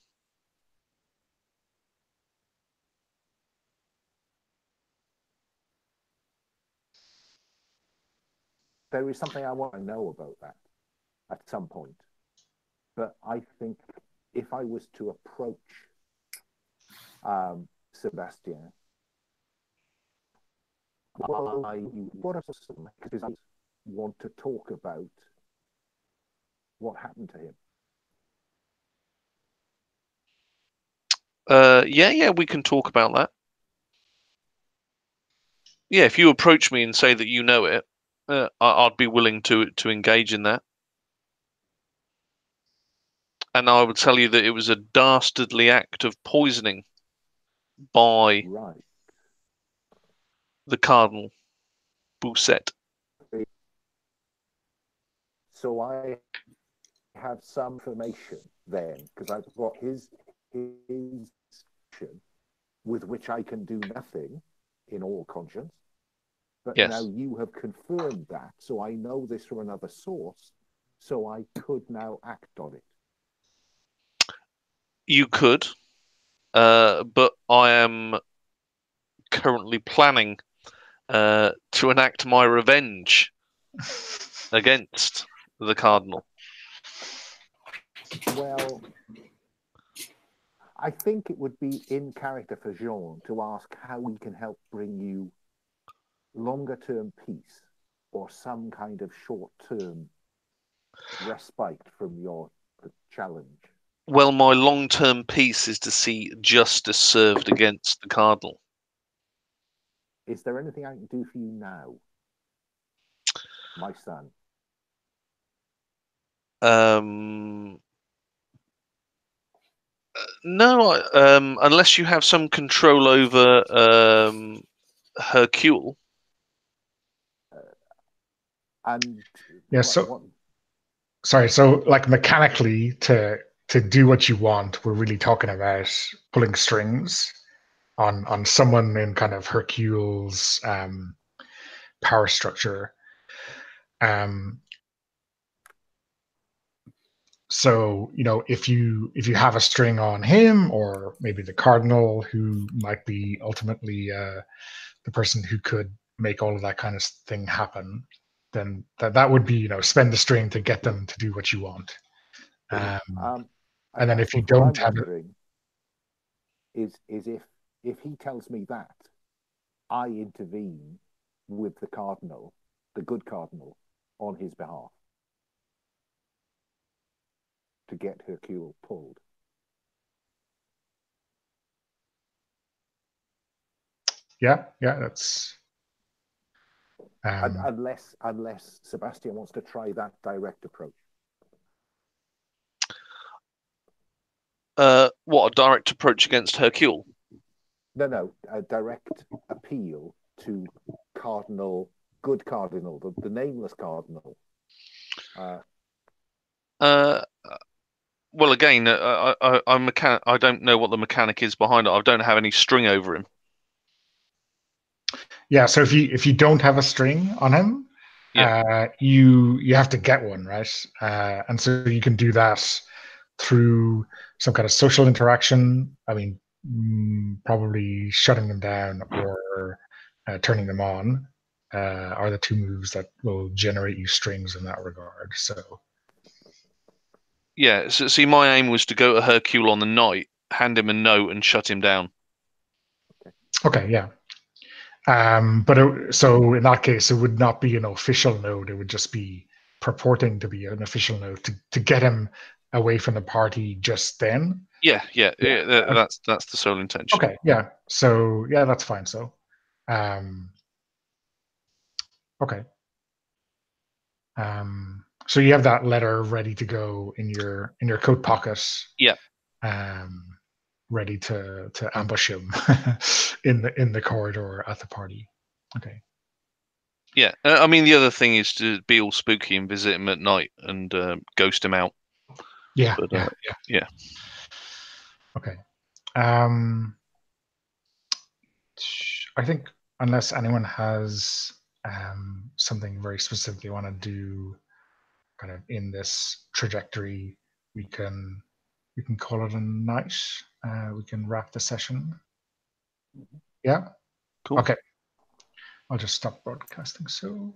S2: There is something I want to know about that at some point. But I think if I was to approach Sebastian, I want to talk about what happened to him.
S3: Yeah, we can talk about that. Yeah, if you approach me and say that you know it, I'd be willing to engage in that. And I would tell you that it was a dastardly act of poisoning by the Cardinal Bousset.
S2: So I have some information then, because I've got his with which I can do nothing in all conscience. But
S3: yes.
S2: Now you have confirmed that, so I know this from another source, so I could now act on it.
S3: You could, but I am currently planning to enact my revenge against the Cardinal.
S2: Well, I think it would be in character for Jean to ask how we can help bring you longer-term peace or some kind of short-term respite from your challenge.
S3: Well, my long-term peace is to see justice served against the cardinal.
S2: Is there anything I can do for you now, my son?
S3: No, unless you have some control over Hercule.
S2: And
S1: Yeah, sorry, so like mechanically to do what you want, we're really talking about pulling strings on someone in kind of Hercule's power structure. So, you know, if you have a string on him, or maybe the cardinal, who might be ultimately the person who could make all of that kind of thing happen, then that would be, you know, spend the string to get them to do what you want. And then if you don't have it,
S2: is if he tells me that, I intervene with the cardinal, the good cardinal, on his behalf to get Hercule pulled.
S1: yeah, that's
S2: unless Sebastian wants to try that direct approach.
S3: What, a direct approach against Hercule?
S2: No, a direct appeal to Cardinal, good Cardinal, the nameless Cardinal.
S3: Well, again, I don't know what the mechanic is behind it. I don't have any string over him.
S1: Yeah, so if you don't have a string on him, you have to get one, right? And so you can do that through some kind of social interaction. I mean, probably shutting them down or turning them on are the two moves that will generate you strings in that regard. So
S3: yeah, so see, my aim was to go to Hercule on the night, hand him a note, and shut him down.
S1: Okay, yeah. So in that case, it would not be an official note. It would just be purporting to be an official note to get him away from the party just then.
S3: Yeah. That's the sole intention.
S1: Okay, yeah. So yeah, that's fine. So, okay. So you have that letter ready to go in your coat pocket.
S3: Yeah.
S1: Ready to ambush him in the corridor at the party. Okay.
S3: Yeah, I mean, the other thing is to be all spooky and visit him at night and ghost him out.
S1: Yeah,
S3: but,
S1: yeah. Okay. I think unless anyone has something very specific they want to do, kind of in this trajectory, we can call it a night. We can wrap the session. Yeah.
S3: Cool.
S1: Okay. I'll just stop broadcasting. So.